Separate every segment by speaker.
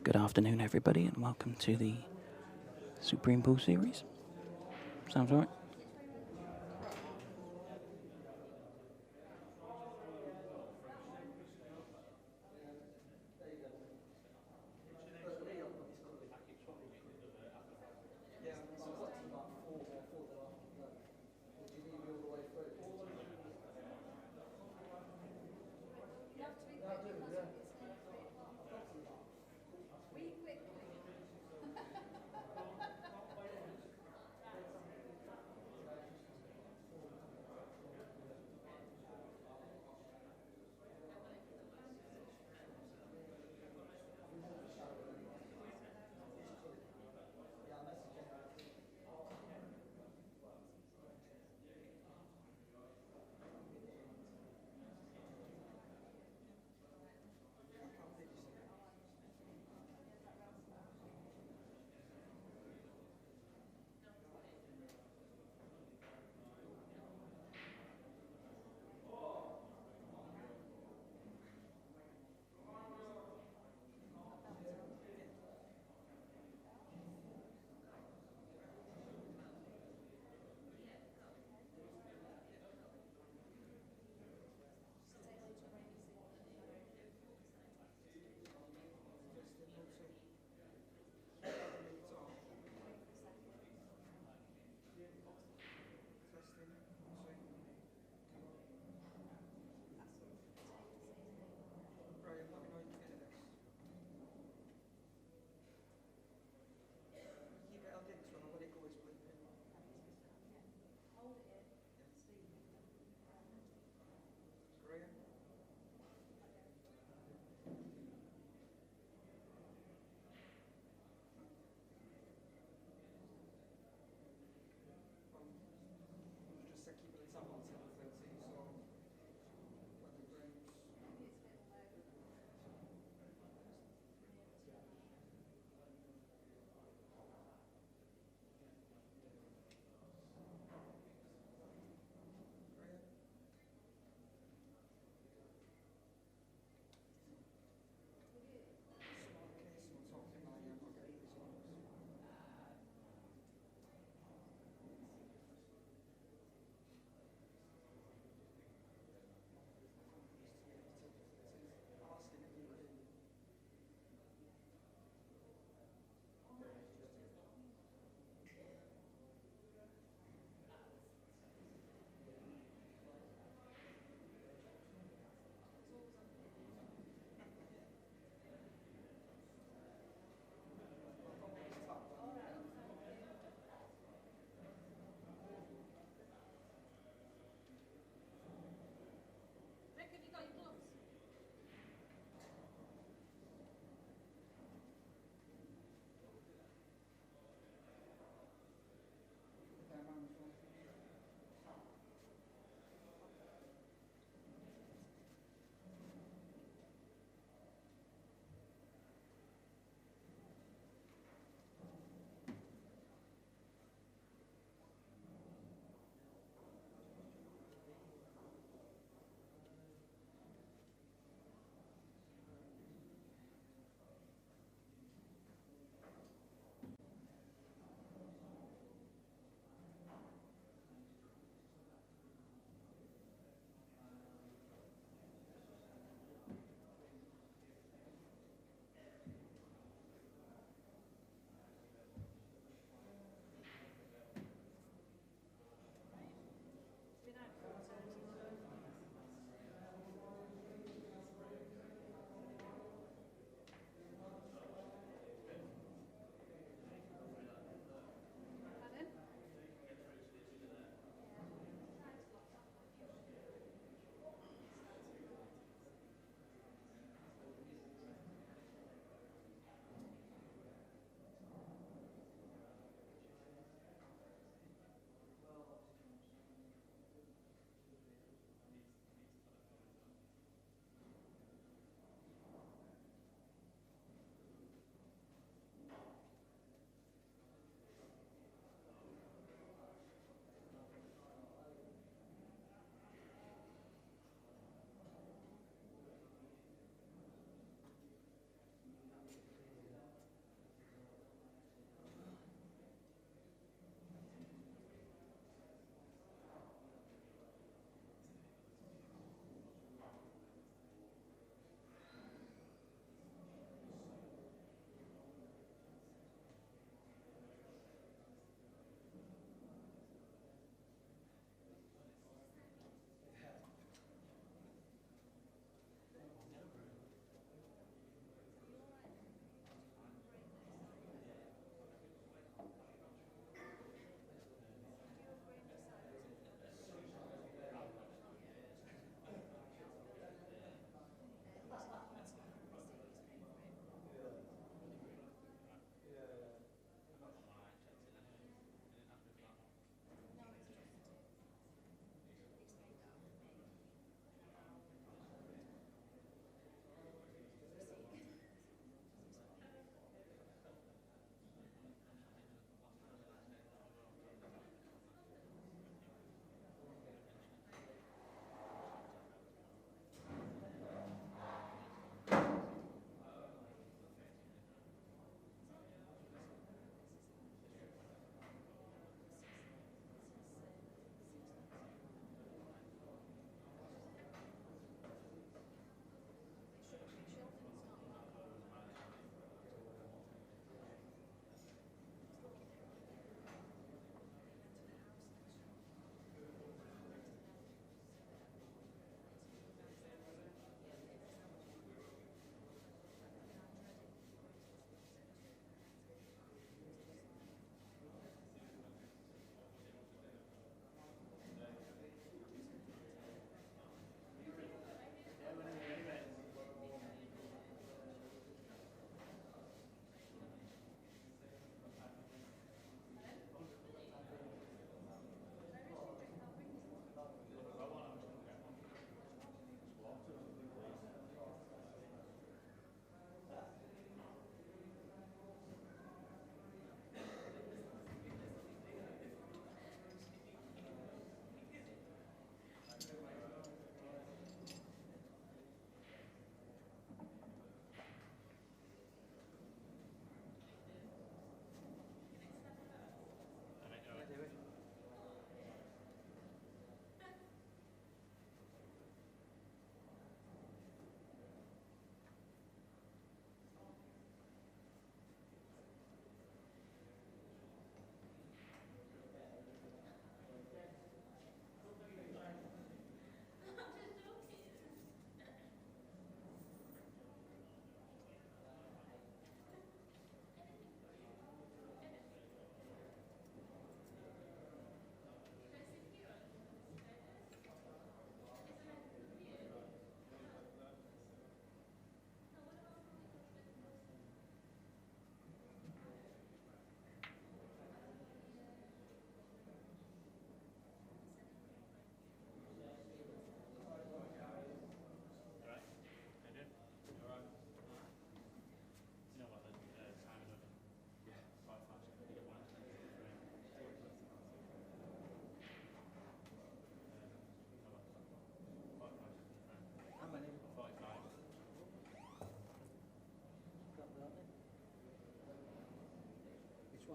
Speaker 1: Good afternoon, everybody, and welcome to the Supreme Pool Series. Sounds all right?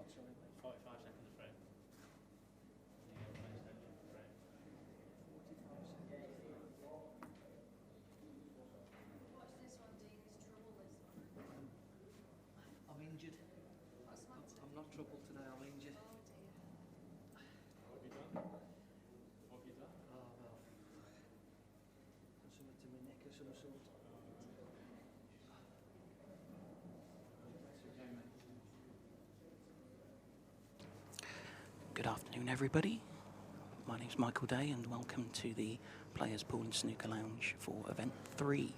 Speaker 2: I'm injured. I'm not troubled today, I'm injured.
Speaker 3: What have you done?
Speaker 2: Oh, well. Something to my neck of some sort.
Speaker 1: Good afternoon, everybody. My name's Michael Day, and welcome to the Players Pool and Snooker Lounge for Event 3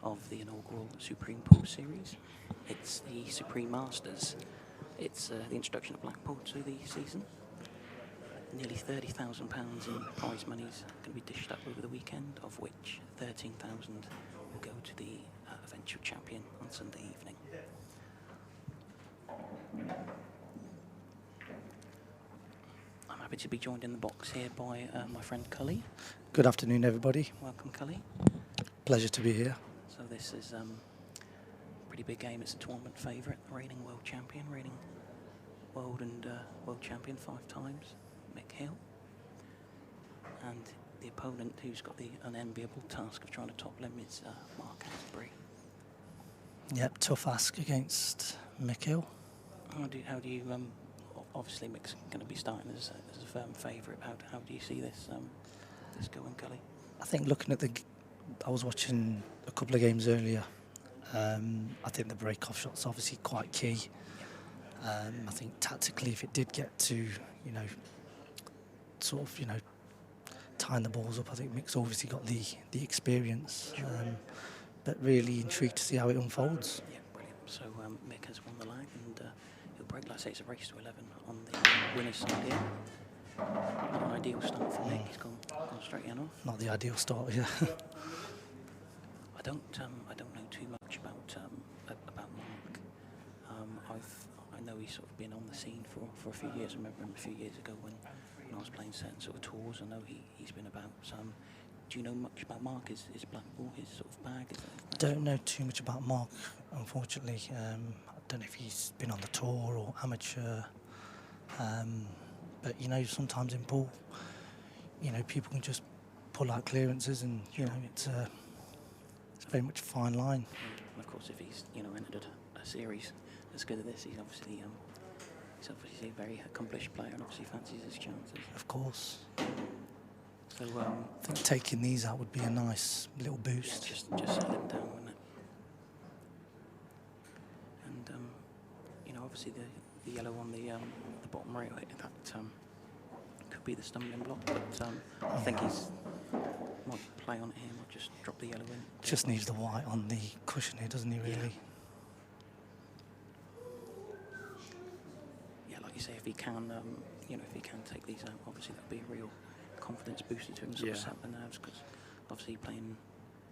Speaker 1: of the inaugural Supreme Pool Series. It's the Supreme Masters. It's the introduction of Blackpool to the season. Nearly £30,000 in prize money is going to be dished up over the weekend, of which 13,000 will go to the eventual champion on Sunday evening. I'm happy to be joined in the box here by my friend Cully.
Speaker 4: Good afternoon, everybody.
Speaker 1: Welcome, Cully.
Speaker 4: Pleasure to be here.
Speaker 1: So this is a pretty big game. It's a tournament favourite, the reigning world champion, reigning world and world champion 5 times, Mick Hill. And the opponent who's got the unenviable task of trying to top him is Mark Astbury.
Speaker 4: Yep, tough ask against Mick Hill.
Speaker 1: How do you obviously Mick's going to be starting as a firm favourite. How do you see this going, Cully?
Speaker 4: I think looking at I was watching a couple of games earlier. I think the break-off shot's obviously quite key. I think tactically, if it did get to, tying the balls up, I think Mick's obviously got the experience. But really intrigued to see how it unfolds.
Speaker 1: Yeah, brilliant. So Mick has won the lag, and he'll break, like I say, it's a race to 11 on the winner's side here. Not an ideal start for Mick. He's gone straight in off.
Speaker 4: Not the ideal start, yeah.
Speaker 1: I don't know too much about Mark. I know he's sort of been on the scene for a few years. I remember him a few years ago when I was playing certain sort of tours. I know he's been about. Do you know much about Mark? Is Blackpool his sort of bag?
Speaker 4: Don't know too much about Mark, unfortunately. I don't know if he's been on the tour or amateur. But sometimes in pool, people can just pull out clearances, and it's very much a fine line.
Speaker 1: And of course, if he's entered a series as good as this, he's obviously a very accomplished player, and obviously fancies his chances.
Speaker 4: Of course.
Speaker 1: So
Speaker 4: I think taking these out would be a nice little boost.
Speaker 1: Just settle him down, wouldn't it? And obviously the yellow on the bottom rail here, that could be the stumbling block. But I think he's might play on it here, might just drop the yellow in.
Speaker 4: Just needs the white on the cushion here, doesn't he? Really?
Speaker 1: Yeah, like you say, if he can, if he can take these out, obviously that'd be a real confidence booster to him, sort of set the nerves, because obviously playing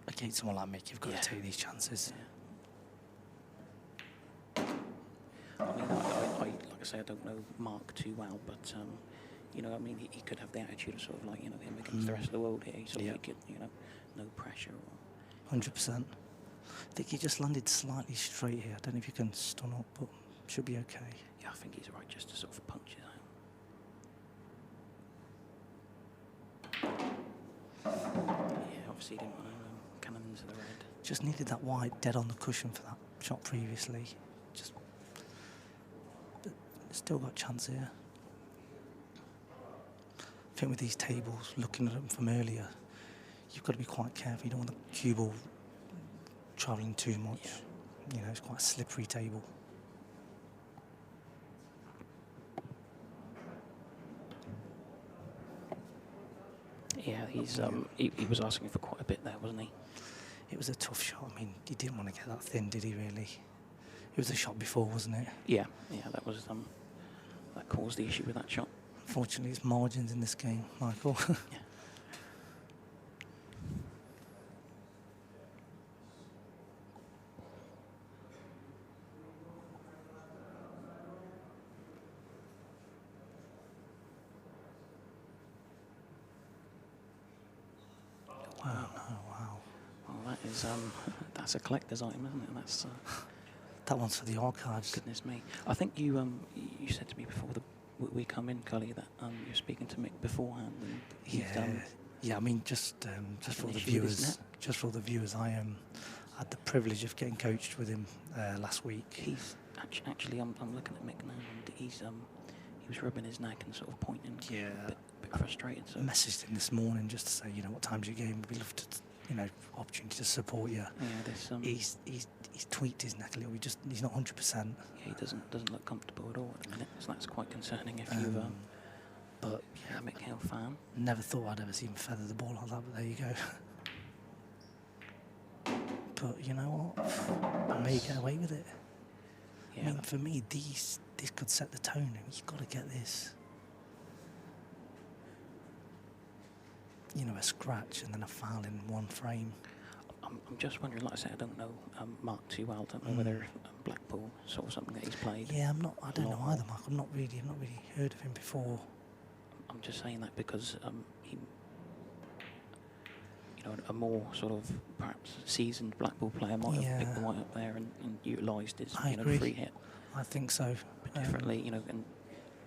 Speaker 4: against someone like Mick, you've got to take these chances.
Speaker 1: Yeah. I mean, like I say, I don't know Mark too well, but he could have the attitude of sort of like him against the rest of the world here. So he could, no pressure.
Speaker 4: 100%. I think he just landed slightly straight here. I don't know if you can stun up, but should be okay.
Speaker 1: Yeah, I think he's right just to sort of punch it out. Yeah, obviously he didn't want to cannon into the red.
Speaker 4: Just needed that white dead on the cushion for that shot previously. But still got chance here. I think with these tables, looking at them from earlier, you've got to be quite careful. You don't want the cue ball travelling too much. Yeah. It's quite a slippery table.
Speaker 1: Yeah, he was asking for quite a bit there, wasn't he?
Speaker 4: It was a tough shot. I mean, he didn't want to get that thin, did he? Really? It was a shot before, wasn't it?
Speaker 1: Yeah, that was that caused the issue with that shot.
Speaker 4: Unfortunately, it's margins in this game, Michael.
Speaker 1: Yeah. Wow.
Speaker 4: Oh, wow.
Speaker 1: Well, that is that's a collector's item, isn't it? That's
Speaker 4: that one's for the archives.
Speaker 1: Goodness me. I think you you said to me before we come in, Cully, that you're speaking to Mick beforehand, and he's
Speaker 4: yeah. I mean, just for the viewers, I had the privilege of getting coached with him last week.
Speaker 1: He's actually, I'm looking at Mick now, and he was rubbing his neck and sort of pointing.
Speaker 4: Yeah.
Speaker 1: A bit frustrated. So
Speaker 4: I messaged him this morning just to say, what time's your game? We'd love to, opportunity to support you.
Speaker 1: Yeah,
Speaker 4: he's tweaked his neck a little. He's not 100%.
Speaker 1: Yeah, he doesn't look comfortable at all at the minute. So that's quite concerning if you've
Speaker 4: but
Speaker 1: yeah, Mick Hill fan.
Speaker 4: Never thought I'd ever see him feather the ball like that, but there you go. But you know what? I may get away with it.
Speaker 1: Yeah,
Speaker 4: I mean, for me, this could set the tone. You've got to get this. A scratch and then a foul in one frame.
Speaker 1: I'm just wondering, like I said, I don't know Mark too well. I don't know whether Blackpool sort of something that he's played.
Speaker 4: Yeah, I don't know either, Mark. I've not really heard of him before.
Speaker 1: I'm just saying that because he, a more sort of perhaps seasoned Blackpool player might have picked the white up there and utilised his free hit.
Speaker 4: I think so.
Speaker 1: But differently, and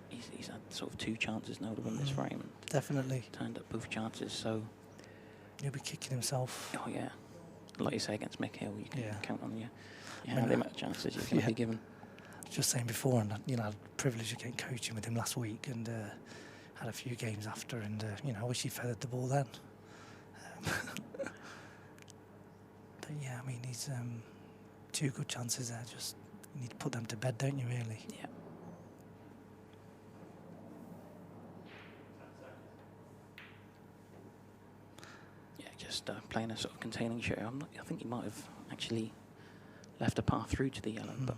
Speaker 1: he's had sort of 2 chances now to win this frame. And
Speaker 4: definitely.
Speaker 1: Turned up both chances, so
Speaker 4: he'll be kicking himself.
Speaker 1: Oh yeah, like you say, against Mick Hill, you can count on the amount of chances you're going to be given.
Speaker 4: Just saying before, and I had the privilege of getting coaching with him last week, and had a few games after, and I wish he feathered the ball then. But yeah, I mean, he's 2 good chances there. Just you need to put them to bed, don't you? Really?
Speaker 1: Yeah. Just playing a sort of containing shot. I think he might have actually left a path through to the yellow, but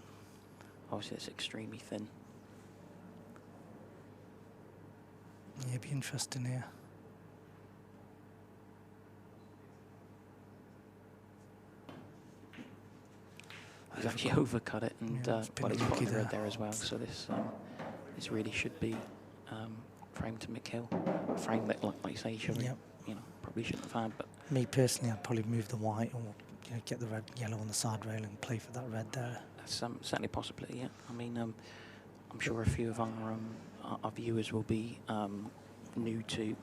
Speaker 1: obviously it's extremely thin.
Speaker 4: Yeah, it'd be interesting here.
Speaker 1: He's actually overcut it, and he's put the red there as well. So this really should be framed to Mick Hill. Frame that, like you say, should probably shouldn't have had. But
Speaker 4: me personally, I'd probably move the white or get the red, yellow on the side rail and play for that red there.
Speaker 1: That's certainly a possibility. Yeah, I mean, I'm sure a few of our viewers will be new to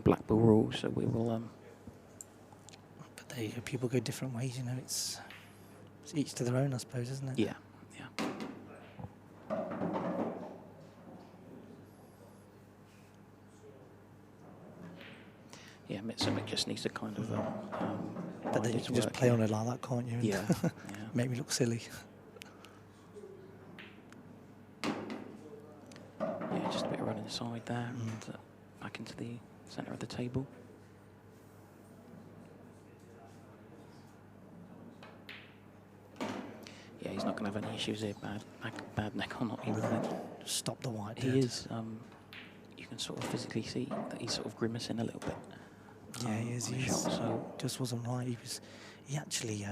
Speaker 1: Blackpool rules, so we will.
Speaker 4: But there you go. People go different ways. It's each to their own, I suppose, isn't it?
Speaker 1: Yeah. Yeah, Mick just needs to kind of.
Speaker 4: But then you can just play on it like that, can't you?
Speaker 1: Yeah.
Speaker 4: Make me look silly.
Speaker 1: Yeah, just a bit of run inside there and back into the centre of the table. Yeah, he's not going to have any issues here. Bad neck or not, he would
Speaker 4: stop the white.
Speaker 1: He is. You can sort of physically see that he's sort of grimacing a little bit.
Speaker 4: Yeah, he is.
Speaker 1: So
Speaker 4: just wasn't right. He actually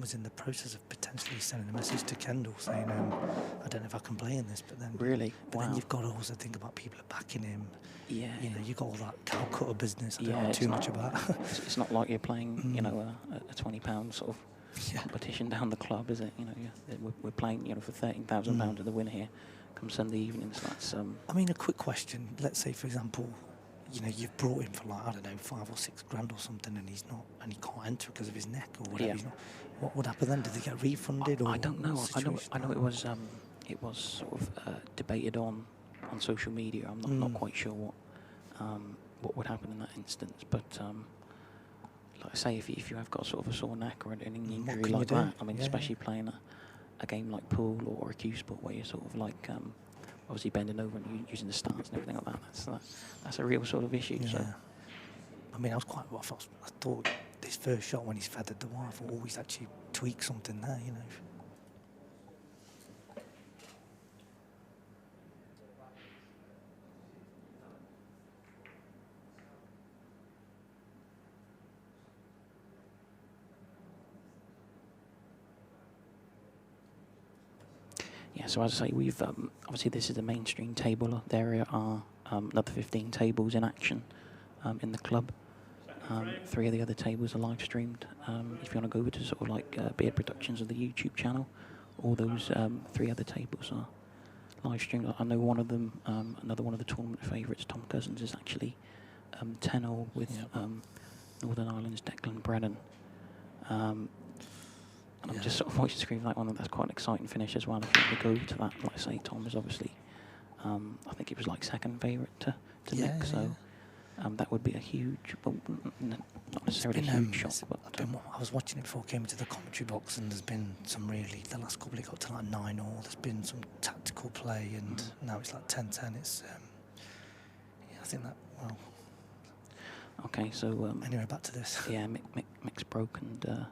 Speaker 4: was in the process of potentially sending a message to Kendall saying, "I don't know if I can play in this." But then
Speaker 1: really,
Speaker 4: then you've got to also think about people are backing him.
Speaker 1: Yeah,
Speaker 4: you've got all that cow cutter business. I don't know too much about.
Speaker 1: It's not like you're playing, a £20 sort of competition down the club, is it? We're playing, for £13,000 of the win here. Come Sunday evening, so that's.
Speaker 4: I mean, a quick question. Let's say, for example, you've brought him for like, I don't know, 5 or 6 grand or something, and he's not, and he can't enter because of his neck or whatever.
Speaker 1: Yeah.
Speaker 4: He's not, what would happen then? Did they get refunded?
Speaker 1: I don't know. I know it was sort of debated on social media. I'm not quite sure what would happen in that instance, but like I say, if you have got sort of a sore neck or an injury like that, I mean, especially playing a game like pool or a Q sport where you're sort of like obviously bending over and using the stance and everything like that. That's a real sort of issue.
Speaker 4: Yeah.
Speaker 1: So.
Speaker 4: I mean, I was quite rough. I thought his first shot when he's feathered the wire, I thought, he's actually tweaked something there,
Speaker 1: Yeah, so as I say, we've obviously this is the mainstream table. There are another 15 tables in action in the club. 3 of the other tables are live streamed. If you want to go over to sort of like Beard Productions or the YouTube channel, all those 3 other tables are live stream. I know one of them, another one of the tournament favourites, Tom Cousins, is actually 10-all with Northern Ireland's Declan Brennan. And I'm just sort of watching the screen like one. That's quite an exciting finish as well. I think they go to that. Like I say, Tom is obviously, I think it was like second favourite to Mick. So that would be a huge, well, not necessarily a huge shot. But
Speaker 4: I was watching it before I came into the commentary box, and there's been some really, the last couple it got to like 9-all. There's been some tactical play, and now it's like 10-10. It's, I think that, well.
Speaker 1: Okay, so.
Speaker 4: Anyway, back to this.
Speaker 1: Yeah, Mick's broke, and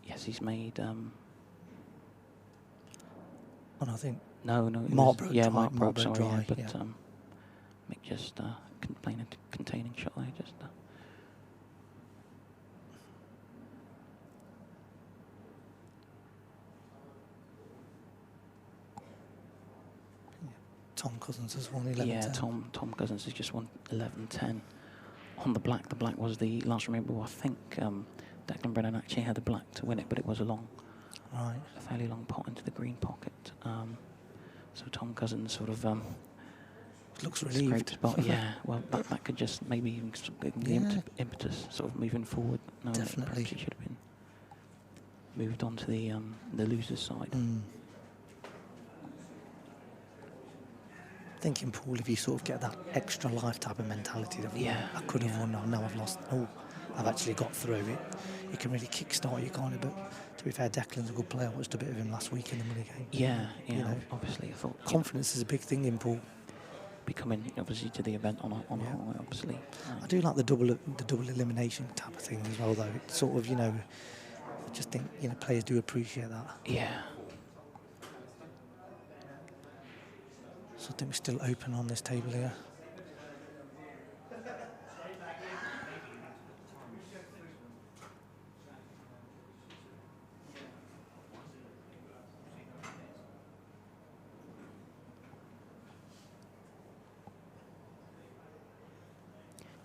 Speaker 1: yes, he's made.
Speaker 4: Oh, no, I think.
Speaker 1: No,
Speaker 4: Mark broke dry.
Speaker 1: Mark broke, sorry,
Speaker 4: dry,
Speaker 1: but Mick just containing shot there, just.
Speaker 4: Tom Cousins has won 11-10.
Speaker 1: Yeah, Tom Cousins has just won 11-10 on the black. The black was the last remember. I think Declan Brennan actually had the black to win it, but it was a fairly long pot into the green pocket. So Tom Cousins sort of
Speaker 4: looks relieved.
Speaker 1: Spot. Yeah, well, that could just maybe even give the impetus sort of moving forward. No,
Speaker 4: definitely,
Speaker 1: it should have been moved on to the losers' side.
Speaker 4: I think in pool, if you sort of get that extra life type of mentality that I could have won, now I've lost. Oh, I've actually got through it. You can really kickstart you, can't it? But to be fair, Declan's a good player. I watched a bit of him last week in the money game.
Speaker 1: Yeah, you know, obviously I thought
Speaker 4: confidence is a big thing in pool.
Speaker 1: Becoming obviously to the event on a whole, obviously.
Speaker 4: I do like the double elimination type of thing as well, though. It's sort of, I just think players do appreciate that.
Speaker 1: Yeah.
Speaker 4: So I think we're still open on this table here.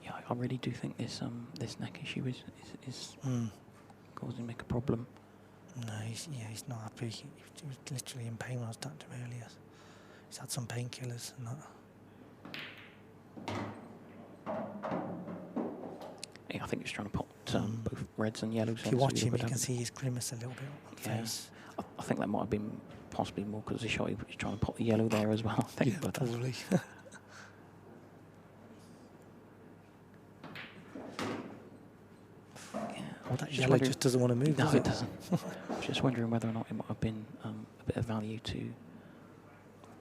Speaker 1: Yeah, I really do think this neck issue is causing Mick a problem.
Speaker 4: No, he's not happy. He was literally in pain when I was talking to him earlier. He's had some painkillers and that.
Speaker 1: Yeah, I think he's trying to pop both reds and yellows.
Speaker 4: If you watch him, you can see his grimace a little bit on the face.
Speaker 1: I think that might have been possibly more because of the shot. He was trying to pop the yellow there as well, I think.
Speaker 4: Yeah,
Speaker 1: but,
Speaker 4: probably. Well, that yellow just doesn't want to move,
Speaker 1: no,
Speaker 4: does
Speaker 1: it doesn't. Just wondering whether or not it might have been a bit of value to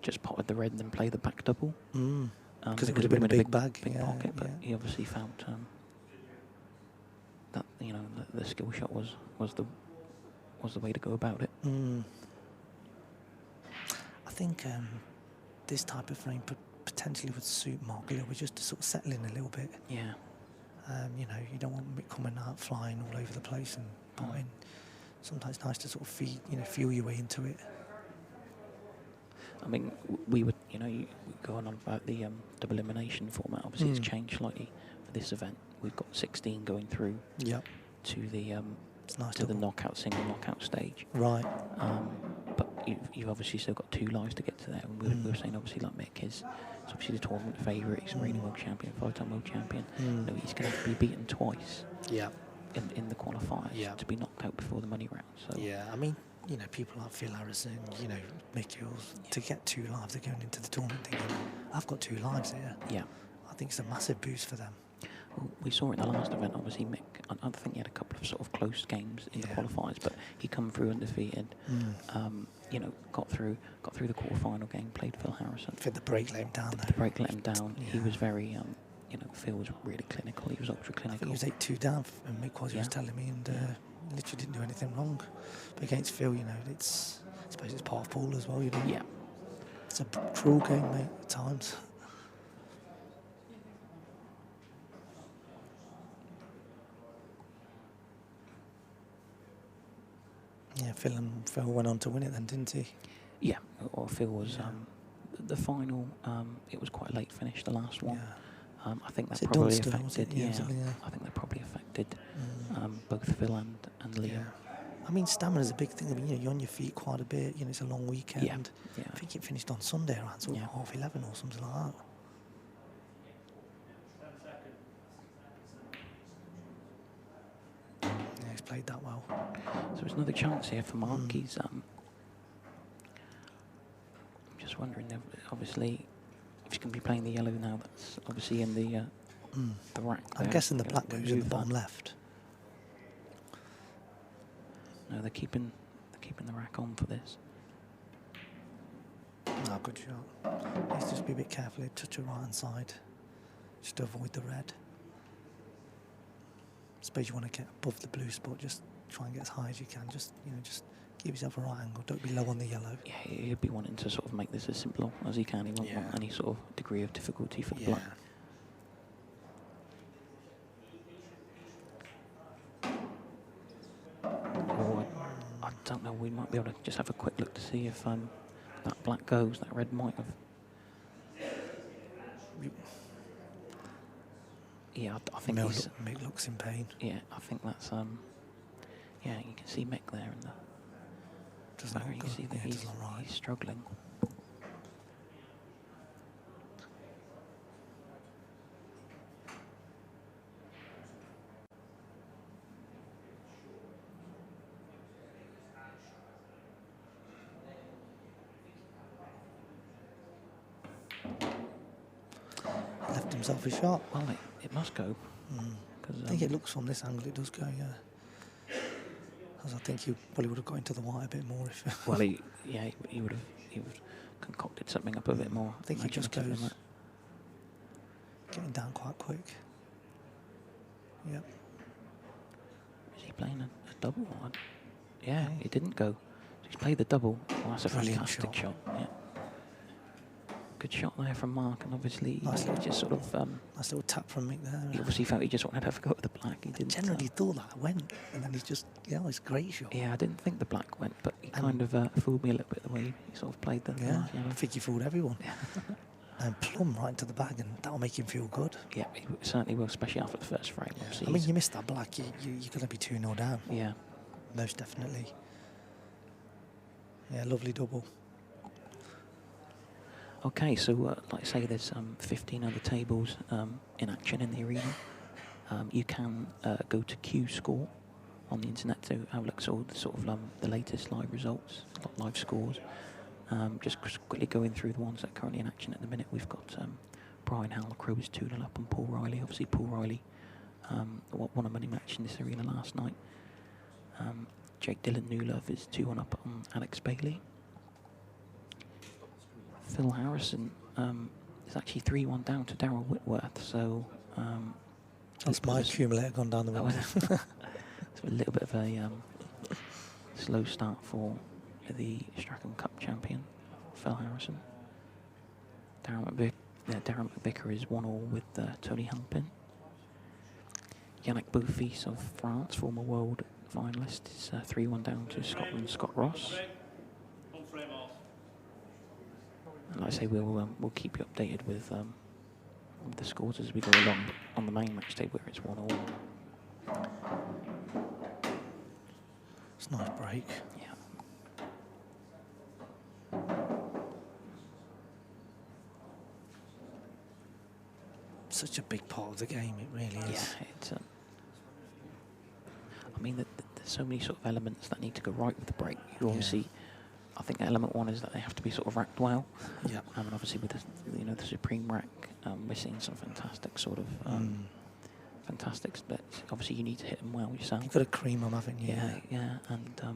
Speaker 1: just potted the red and then play the back double.
Speaker 4: Because it would have been a big bag.
Speaker 1: Big pocket, but he obviously found that the skill shot was the way to go about it.
Speaker 4: I think this type of frame potentially would suit Mark a little bit, just to sort of settle in a little bit.
Speaker 1: Yeah.
Speaker 4: You don't want it coming out flying all over the place and potting. Sometimes it's nice to sort of feel your way into it.
Speaker 1: I mean, we would, we're going on about the double elimination format. Obviously, it's changed slightly for this event. We've got 16 going through to the the knockout, single knockout stage.
Speaker 4: Right.
Speaker 1: But you've obviously still got 2 lives to get to there. And we were saying, obviously, like Mick is obviously the tournament favourite. He's a reigning world champion, 5-time world champion. He's going to have to be beaten twice.
Speaker 4: Yeah.
Speaker 1: In the qualifiers to be knocked out before the money round. So
Speaker 4: yeah, I mean, people like Phil Harrison, Mick Hills, to get 2 lives, they're going into the tournament thinking, I've got 2 lives here.
Speaker 1: Yeah.
Speaker 4: I think it's a massive boost for them.
Speaker 1: Well, we saw in the last event, obviously, Mick, I think he had a couple of sort of close games in the qualifiers, but he come through undefeated. Got through the quarterfinal game, played Phil Harrison.
Speaker 4: The break let him down, though.
Speaker 1: The break let him down. Yeah. He was very, Phil was really clinical. He was ultra clinical.
Speaker 4: I think he was 8-2 down, and Mick was telling me, and literally didn't do anything wrong. But against Phil, I suppose it's part of pool as well,
Speaker 1: Yeah.
Speaker 4: It's a cruel game, mate, at times. Yeah, Phil went on to win it then, didn't he?
Speaker 1: Yeah, or Phil was the final. It was quite a late finish, the last one.
Speaker 4: Yeah.
Speaker 1: I think that probably
Speaker 4: Dunster,
Speaker 1: affected.
Speaker 4: Yeah,
Speaker 1: I think that probably affected both Phil and Liam.
Speaker 4: I mean, stamina's a big thing. I mean, you're on your feet quite a bit. It's a long weekend.
Speaker 1: Yeah.
Speaker 4: I think it finished on Sunday around sort of 11:30 or something like that. Yeah, he's played that well.
Speaker 1: So there's another chance here for Mark. He's I'm just wondering, obviously, if he's going to be playing the yellow now, that's obviously in the rack.
Speaker 4: I'm guessing the black goes in the bottom left.
Speaker 1: No, they're keeping the rack on for this.
Speaker 4: No, good shot. Let's just be a bit careful. Touch your right hand side, just to avoid the red. I suppose you want to get above the blue spot. Just try and get as high as you can. Just just give yourself a right angle. Don't be low on the yellow.
Speaker 1: Yeah, he'll be wanting to sort of make this as simple as he can. He won't want any sort of degree of difficulty for the black. Or I don't know. We might be able to just have a quick look to see if that black goes. That red might have. Yeah, I think
Speaker 4: Mick looks in pain.
Speaker 1: Yeah, I think that's yeah, you can see Mick there in the.
Speaker 4: Doesn't
Speaker 1: you can see that he's struggling.
Speaker 4: Left himself a shot.
Speaker 1: Well, it must go.
Speaker 4: I think it looks from this angle it does go, yeah. As I think he probably would have got into the white a bit more if.
Speaker 1: Well, he would have concocted something up a bit more.
Speaker 4: I think he just goes getting down quite quick. Yep.
Speaker 1: Is he playing a double one? Yeah, it didn't go. So he's played the double. Well, that's a fantastic shot. Yeah. Good shot there from Mark, and obviously
Speaker 4: nice
Speaker 1: he just sort of.
Speaker 4: Nice little tap from Mick there.
Speaker 1: He obviously felt he just wanted to have a go at the black. He didn't.
Speaker 4: Generally thought that went, and then he's just it's a great shot.
Speaker 1: Yeah, I didn't think the black went, but he kind of fooled me a little bit the way he sort of played the.
Speaker 4: Yeah, I think he fooled everyone. And plumb right into the bag, and that'll make him feel good.
Speaker 1: Yeah, he certainly will, especially after the first frame.
Speaker 4: I mean, you missed that black, you're going to be 2-0 down.
Speaker 1: Yeah.
Speaker 4: Most definitely. Yeah, lovely double.
Speaker 1: Okay, so like I say, there's 15 other tables in action in the arena. You can go to Q Score on the internet to have a look at all the sort of the latest live results, live scores. Just quickly going through the ones that are currently in action at the minute. We've got Brian Halcrow is 2-0 up on Paul Riley. Obviously, Paul Riley won a money match in this arena last night. Jake Dillon Newlove is 2-1 up on Alex Bailey. Phil Harrison is actually 3-1 down to Darryl Whitworth. So
Speaker 4: that's my accumulator gone down the window.
Speaker 1: So a little bit of a slow start for the Strachan Cup champion, Phil Harrison. Darren McVicker is 1-1 with Tony Halpin. Yannick Beaufils of France, former world finalist, is 3-1 down to Scotland's Scott Ross. And like I say, we'll keep you updated with the scores as we go along on the main match day where it's 1-1.
Speaker 4: It's a nice break.
Speaker 1: Yeah.
Speaker 4: Such a big part of the game, it really is.
Speaker 1: Yeah, it's. I mean, there's so many sort of elements that need to go right with the break. You obviously, I think element one is that they have to be sort of racked well.
Speaker 4: Yeah.
Speaker 1: And obviously with the Supreme rack, we're seeing some fantastic sort of fantastic splits. Obviously, you need to hit them well yourself.
Speaker 4: You've got to cream them, haven't you?
Speaker 1: Yeah, and so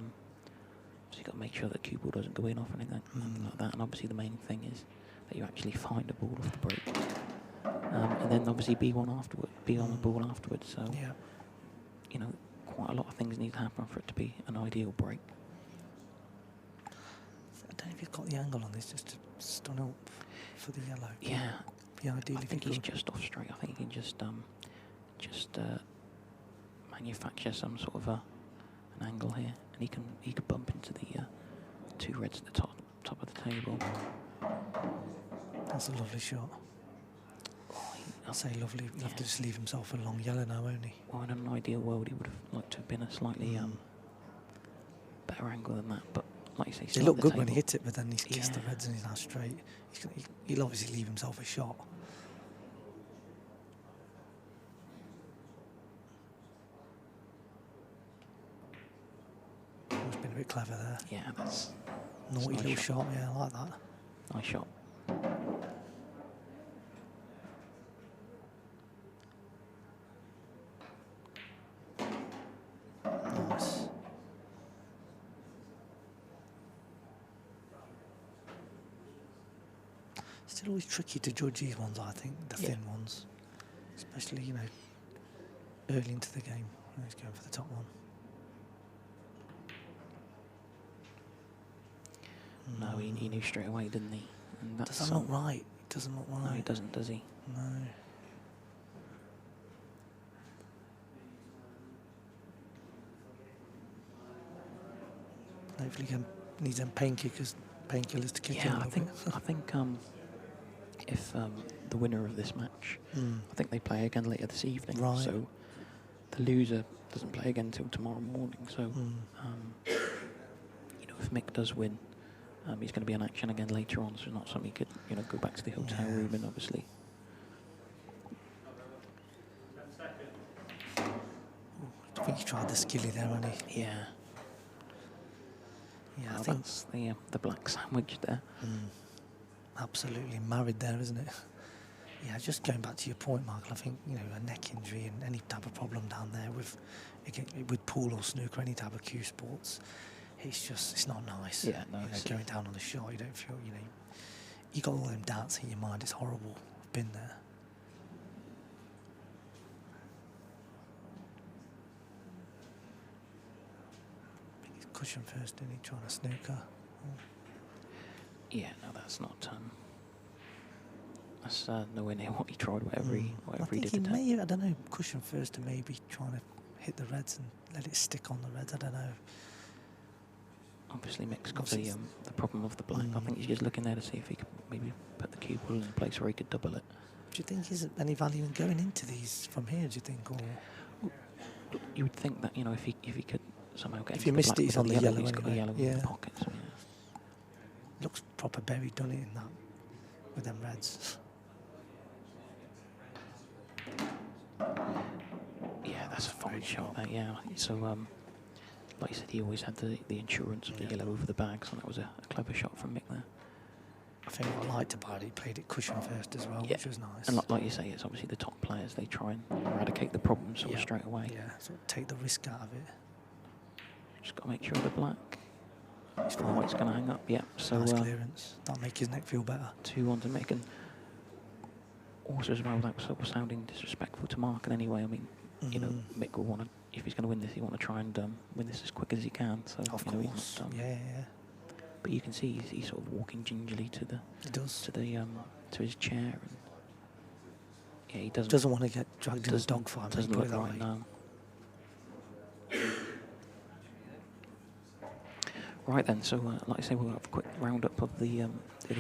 Speaker 1: you've got to make sure that cue ball doesn't go in off anything like that. And obviously, the main thing is that you actually find a ball off the break. And then obviously be on the ball afterwards. So, quite a lot of things need to happen for it to be an ideal break.
Speaker 4: I don't know if he's got the angle on this just to stun up for the yellow.
Speaker 1: Yeah.
Speaker 4: Ideally,
Speaker 1: I think he's just off straight. I think he can just manufacture some sort of an angle here, and he could bump into the two reds at the top of the table.
Speaker 4: That's a lovely shot. I'll say lovely. He'll have to just leave himself a long yellow now, won't he?
Speaker 1: Well, in an ideal world, he would have liked to have been a slightly better angle than that. But like you say,
Speaker 4: He
Speaker 1: still
Speaker 4: looked
Speaker 1: at the
Speaker 4: good when he
Speaker 1: table.
Speaker 4: hit it, but then he's kissed the reds and he's now straight. He'll obviously leave himself a shot. He's been a bit clever there.
Speaker 1: Yeah, that's
Speaker 4: Naughty
Speaker 1: nice
Speaker 4: little
Speaker 1: shot.
Speaker 4: shot, yeah, I like that.
Speaker 1: Nice shot.
Speaker 4: Nice. Still always tricky to judge these ones, I think, the thin ones. Especially, you know, early into the game. He's going for the top one.
Speaker 1: No, he knew straight away, didn't he? And that's
Speaker 4: Doesn't look right. It doesn't look right.
Speaker 1: No, he doesn't, does he?
Speaker 4: No. Hopefully he needs them painkillers to kick in a
Speaker 1: Yeah,
Speaker 4: little bit.
Speaker 1: I think if the winner of this match, I think they play again later this evening.
Speaker 4: Right.
Speaker 1: So the loser doesn't play again until tomorrow morning. So you know, if Mick does win, he's going to be in action again later on. So it's not something he could, you know, go back to the hotel room and obviously.
Speaker 4: I think he tried the skilly there, hasn't he?
Speaker 1: Yeah.
Speaker 4: Yeah,
Speaker 1: Well,
Speaker 4: I think
Speaker 1: that's the black sandwich there.
Speaker 4: absolutely married there, isn't it? Yeah, just going back to your point, Michael, I think, you know, a neck injury and any type of problem down there with pool or snooker, any type of cue sports, it's not nice.
Speaker 1: Yeah, no,
Speaker 4: you know, going down on the shot, you don't feel, you know, you got all them doubts in your mind. It's horrible. I've been there. I think he's cushion first, didn't he? Trying to snooker.
Speaker 1: Yeah, no, that's not. That's nowhere near what he tried. Whatever
Speaker 4: I
Speaker 1: he
Speaker 4: think
Speaker 1: did.
Speaker 4: he
Speaker 1: to
Speaker 4: may, I don't know, cushion first and maybe trying to hit the reds and let it stick on the reds. I don't know.
Speaker 1: Obviously, Mick's got the problem of the black. I think he's just looking there to see if he could maybe put the cue ball in a place where he could double it.
Speaker 4: Do you think is any value in going into these from here? Do you think, or
Speaker 1: You would think that, you know, if he could somehow get
Speaker 4: if
Speaker 1: into
Speaker 4: you
Speaker 1: the
Speaker 4: missed
Speaker 1: black
Speaker 4: it, he's
Speaker 1: with
Speaker 4: on the yellow
Speaker 1: he's got the
Speaker 4: anyway.
Speaker 1: yellow in the pocket. So
Speaker 4: looks proper buried, doesn't it, in that with them reds?
Speaker 1: yeah, that's a fine shot. That, yeah. So like you said, he always had the insurance of the yellow over the bag, so that was a clever shot from Mick there.
Speaker 4: I think what I liked about it, he played it cushion first as well, which was nice.
Speaker 1: And like you say, it's obviously the top players, they try and eradicate the problem sort of straight away.
Speaker 4: Yeah, sort of take the risk out of it.
Speaker 1: Just got to make sure the black
Speaker 4: It's
Speaker 1: the
Speaker 4: fine.
Speaker 1: white's going to hang up. Yeah, so
Speaker 4: Nice clearance. That'll make his neck feel better.
Speaker 1: 2-1 to Mick, and also as well, that was sort of sounding disrespectful to Mark in any way. I mean, you know, Mick will want to, if he's going to win this, he want to try and win this as quick as he can. So
Speaker 4: Of
Speaker 1: you know, he's
Speaker 4: course.
Speaker 1: not,
Speaker 4: Yeah.
Speaker 1: but you can see he's sort of walking gingerly to the
Speaker 4: He does.
Speaker 1: to his chair, and yeah, he
Speaker 4: Doesn't want to get dragged in a dogfight.
Speaker 1: Doesn't
Speaker 4: put
Speaker 1: look
Speaker 4: it that
Speaker 1: right
Speaker 4: way.
Speaker 1: now. Right then, so like I say, we'll have a quick roundup of the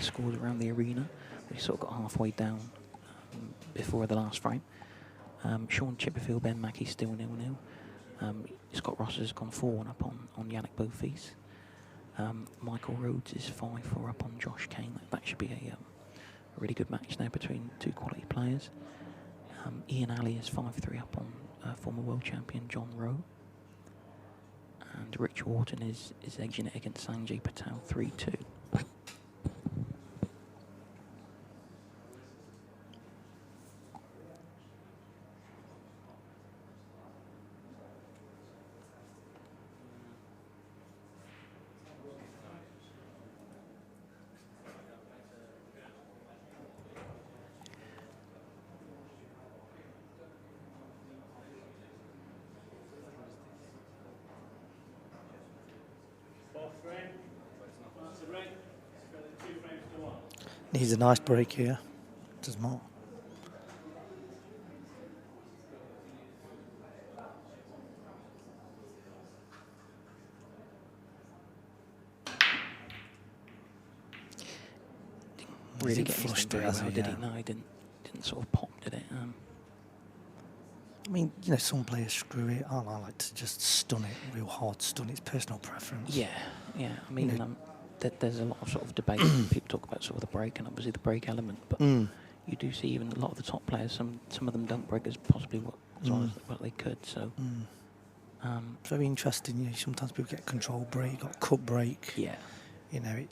Speaker 1: scores around the arena. We sort of got halfway down before the last frame. Sean Chipperfield, Ben Mackey still 0-0. Scott Ross has gone 4-1 up on Yannick Bofis. Michael Rhodes is 5-4 up on Josh Kane. That should be a really good match there between two quality players. Ian Alley is 5-3 up on former world champion John Rowe. And Rich Wharton is edging it against Sanjay Patel 3-2.
Speaker 4: Needs a nice break here. Does Mark.
Speaker 1: Really
Speaker 4: Didn't
Speaker 1: get
Speaker 4: flush
Speaker 1: flushed
Speaker 4: it,
Speaker 1: very
Speaker 4: has
Speaker 1: well,
Speaker 4: he?
Speaker 1: did he?
Speaker 4: Yeah.
Speaker 1: No, he didn't sort of pop, did it?
Speaker 4: I mean, you know, some players screw it. I like to just stun it real hard, stun it. It's personal preference.
Speaker 1: Yeah, yeah. I mean,
Speaker 4: You know,
Speaker 1: there's a lot of sort of debate. People talk about sort of the break and obviously the break element, but you do see even a lot of the top players. Some of them don't break as possibly as well as what they could. So
Speaker 4: it's very interesting. You know, sometimes people get control break, got cut break.
Speaker 1: yeah,
Speaker 4: You know,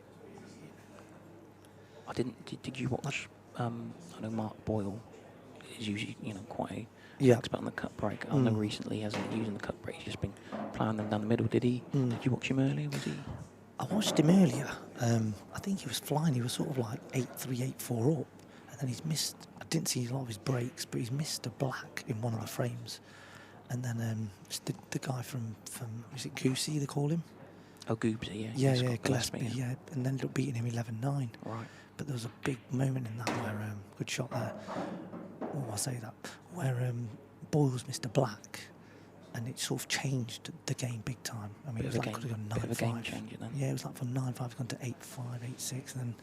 Speaker 1: I didn't. Did you watch? I know Mark Boyle is usually quite a expert on the cut break. I know recently he hasn't been using the cut break. He's just been ploughing them down the middle. Did he? Did you watch him earlier? Was he?
Speaker 4: I watched him earlier. I think he was flying. He was sort of like 8-3, 8-4 up, and then he's missed. I didn't see a lot of his breaks, but he's missed a black in one of the frames. And then the guy from is it Goosey they call him?
Speaker 1: Oh, Goobsy,
Speaker 4: yeah, Gillespie, yeah, and then ended up beating him 11-9.
Speaker 1: Right.
Speaker 4: But there was a big moment in that where good shot there. Oh, I say that where Boyles missed a black, and it sort of changed the game big time. I mean, it was like could have gone 9-5.
Speaker 1: Bit of a game changer then.
Speaker 4: Yeah, it was like from 9-5 gone to 8-5, 8-6, and then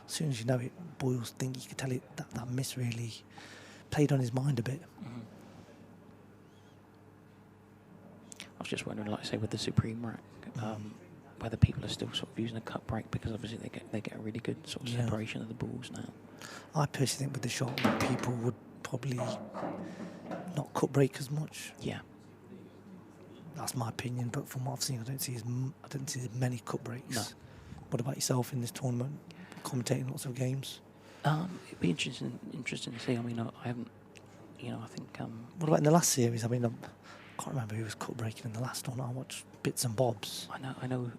Speaker 4: as soon as you know it, Boyles think you could tell it that miss really played on his mind a bit.
Speaker 1: Mm-hmm. I was just wondering, like I say, with the Supreme rack, whether people are still sort of using a cut break, because obviously they get a really good sort of separation of the balls now.
Speaker 4: I personally think with the shot, people would probably not cut break as much.
Speaker 1: Yeah.
Speaker 4: That's my opinion, but from what I've seen, I don't see as many cut breaks. No. What about yourself in this tournament, commentating lots of games?
Speaker 1: It'd be interesting to see. I mean, I haven't, I think.
Speaker 4: What about in the last series? I mean, I can't remember who was cut breaking in the last one. I watched bits and bobs.
Speaker 1: I know.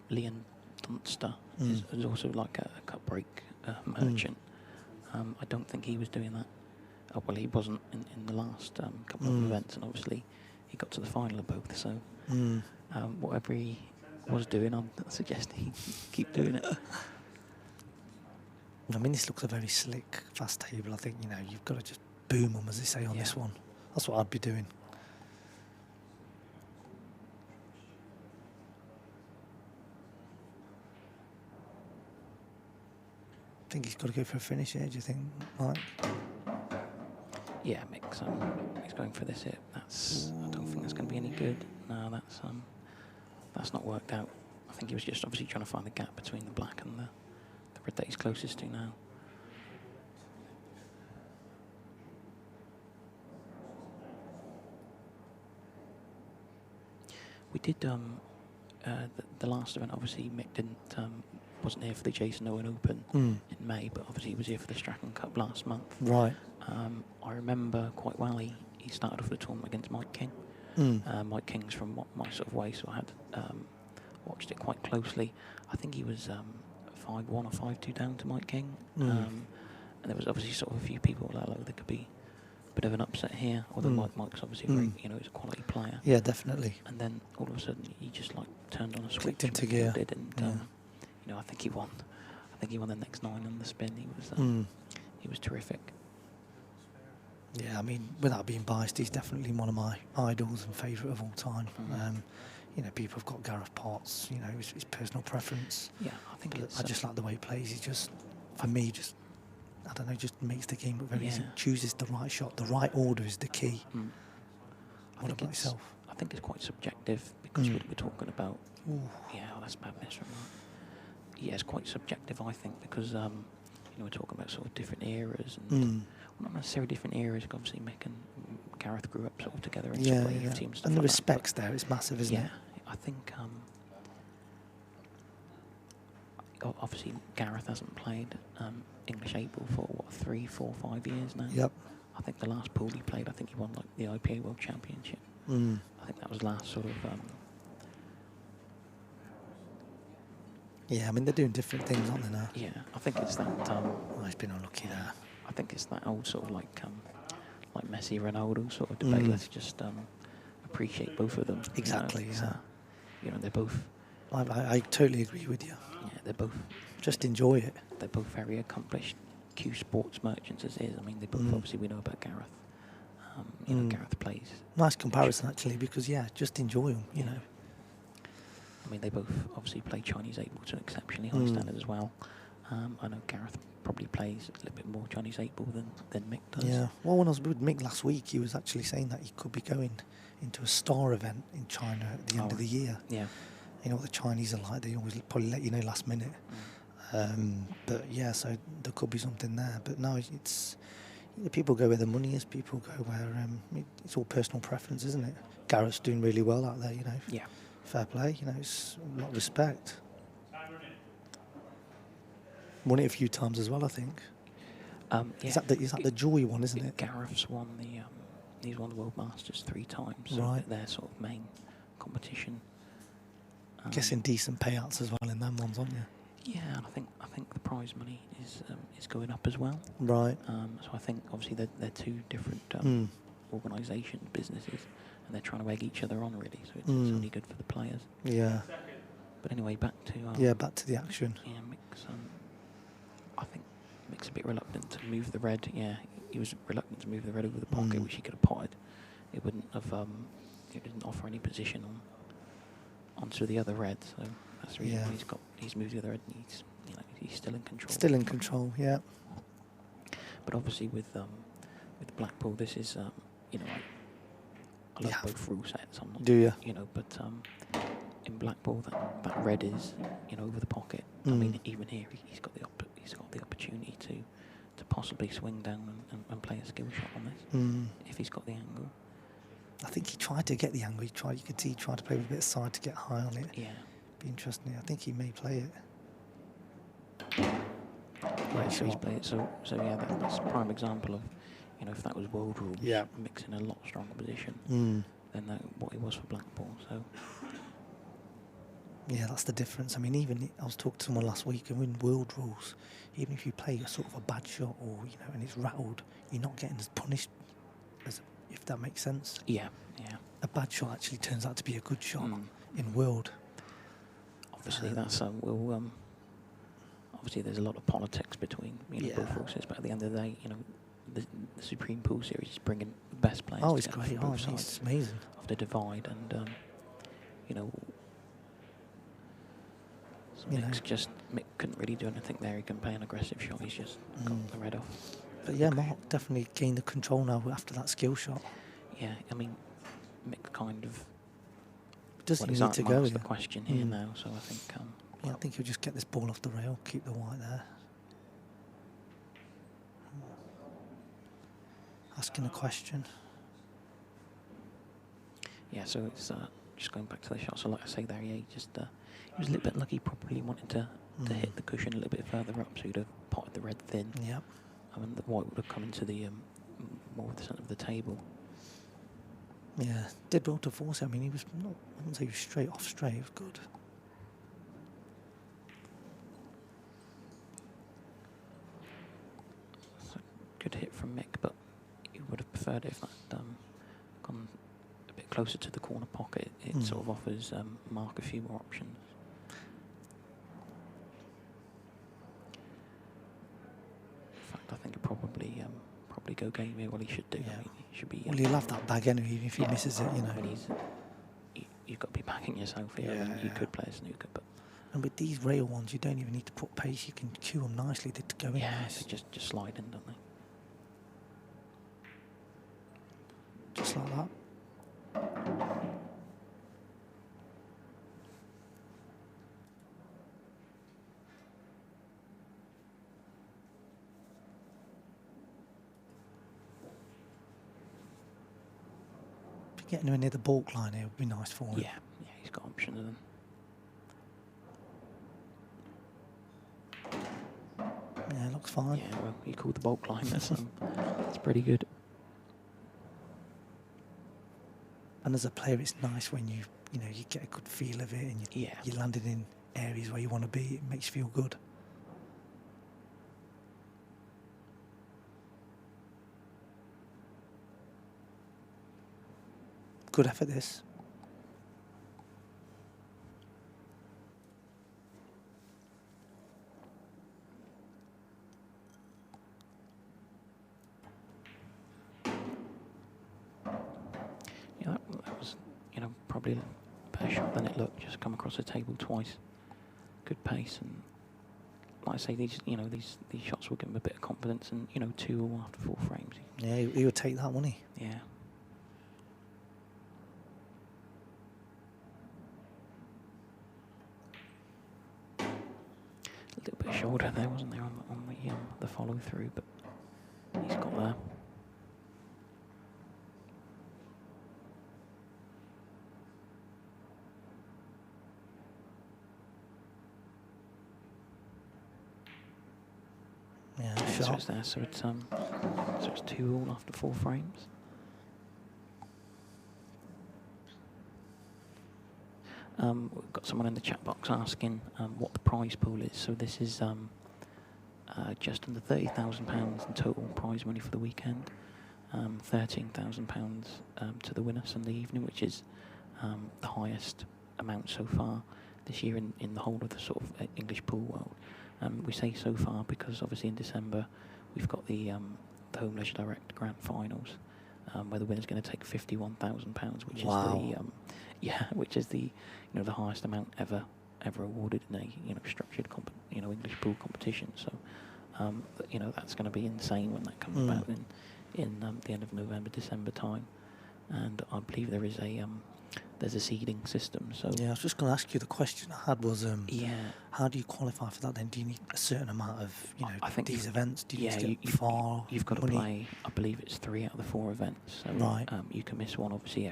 Speaker 1: Leon Dunster is also like a cut break merchant. I don't think he was doing that. Oh, well, he wasn't in the last couple of events, and obviously he got to the final of both. So whatever he was doing, I'm suggesting he keep doing it.
Speaker 4: I mean, this looks a very slick, fast table. I think you've got to just boom them, as they say on this one. That's what I'd be doing. I think he's got to go for a finish here. Do you think, Mike?
Speaker 1: Yeah, Mick's he's going for this hit. I don't think that's going to be any good. No, that's not worked out. I think he was just obviously trying to find the gap between the black and the red that he's closest to now. We did the last event. Obviously, Mick wasn't here for the Jason Owen Open in May, but obviously he was here for the Strachan Cup last month.
Speaker 4: Right.
Speaker 1: I remember quite well. He started off the tournament against Mike King. Mike King's from my sort of way, so I had watched it quite closely. I think he was 5-1 or 5-2 down to Mike King, and there was obviously sort of a few people like there could be a bit of an upset here. Although Mike's obviously very, he's a quality player.
Speaker 4: Yeah, definitely.
Speaker 1: And then all of a sudden he just like turned on a switch,
Speaker 4: clicked into gear.
Speaker 1: Did, and I think he won. I think he won the next 9 on the spin. He was terrific.
Speaker 4: Yeah, I mean, without being biased, he's definitely one of my idols and favourite of all time. People have got Gareth Potts, his personal preference.
Speaker 1: Yeah, I think
Speaker 4: I just like the way he plays. He just, for me, I don't know, just makes the game look very easy. Chooses the right shot. The right order is the key. What about yourself?
Speaker 1: I think it's quite subjective because we're talking about. That's bad miss from that. Yeah, it's quite subjective, I think, because we're talking about sort of different eras and not necessarily different eras. Obviously, Mick and Gareth grew up sort of together in sort of teams.
Speaker 4: And the respect's there; it's massive, isn't it?
Speaker 1: Yeah, I think obviously Gareth hasn't played English Able for 3, 4, 5 years now.
Speaker 4: Yep.
Speaker 1: I think the last pool he played, I think he won like the IPA World Championship. I think that was last sort of.
Speaker 4: Yeah, I mean they're doing different things, aren't they now?
Speaker 1: Yeah, I think it's that.
Speaker 4: He's been unlucky there.
Speaker 1: I think it's that old sort of like Messi, Ronaldo sort of debate. Let's just appreciate both of them.
Speaker 4: Exactly.
Speaker 1: They're both.
Speaker 4: I totally agree with you.
Speaker 1: Yeah, they're both.
Speaker 4: Just enjoy it.
Speaker 1: They're both very accomplished Q Sports merchants as is. I mean, they both obviously we know about Gareth. Gareth plays.
Speaker 4: Nice comparison actually, because just enjoy them. You know.
Speaker 1: I mean, they both obviously play Chinese Able to an exceptionally high standard as well. I know Gareth probably plays a little bit more Chinese 8 ball than Mick does.
Speaker 4: Yeah. Well, when I was with Mick last week, he was actually saying that he could be going into a star event in China at the end of the year.
Speaker 1: Yeah.
Speaker 4: You know what the Chinese are like; they always probably let you know last minute. But yeah, so there could be something there. But no, it's people go where the money is. People go where it's all personal preference, isn't it? Gareth's doing really well out there. You know.
Speaker 1: Yeah.
Speaker 4: Fair play. You know, it's a lot of respect. Won it a few times as well, I think.
Speaker 1: Yeah.
Speaker 4: Is that the Joy one, isn't it?
Speaker 1: Gareth's won he's won the World Masters 3 times. So
Speaker 4: Right.
Speaker 1: Their sort of main competition.
Speaker 4: Guessing decent payouts as well in them ones, aren't you?
Speaker 1: Yeah, and I think the prize money is going up as well.
Speaker 4: Right.
Speaker 1: So I think obviously they're 2 different organisations, businesses, and they're trying to egg each other on really. So it's only good for the players.
Speaker 4: Yeah.
Speaker 1: But anyway, back to
Speaker 4: back to the action.
Speaker 1: Yeah, Mick's. I think Mick's a bit reluctant to move the red. Yeah, he was reluctant to move the red over the pocket, which he could have potted. It wouldn't have. It didn't offer any position onto the other red. So that's the reason why he's moved the other red. And he's still in control.
Speaker 4: Still in control. Yeah.
Speaker 1: But obviously with Blackpool, this is I love both rule sets. I'm not.
Speaker 4: Do you?
Speaker 1: But in Blackpool, that red is over the pocket. I mean, even here he's got the opportunity to possibly swing down and play a skill shot on this if he's got the angle.
Speaker 4: I think he tried to get the angle. You could see he tried to play with a bit of side to get high on it.
Speaker 1: Yeah.
Speaker 4: Be interesting. I think he may play it.
Speaker 1: Right, so he's played it. So yeah, that's a prime example of if that was world rules, Mick's in a lot stronger position than what he was for Blackpool. So.
Speaker 4: Yeah, that's the difference. I mean, even I was talking to someone last week, and in world rules, even if you play a sort of a bad shot or and it's rattled, you're not getting as punished as if that makes sense.
Speaker 1: Yeah, yeah.
Speaker 4: A bad shot actually turns out to be a good shot in world.
Speaker 1: Obviously, that's obviously there's a lot of politics between both forces, but at the end of the day, the Supreme Pool Series is bringing the best players.
Speaker 4: Oh, it's great! Oh, it's amazing.
Speaker 1: Of the divide, and Mick couldn't really do anything there. He couldn't play an aggressive shot. He's just got the red off.
Speaker 4: But yeah, Mark definitely gained the control now after that skill shot.
Speaker 1: Yeah, I mean, Mick kind of
Speaker 4: doesn't need to go.
Speaker 1: That's the question here now. So I think.
Speaker 4: I think he'll just get this ball off the rail, keep the white there. Asking a question.
Speaker 1: Yeah, so it's just going back to the shot. So like I say there, he was a little bit lucky. Probably wanted to hit the cushion a little bit further up, so he'd have potted the red thin.
Speaker 4: Yep.
Speaker 1: And the white would have come into the more of the centre of the table.
Speaker 4: Yeah, did well to force it. I mean, he was not. I wouldn't say he was straight off straight. It was good.
Speaker 1: So good hit from Mick, but he would have preferred it if that gone a bit closer to the corner pocket. It sort of offers Mark a few more options. In fact, I think he'll probably go game here. Well, he should do.
Speaker 4: Yeah.
Speaker 1: I mean, he should be.
Speaker 4: Well, he'll have that bag anyway, even if he misses it,
Speaker 1: I mean, you've got to be backing yourself here.
Speaker 4: Yeah.
Speaker 1: I mean, you could play a snooker, but.
Speaker 4: And with these rail ones, you don't even need to put pace. You can cue them nicely. They go in.
Speaker 1: Yeah,
Speaker 4: Nice.
Speaker 1: they just slide in, don't they?
Speaker 4: Just like that. Getting him near the balk line here would be nice for him.
Speaker 1: Yeah, he's got options then.
Speaker 4: Yeah, looks fine.
Speaker 1: Yeah, well, he called the bulk line. That's pretty good.
Speaker 4: And as a player, it's nice when you get a good feel of it, and you landed in areas where you want to be. It makes you feel good. Good effort, this.
Speaker 1: Yeah, that was, probably a better shot than it looked. Just come across the table twice. Good pace, and like I say, these shots will give him a bit of confidence, and 2 all after 4 frames.
Speaker 4: Yeah, he would take that, wouldn't he?
Speaker 1: Yeah. A little bit of shoulder there, wasn't there, on the follow through, but he's got there.
Speaker 4: Yeah,
Speaker 1: So
Speaker 4: sharp.
Speaker 1: it's there. So it's 2 all after 4 frames. We've got someone in the chat box asking what the prize pool is. So this is just under £30,000 in total prize money for the weekend. £13,000 to the winner Sunday evening, which is the highest amount so far this year in the whole of the sort of English pool world. We say so far because obviously in December we've got the Home Leisure Direct Grand Finals, where the winner's going to take £51,000, which which is the the highest amount ever awarded in a structured English pool competition. So that's going to be insane when that comes about in the end of November, December time, and I believe there is there's a seeding system. So
Speaker 4: yeah, I was just going to ask you. The question I had was,
Speaker 1: yeah,
Speaker 4: how do you qualify for that? Then do you need a certain amount of
Speaker 1: I think
Speaker 4: these events? Do you
Speaker 1: yeah,
Speaker 4: need to get far?
Speaker 1: You've got to
Speaker 4: money?
Speaker 1: play. I believe it's 3 out of the 4 events. So
Speaker 4: Right.
Speaker 1: You can miss one. Obviously,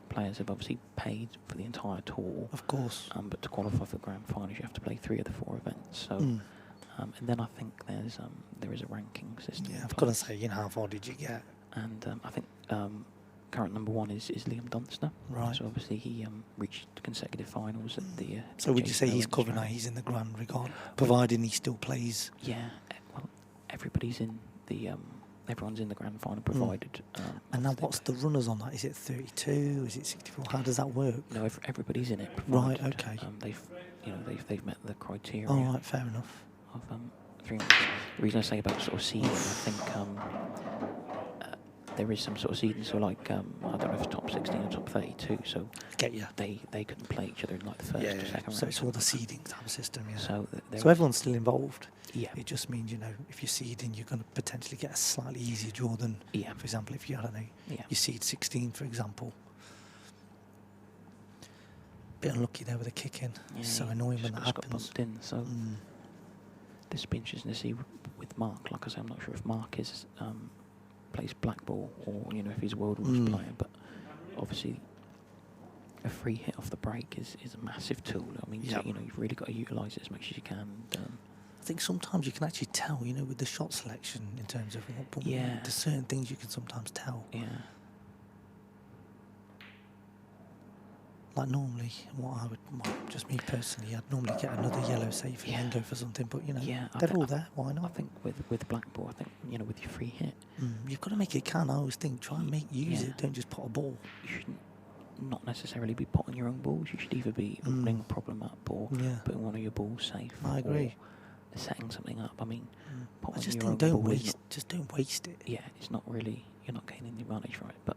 Speaker 1: players have obviously paid for the entire tour.
Speaker 4: Of course.
Speaker 1: But to qualify for the grand finals, you have to play 3 of the 4 events. So, and then I think there is a ranking system.
Speaker 4: Yeah,
Speaker 1: in
Speaker 4: I've got to
Speaker 1: place.
Speaker 4: say, how far did you get?
Speaker 1: And I think current number 1 is Liam Dunster.
Speaker 4: Right.
Speaker 1: So obviously he reached consecutive finals at the.
Speaker 4: So would you say he's
Speaker 1: JCO
Speaker 4: covered now?
Speaker 1: Australia.
Speaker 4: He's in the grand regard, providing he still plays.
Speaker 1: Yeah. Well, everybody's in the. Everyone's in the grand final, provided.
Speaker 4: And now, what's the runners on that? Is it 32? Is it 64? How does that work?
Speaker 1: No, everybody's in it.
Speaker 4: Right,
Speaker 1: Provided,
Speaker 4: okay.
Speaker 1: They've met the criteria.
Speaker 4: All right, fair enough.
Speaker 1: Of 3 months. The reason I say about sort of seeding, I think there is some sort of seeding. So like I don't know if it's top 16 or top 32. So
Speaker 4: Get you.
Speaker 1: they couldn't play each other in like the first or second round.
Speaker 4: So it's all the seeding type of system, yeah.
Speaker 1: So
Speaker 4: So everyone's still involved.
Speaker 1: Yeah.
Speaker 4: It just means, if you're seeding, you're going to potentially get a slightly easier draw than, for example, if you, I don't know, you seed 16, for example. Bit unlucky there with a kick in.
Speaker 1: Yeah,
Speaker 4: So annoying when that
Speaker 1: just got
Speaker 4: happens.
Speaker 1: bumped in. So this will be interesting to see with Mark. Like I say, I'm not sure if Mark plays black ball or if he's a world rules player, but obviously a free hit off the break is a massive tool. I mean, so, you've really got to utilise it as much as you can.
Speaker 4: I think sometimes you can actually tell, with the shot selection in terms of
Speaker 1: Yeah.
Speaker 4: there's certain things you can sometimes tell.
Speaker 1: Yeah.
Speaker 4: Like normally, just me personally, I'd normally get another yellow safe and then go for something. But they're all there. Why not?
Speaker 1: I think with black ball, I think with your free hit,
Speaker 4: you've got to make it count. I always think try and use it. Don't just pot a ball.
Speaker 1: You shouldn't not necessarily be potting your own balls. You should either be opening a problem up or putting one of your balls safe.
Speaker 4: I agree.
Speaker 1: Or setting something up. I mean,
Speaker 4: I just
Speaker 1: your
Speaker 4: think
Speaker 1: own ball
Speaker 4: just don't waste it.
Speaker 1: Yeah, it's not really. You're not gaining the advantage from it, but.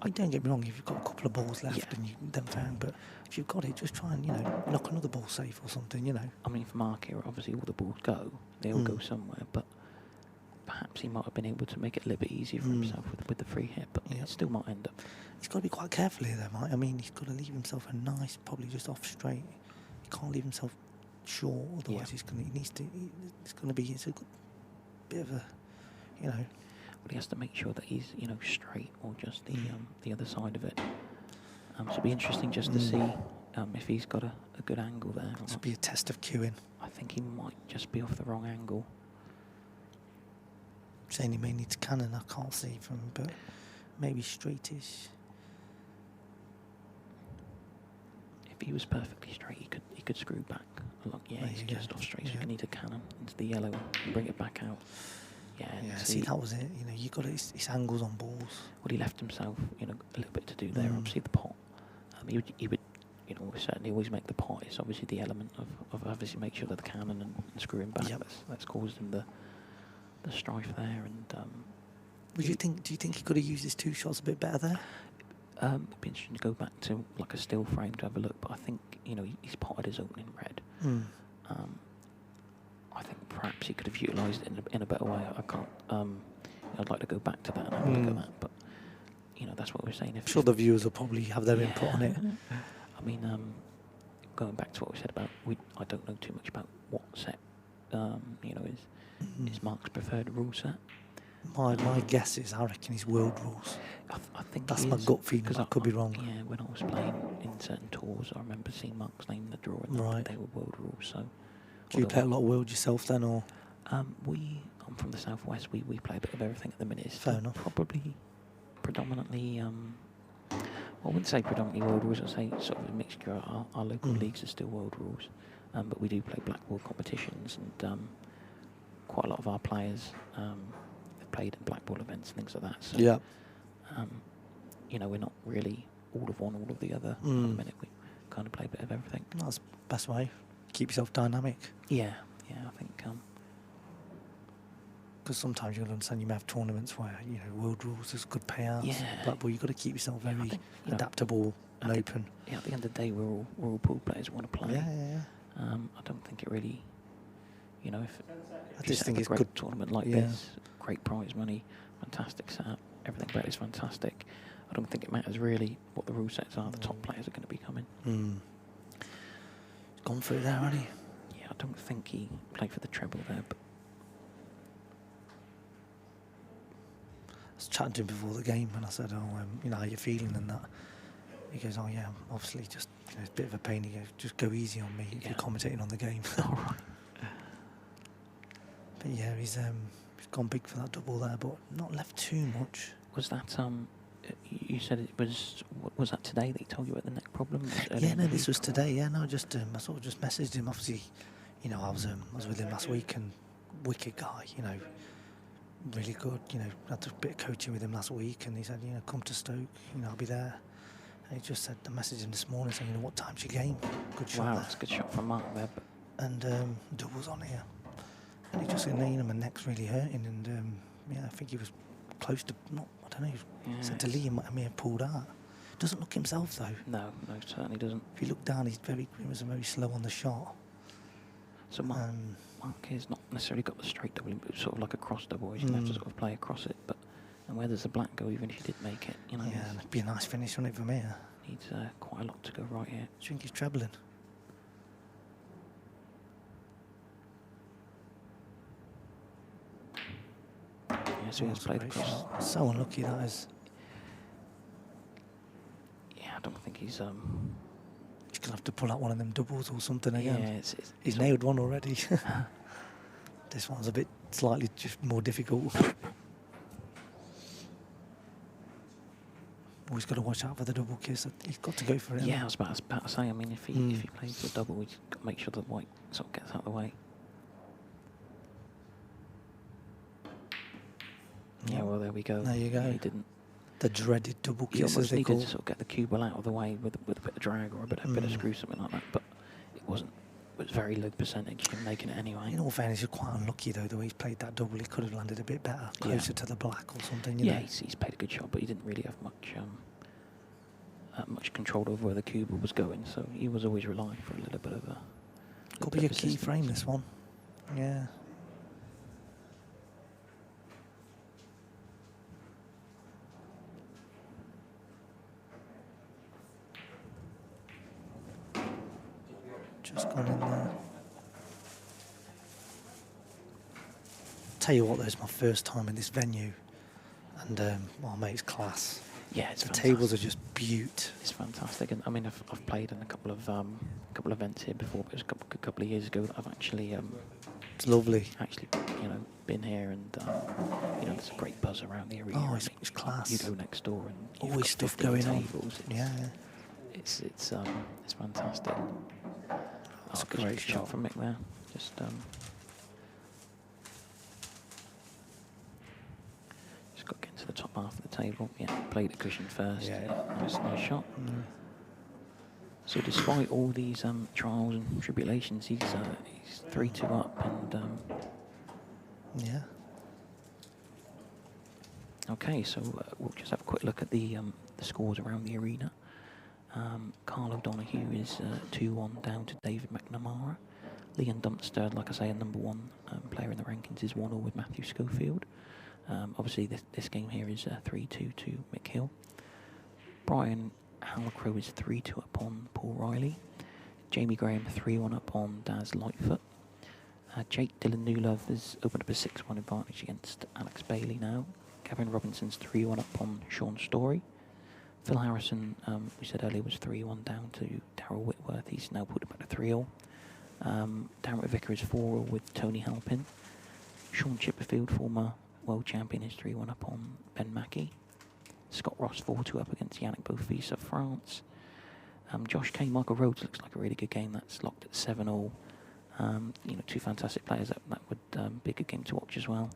Speaker 4: I mean, don't get me wrong, if you've got a couple of balls left and then found, but if you've got it, just try and, knock another ball safe or something,
Speaker 1: I mean, for Mark here, obviously all the balls go. They all go somewhere, but perhaps he might have been able to make it a little bit easier for himself with the free hit, but it still might end up.
Speaker 4: He's got to be quite careful here, though, Mike. I mean, he's got to leave himself a nice, probably just off straight. He can't leave himself short, otherwise it's going to be a good bit of a,
Speaker 1: But he has to make sure that he's, straight or just the other side of it. So it'll be interesting just to see if he's got a good angle there.
Speaker 4: This will be a test of cueing.
Speaker 1: I think he might just be off the wrong angle.
Speaker 4: Saying he may need to cannon, I can't see from, but maybe straightish.
Speaker 1: If he was perfectly straight, he could screw back along. Yeah, he's just off straight, so he can need to cannon into the yellow and bring it back out. Yeah,
Speaker 4: see, that was it. You got his angles on balls.
Speaker 1: Well, he left himself, a little bit to do there. Obviously, the pot. He would, certainly always make the pot. It's obviously the element of obviously make sure that the cannon and screwing back. That's caused him the strife there. And
Speaker 4: do you think he could have used his 2 shots a bit better there?
Speaker 1: It'd be interesting to go back to like a still frame to have a look. But I think he's potted his opening red. I think perhaps he could have utilised it in a better way. I can't. I'd like to go back to that and have a look at that, but you know, that's what we're saying.
Speaker 4: I'm sure the viewers will probably have their input on it.
Speaker 1: I mean, going back to what we said about, I don't know too much about what set, you know, is Mark's preferred rule set.
Speaker 4: My guess is, I reckon he's world rules.
Speaker 1: I think
Speaker 4: That's my gut feeling, but I could be wrong.
Speaker 1: Yeah, when I was playing in certain tours, I remember seeing Mark's name in the draw, and
Speaker 4: Right.
Speaker 1: they were world rules. So,
Speaker 4: Do you play a lot of world yourself then, or?
Speaker 1: I'm from the southwest. We play a bit of everything at the minute. It's
Speaker 4: Fair enough.
Speaker 1: Probably predominantly. I wouldn't say predominantly world rules. I'd say sort of a mixture. Our local leagues are still world rules, but we do play blackboard competitions, and quite a lot of our players have played in blackboard events and things like that. So,
Speaker 4: yeah.
Speaker 1: You know, we're not really all of one, all of the other. At the minute, we kind of play a bit of everything.
Speaker 4: That's the best way. Keep yourself dynamic.
Speaker 1: Yeah, I think.
Speaker 4: Because sometimes you'll understand you may have tournaments where, you know, world rules, there's good payouts.
Speaker 1: Yeah.
Speaker 4: Blackboard, you've got to keep yourself very adaptable
Speaker 1: and
Speaker 4: open.
Speaker 1: Yeah, at the end of the day, we're all pool players who want to play.
Speaker 4: Yeah.
Speaker 1: I don't think it really, you know, if
Speaker 4: I
Speaker 1: you
Speaker 4: just
Speaker 1: set
Speaker 4: think
Speaker 1: up
Speaker 4: it's
Speaker 1: a great
Speaker 4: good
Speaker 1: tournament like this, great prize money, fantastic setup, everything about it is fantastic. I don't think it matters really what the rule sets are. The top players are going to be coming.
Speaker 4: He's gone for it there, hasn't he?
Speaker 1: Yeah, I don't think he played for the treble there, but
Speaker 4: I was chatting to him before the game, and I said, you know, how you feeling and that. He goes, oh yeah, obviously just, you know, it's a bit of a pain. He goes, just go easy on me if you're commentating on the game.
Speaker 1: all right.
Speaker 4: But yeah, he's gone big for that double there, but not left too much.
Speaker 1: Was that you said it was that today that he told you about the neck problem?
Speaker 4: Yeah, no, this was today. Yeah, no, just I sort of just messaged him. Obviously, you know, I was with him last week, and wicked guy, you know, really good. You know, had a bit of coaching with him last week, and he said, you know, come to Stoke, you know, I'll be there. And he just said, I messaged him this morning saying, you know, what time's your game? Good shot.
Speaker 1: Wow,
Speaker 4: there.
Speaker 1: that's a good shot from Mark there. But
Speaker 4: And doubles on here, and he just said, you know, my neck's really hurting, and yeah, I think he was close to I don't know. He said to Lee, I may have pulled out. Doesn't look himself though.
Speaker 1: No, certainly doesn't.
Speaker 4: If you look down, he was very slow on the shot.
Speaker 1: So Mark has not necessarily got the straight double, but sort of like a cross double. He's going to have to sort of play across it. But and where does the black go? Even if he did make it, you know.
Speaker 4: Yeah, and it'd be a nice finish on it from here.
Speaker 1: Needs quite a lot to go right here.
Speaker 4: Do you think he's trebling?
Speaker 1: Yeah, so he has played across.
Speaker 4: So unlucky that is.
Speaker 1: Yeah, I don't think he's.
Speaker 4: He's gonna have to pull out one of them doubles or something again.
Speaker 1: Yeah,
Speaker 4: he's nailed one already. This one's a bit slightly just more difficult. Always got to watch out for the double kiss. He's got to go for it.
Speaker 1: Yeah, I was about to say. I mean, if he plays the double, he's got to make sure that white sort of gets out of the way. Yeah, well, there we go.
Speaker 4: There you go.
Speaker 1: Yeah, he didn't.
Speaker 4: The dreaded double
Speaker 1: He
Speaker 4: kiss, as
Speaker 1: almost
Speaker 4: they
Speaker 1: needed
Speaker 4: call.
Speaker 1: to sort of get the cue ball out of the way with a bit of drag or a bit of screw, something like that. But it wasn't. It was very low percentage him making it anyway.
Speaker 4: In all fairness, he's quite unlucky though. The way he's played that double, he could have landed a bit better, closer to the black or something. You know?
Speaker 1: He's played a good shot, but he didn't really have much control over where the cue ball was going. So he was always relying for a little bit of a.
Speaker 4: Could be a key frame, this one. Yeah. Just gone in there. Tell you what, though, it's my first time in this venue, and oh mate, it's class.
Speaker 1: Yeah, it's
Speaker 4: the
Speaker 1: fantastic.
Speaker 4: tables are just beaut.
Speaker 1: It's fantastic, and I mean, I've played in a couple of events here before, but it was a couple of years ago that I've actually
Speaker 4: it's lovely.
Speaker 1: Actually, you know, been here, and you know, there's a great buzz around the arena.
Speaker 4: Oh, it's class.
Speaker 1: You go next door, and you've
Speaker 4: always
Speaker 1: got
Speaker 4: stuff going
Speaker 1: tables.
Speaker 4: on. Yeah.
Speaker 1: It's fantastic.
Speaker 4: That's a
Speaker 1: great
Speaker 4: great
Speaker 1: shot from Mick there. Just got to get into the top half of the table. Yeah, played the cushion first.
Speaker 4: Yeah.
Speaker 1: Nice shot. So despite all these trials and tribulations, he's 3-2 up, and
Speaker 4: yeah.
Speaker 1: Okay, so we'll just have a quick look at the scores around the arena. Carl O'Donoghue is 2-1 down to David McNamara. Leon Dumpster, like I say, a number 1 player in the rankings, is 1-1 with Matthew Schofield. Obviously, this game here is 3-2 to Mick Hill. Brian Halcrow is 3-2 up on Paul Riley. Jamie Graham 3-1 up on Daz Lightfoot. Jake Dylan Newlove has opened up a 6-1 advantage against Alex Bailey now. Gavin Robinson's 3-1 up on Sean Story. Phil Harrison, we said earlier, was 3-1 down to Darryl Whitworth. He's now put it back to 3-0. Darren Vicker is 4-0 with Tony Halpin. Sean Chipperfield, former world champion, is 3-1 up on Ben Mackey. Scott Ross 4-2 up against Yannick Beaufils of France. Josh Kay, Michael Rhodes looks like a really good game. That's locked at 7-0. 2 fantastic players. That would be a good game to watch as well.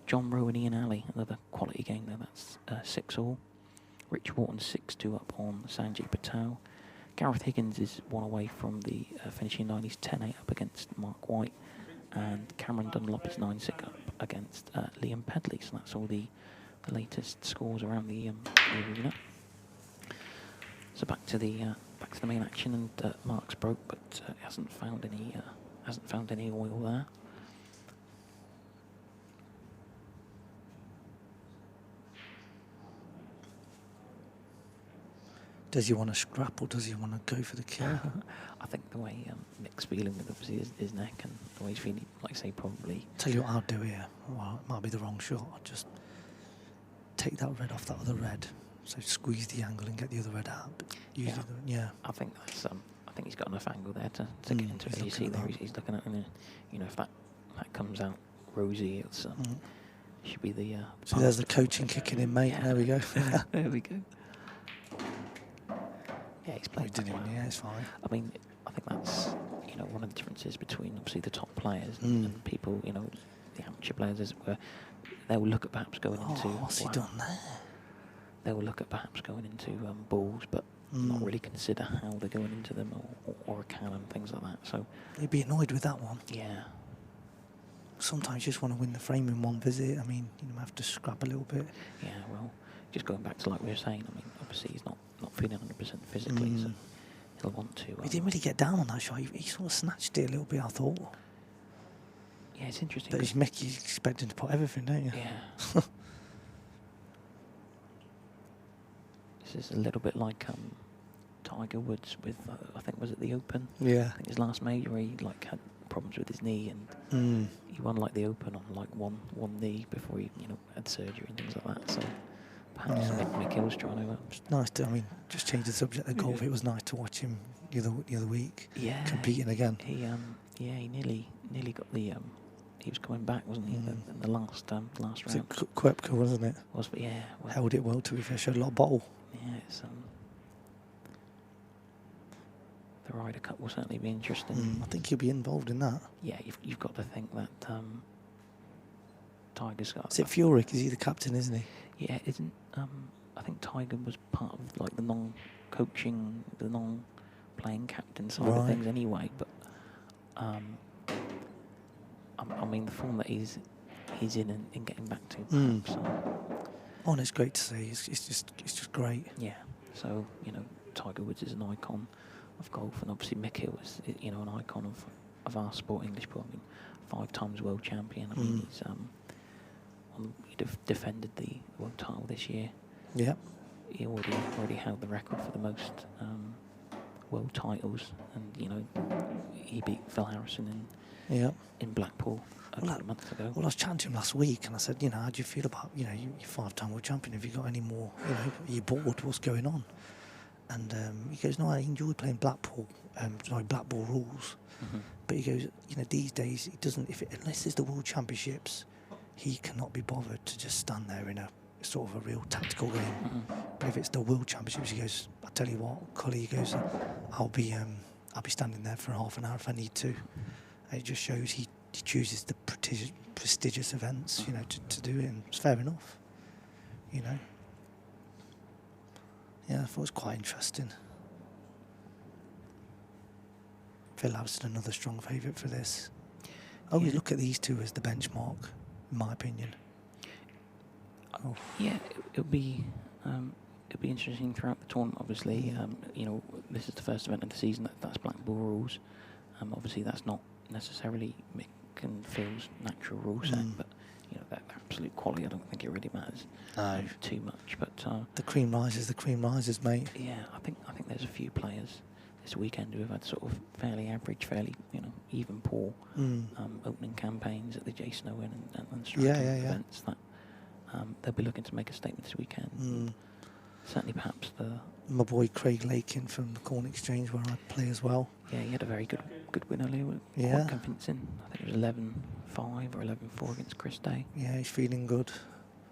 Speaker 1: John Rowe and Ian Alley, another quality game there. That's 6-0. Rich Wharton 6-2 up on Sanjay Patel. Gareth Higgins is 1 away from the finishing line. He's 10-8 up against Mark White. And Cameron Dunlop is 9-6 up against Liam Pedley. So that's all the latest scores around the arena. So back to the main action, and Mark's broke, but hasn't found any oil there.
Speaker 4: Does he want to scrap or does he want to go for the kill?
Speaker 1: I think the way Mick's feeling with obviously his neck and the way he's feeling, like I say, probably.
Speaker 4: Tell you what I'll do here. Well, it might be the wrong shot. I'll just take that red off that other red. So squeeze the angle and get the other red out. But yeah.
Speaker 1: I think that's. I think he's got enough angle there to get into it. You see there, he's looking at, and if that comes out rosy, it's should be the.
Speaker 4: So there's the coaching kicking in, mate. Yeah. There we go.
Speaker 1: There we go. Yeah, he's played.
Speaker 4: Yeah, it's fine.
Speaker 1: I mean, I think that's one of the differences between obviously the top players and people, the amateur players, as it were. They will look at perhaps going into.
Speaker 4: What's he done there?
Speaker 1: They will look at perhaps going into balls, but not really consider how they're going into them or a can and things like that. So
Speaker 4: you'd be annoyed with that one.
Speaker 1: Yeah.
Speaker 4: Sometimes you just want to win the frame in one visit. I mean, you have to scrap a little bit.
Speaker 1: Yeah, well, just going back to like we were saying, I mean, obviously he's not feeling 100% physically, so he'll want to.
Speaker 4: He didn't really get down on that shot. He sort of snatched it a little bit, I thought.
Speaker 1: Yeah, it's interesting.
Speaker 4: But he's Mick, you expect him to put everything, don't you?
Speaker 1: Yeah. This is a little bit like Tiger Woods with, I think, was it the Open?
Speaker 4: Yeah.
Speaker 1: I think his last major, he had problems with his knee, and he won like the Open on like one knee before he had surgery and things like that. So perhaps Mick Hill's trying to.
Speaker 4: It's nice to, just change the subject of golf. It was nice to watch him the other week.
Speaker 1: Yeah.
Speaker 4: Competing again.
Speaker 1: He nearly got the. He was coming back, wasn't he? In the last round.
Speaker 4: Was it Koepka, wasn't it?
Speaker 1: Was, but yeah. Well,
Speaker 4: held it well, to be fair. Showed a lot of bottle.
Speaker 1: Yeah, it's the Ryder Cup will certainly be interesting.
Speaker 4: I think he'll be involved in that.
Speaker 1: Yeah, you've got to think that Tiger's got.
Speaker 4: Is it Furyk? Is he the captain, isn't he?
Speaker 1: Yeah, isn't I think Tiger was part of like the non-coaching, the non-playing captain side of things anyway. But I mean, the form that he's in and getting back to.
Speaker 4: Oh, and it's great to see. It's just great.
Speaker 1: Yeah. So Tiger Woods is an icon of golf, and obviously Mick Hill is an icon of our sport, English sport. I mean, 5 times world champion. I mean, he's he defended the world title this year.
Speaker 4: Yeah.
Speaker 1: He already held the record for the most world titles, and he beat Phil Harrison in Blackpool a couple of months ago.
Speaker 4: Well, I was chatting to him last week, and I said, how do you feel about you're 5-time world champion? Have you got any more? Are you bored? What's going on? And he goes, no, I enjoy playing Blackpool rules. But he goes, these days he doesn't. Unless there's the World Championships, he cannot be bothered to just stand there in a sort of a real tactical game. But if it's the World Championships, he goes, I tell you what, Cully, he goes, I'll be standing there for half an hour if I need to. And it just shows he chooses the prestigious events, to do it, and it's fair enough, Yeah, I thought it was quite interesting. Phil Harrison, another strong favourite for this. I always look at these two as the benchmark, in my opinion.
Speaker 1: Yeah, it'll be interesting throughout the tournament. Obviously, this is the first event of the season. That's Black Ball rules. Obviously, that's not necessarily Mick and Phil's natural rule set, but you know, that absolute quality, I don't think it really matters too much. But
Speaker 4: the cream rises, mate.
Speaker 1: yeah, I think there's a few players this weekend who have had sort of fairly average, fairly even poor opening campaigns at the Jason Owen and Stratton events that they'll be looking to make a statement this weekend. Certainly, perhaps
Speaker 4: my boy Craig Lakin from the Corn Exchange, where I play as well.
Speaker 1: Yeah, he had a very good win earlier. Quite convincing. I think it was 11-5 or 11-4 against Chris Day.
Speaker 4: Yeah, he's feeling good.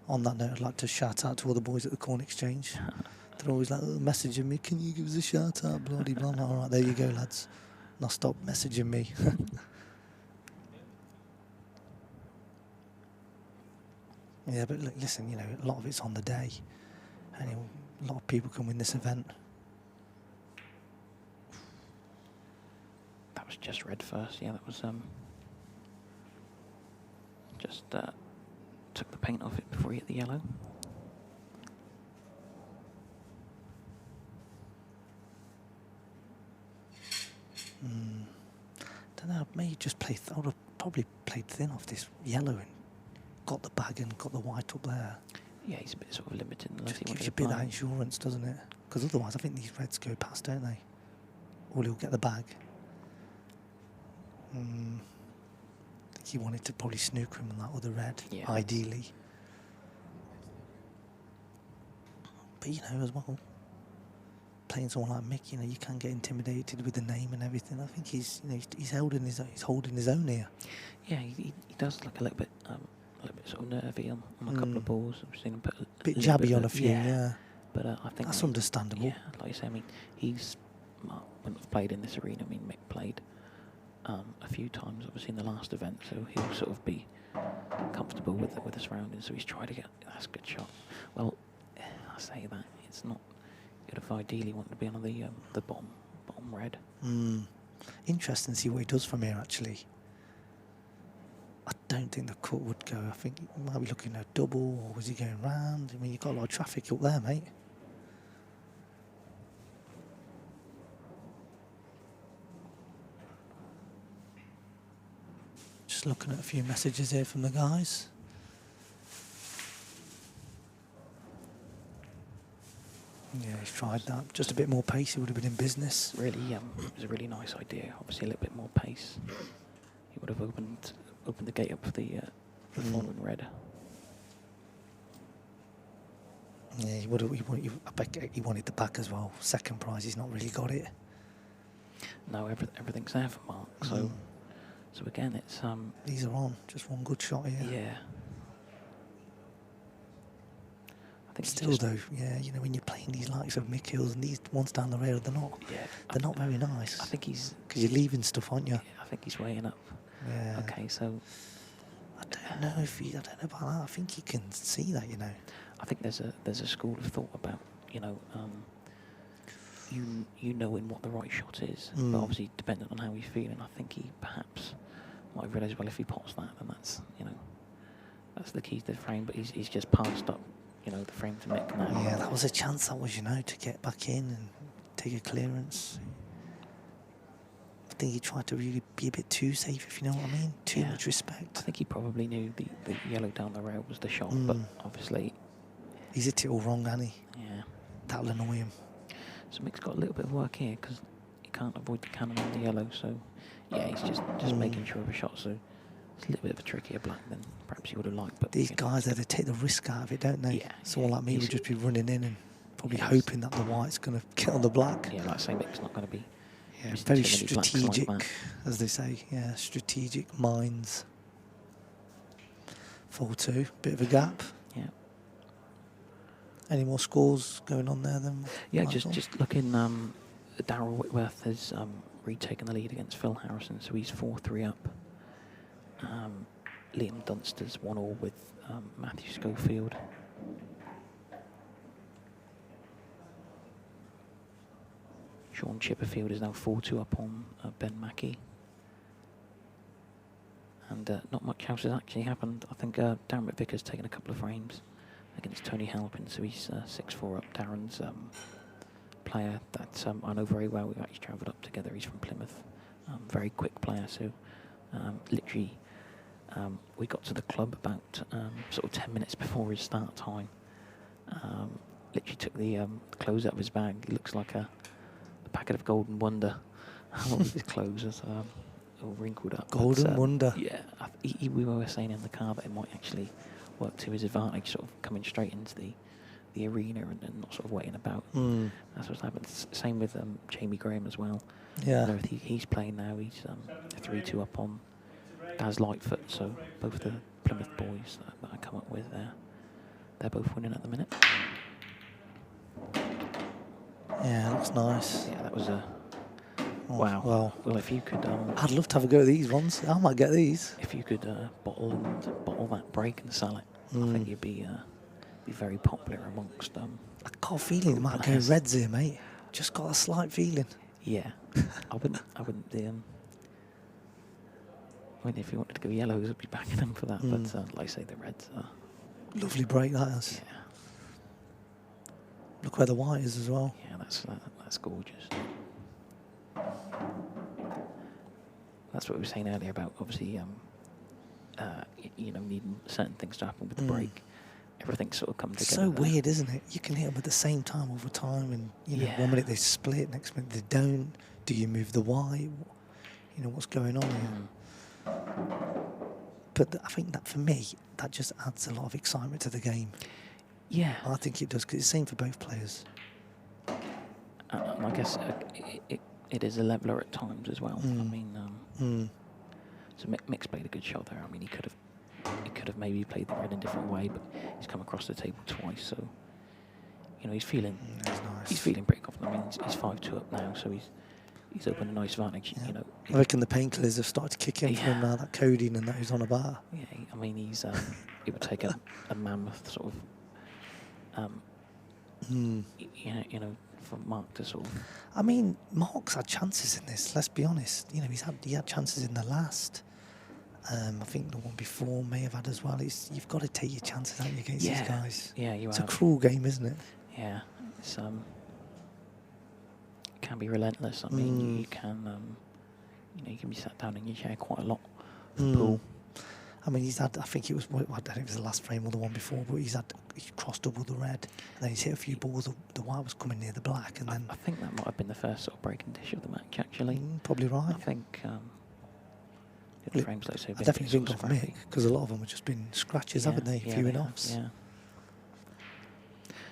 Speaker 4: On that note, I'd like to shout out to all the boys at the Corn Exchange. They're always like messaging me, can you give us a shout out, bloody blah. All right, there you go, lads. Now stop messaging me. Yeah, but look, listen, a lot of it's on the day. And a lot of people can win this event.
Speaker 1: That was just red first. Yeah, that was just took the paint off it before he hit the yellow.
Speaker 4: Don't know. Maybe just I would have probably played thin off this yellow and got the bag and got the white up there.
Speaker 1: Yeah, he's a bit sort of limited.
Speaker 4: Just gives you a bit of that insurance, doesn't it? Because otherwise, I think these reds go past, don't they? Or he'll get the bag. I think he wanted to probably snooker him on that other red, ideally. But as well, playing someone like Mick, you can get intimidated with the name and everything. I think he's holding his own here.
Speaker 1: Yeah, he does look a little bit sort of nervy on a couple of balls. I've seen him put a
Speaker 4: bit jabby on a few, yeah.
Speaker 1: But I think
Speaker 4: that's understandable.
Speaker 1: Yeah, like you say, I mean, wouldn't have played in this arena. I mean, Mick played a few times, obviously in the last event, so he'll sort of be comfortable with the surroundings. So he's tried to get that's a good shot. Well, I say that it's not. You'd have ideally wanted to be on the bottom red.
Speaker 4: Interesting to see what he does from here, actually. I don't think the cut would go. I think he might be looking at a double, or was he going round? I mean, you've got a lot of traffic up there, mate. Just looking at a few messages here from the guys. Yeah, he's tried that. Just a bit more pace, he would have been in business.
Speaker 1: Really, it was a really nice idea. Obviously, a little bit more pace. He would have opened the gate up for the following red.
Speaker 4: Yeah, he would have. I bet he wanted the back as well. Second prize, he's not really got it.
Speaker 1: No, everything's there for Mark. So again, it's
Speaker 4: these are on. Just one good shot here.
Speaker 1: Yeah.
Speaker 4: Still though, yeah, when you're playing these likes of Mick Hills and these ones down the rail, they're not very nice.
Speaker 1: I think he's
Speaker 4: because you're leaving stuff, aren't you?
Speaker 1: Yeah, I think he's weighing up.
Speaker 4: Yeah.
Speaker 1: Okay, so
Speaker 4: I don't know about that. I think he can see that,
Speaker 1: I think there's a school of thought about knowing what the right shot is, but obviously dependent on how he's feeling. I think he perhaps might realise, well, if he pots that, then that's the key to the frame. But he's just passed up. The frame to Mick now.
Speaker 4: Yeah, that was a chance, to get back in and take a clearance. I think he tried to really be a bit too safe, if you know what I mean. Too much respect.
Speaker 1: I think he probably knew the yellow down the rail was the shot, but obviously...
Speaker 4: He's hit it all wrong, hasn't he?
Speaker 1: Yeah.
Speaker 4: That'll annoy him.
Speaker 1: So Mick's got a little bit of work here, because he can't avoid the cannon on the yellow, so... Yeah, he's just making sure of a shot, so... It's a little bit of a trickier black than perhaps you would have liked. But
Speaker 4: these guys, they take the risk out of it, don't they?
Speaker 1: Yeah.
Speaker 4: Someone like me would just be running in and probably hoping that the white's going to get on the black.
Speaker 1: Yeah, like I say, Mick's not going to be...
Speaker 4: Yeah, very strategic, as they say. Yeah, strategic minds. 4-2, bit of a gap.
Speaker 1: Yeah.
Speaker 4: Any more scores going on there then?
Speaker 1: Yeah, just looking, Darryl Whitworth has retaken the lead against Phil Harrison, so he's 4-3 up. Liam Dunster's 1-1 with Matthew Schofield. Sean Chipperfield is now 4-2 up on Ben Mackey. And not much else has actually happened. I think Darren McVicker's taken a couple of frames against Tony Halpin, so he's 6-4 up. Darren's player that I know very well. We've actually travelled up together. He's from Plymouth. very quick player. So literally, we got to the club about sort of 10 minutes before his start time. Literally took the clothes out of his bag. He looks like a packet of Golden Wonder. All of his clothes are all wrinkled up.
Speaker 4: Golden Wonder.
Speaker 1: Yeah, we were saying in the car that it might actually work to his advantage, sort of coming straight into the arena and not sort of waiting about. That's what's happened. Same with Jamie Graham as well.
Speaker 4: Yeah.
Speaker 1: I know he's playing now. He's 3-2 up on Baz Lightfoot. So both the Plymouth boys that I come up with there, they're both winning at the minute.
Speaker 4: Yeah, looks nice.
Speaker 1: Yeah, that was a
Speaker 4: Oh,
Speaker 1: wow. Well, if you could,
Speaker 4: I'd love to have a go at these ones. I might get these.
Speaker 1: if you could bottle that break and sell it, I think you'd be very popular amongst.
Speaker 4: I got a feeling it might go
Speaker 1: players.
Speaker 4: reds here, mate. Just got a slight feeling.
Speaker 1: Yeah, I wouldn't be. I mean, if you wanted to go yellows, I'd be backing them for that. But like I say, the reds are.
Speaker 4: Lovely break that is.
Speaker 1: Yeah,
Speaker 4: Look where the white is as well.
Speaker 1: yeah, that's gorgeous. That's what we were saying earlier about obviously, needing certain things to happen with the break. Everything's sort of come together.
Speaker 4: So
Speaker 1: there.
Speaker 4: weird, isn't it? You can hit them at the same time all the time, and
Speaker 1: Yeah.
Speaker 4: 1 minute they split, next minute they don't. Do you move the white? What's going on here? But I think that for me, that just adds a lot of excitement to the game.
Speaker 1: Yeah,
Speaker 4: I think it does, because it's the same for both players.
Speaker 1: and I guess it is a leveler at times as well. I mean, so Mick's played a good shot there. I mean, he could have maybe played the red in a different way, but he's come across the table twice, so he's feeling
Speaker 4: That's nice.
Speaker 1: he's feeling pretty confident. I mean, he's 5-2 up now, so he's opened a nice advantage.
Speaker 4: Yeah. I reckon the painkillers have started to kick in for him
Speaker 1: Yeah.
Speaker 4: now, that codeine and that he's on about.
Speaker 1: Yeah, I mean, he's it would take a mammoth sort of for Mark to sort of.
Speaker 4: I mean, Mark's had chances in this, let's be honest. He had chances in the last. I think the one before may have had as well. You've got to take your chances, haven't you, against these guys?
Speaker 1: Yeah,
Speaker 4: It's a cruel game, isn't it?
Speaker 1: Yeah, it's it can be relentless. I mean, you can you can be sat down in your chair quite a lot for the pool.
Speaker 4: I mean, he's had, I think it was, I don't know if it was the last frame or the one before, but he crossed double the red, and then he's hit a few balls. The white was coming near the black, and then
Speaker 1: I think that might have been the first sort of breaking dish of the match, actually.
Speaker 4: Probably right.
Speaker 1: I think the frames, like I say,
Speaker 4: I definitely think of Mick, because a lot of them have just been scratches, haven't they? A few in-offs.
Speaker 1: Yeah.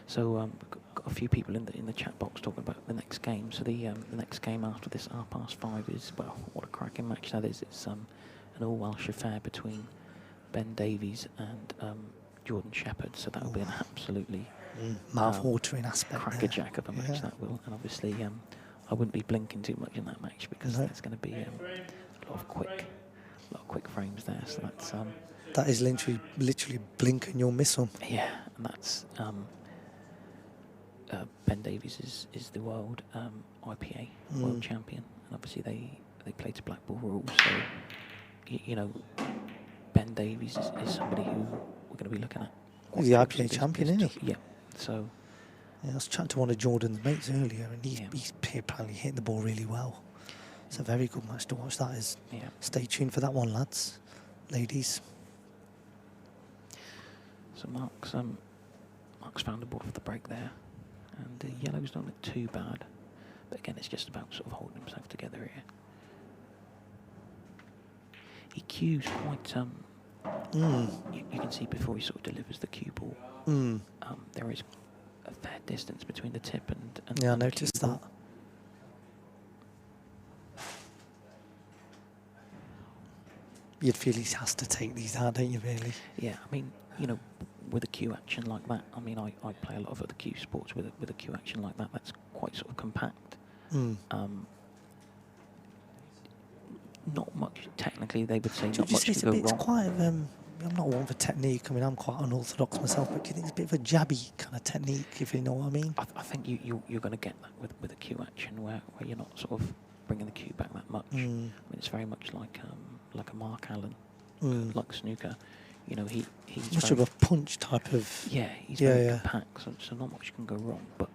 Speaker 1: So got a few people in the chat box talking about the next game. So the next game after this 5:30 is, well, what a cracking match that is. It's an all-Welsh affair between Ben Davies and Jordan Shepherd. So that'll be an absolutely
Speaker 4: mouth-watering aspect.
Speaker 1: crackerjack of a match, that will. And obviously, I wouldn't be blinking too much in that match, because there's going to be a lot of quick frames there. So that's
Speaker 4: that is literally blink and you'll miss them.
Speaker 1: yeah, and that's Ben Davies is the world IPA world champion, and obviously they play to black ball rules. So Ben Davies is somebody who we're going to be looking at.
Speaker 4: He's the IPA champion, isn't he?
Speaker 1: Yeah. So
Speaker 4: yeah, I was chatting to one of Jordan's mates earlier, and he's apparently hitting the ball really well. It's a very good match to watch. That is.
Speaker 1: yeah.
Speaker 4: Stay tuned for that one, lads, ladies.
Speaker 1: So Mark's found a ball off the break there, and yellows don't look too bad, but again, it's just about sort of holding himself together here. He cues quite. You can see before he sort of delivers the cue ball. There is a fair distance between the tip and
Speaker 4: Yeah, I
Speaker 1: and the
Speaker 4: noticed
Speaker 1: cue
Speaker 4: that.
Speaker 1: ball.
Speaker 4: You'd feel he has to take these out, don't you, really?
Speaker 1: Yeah, I mean, with a cue action like that, I mean, I play a lot of other cue sports with a cue action like that. That's quite sort of compact. Not much technically, they would say. Not much to go
Speaker 4: It's
Speaker 1: wrong.
Speaker 4: quite. I'm not one for technique. I mean, I'm quite unorthodox myself, but do you think it's a bit of a jabby kind of technique, if you know what I mean?
Speaker 1: I think you're going to get that with a cue action where you're not sort of bringing the cue back that much. I mean, it's very much like a Mark Allen, like snooker. He's
Speaker 4: Much
Speaker 1: very,
Speaker 4: of a punch type of.
Speaker 1: yeah, he's
Speaker 4: Yeah,
Speaker 1: very
Speaker 4: yeah.
Speaker 1: compact, so not much can go wrong. But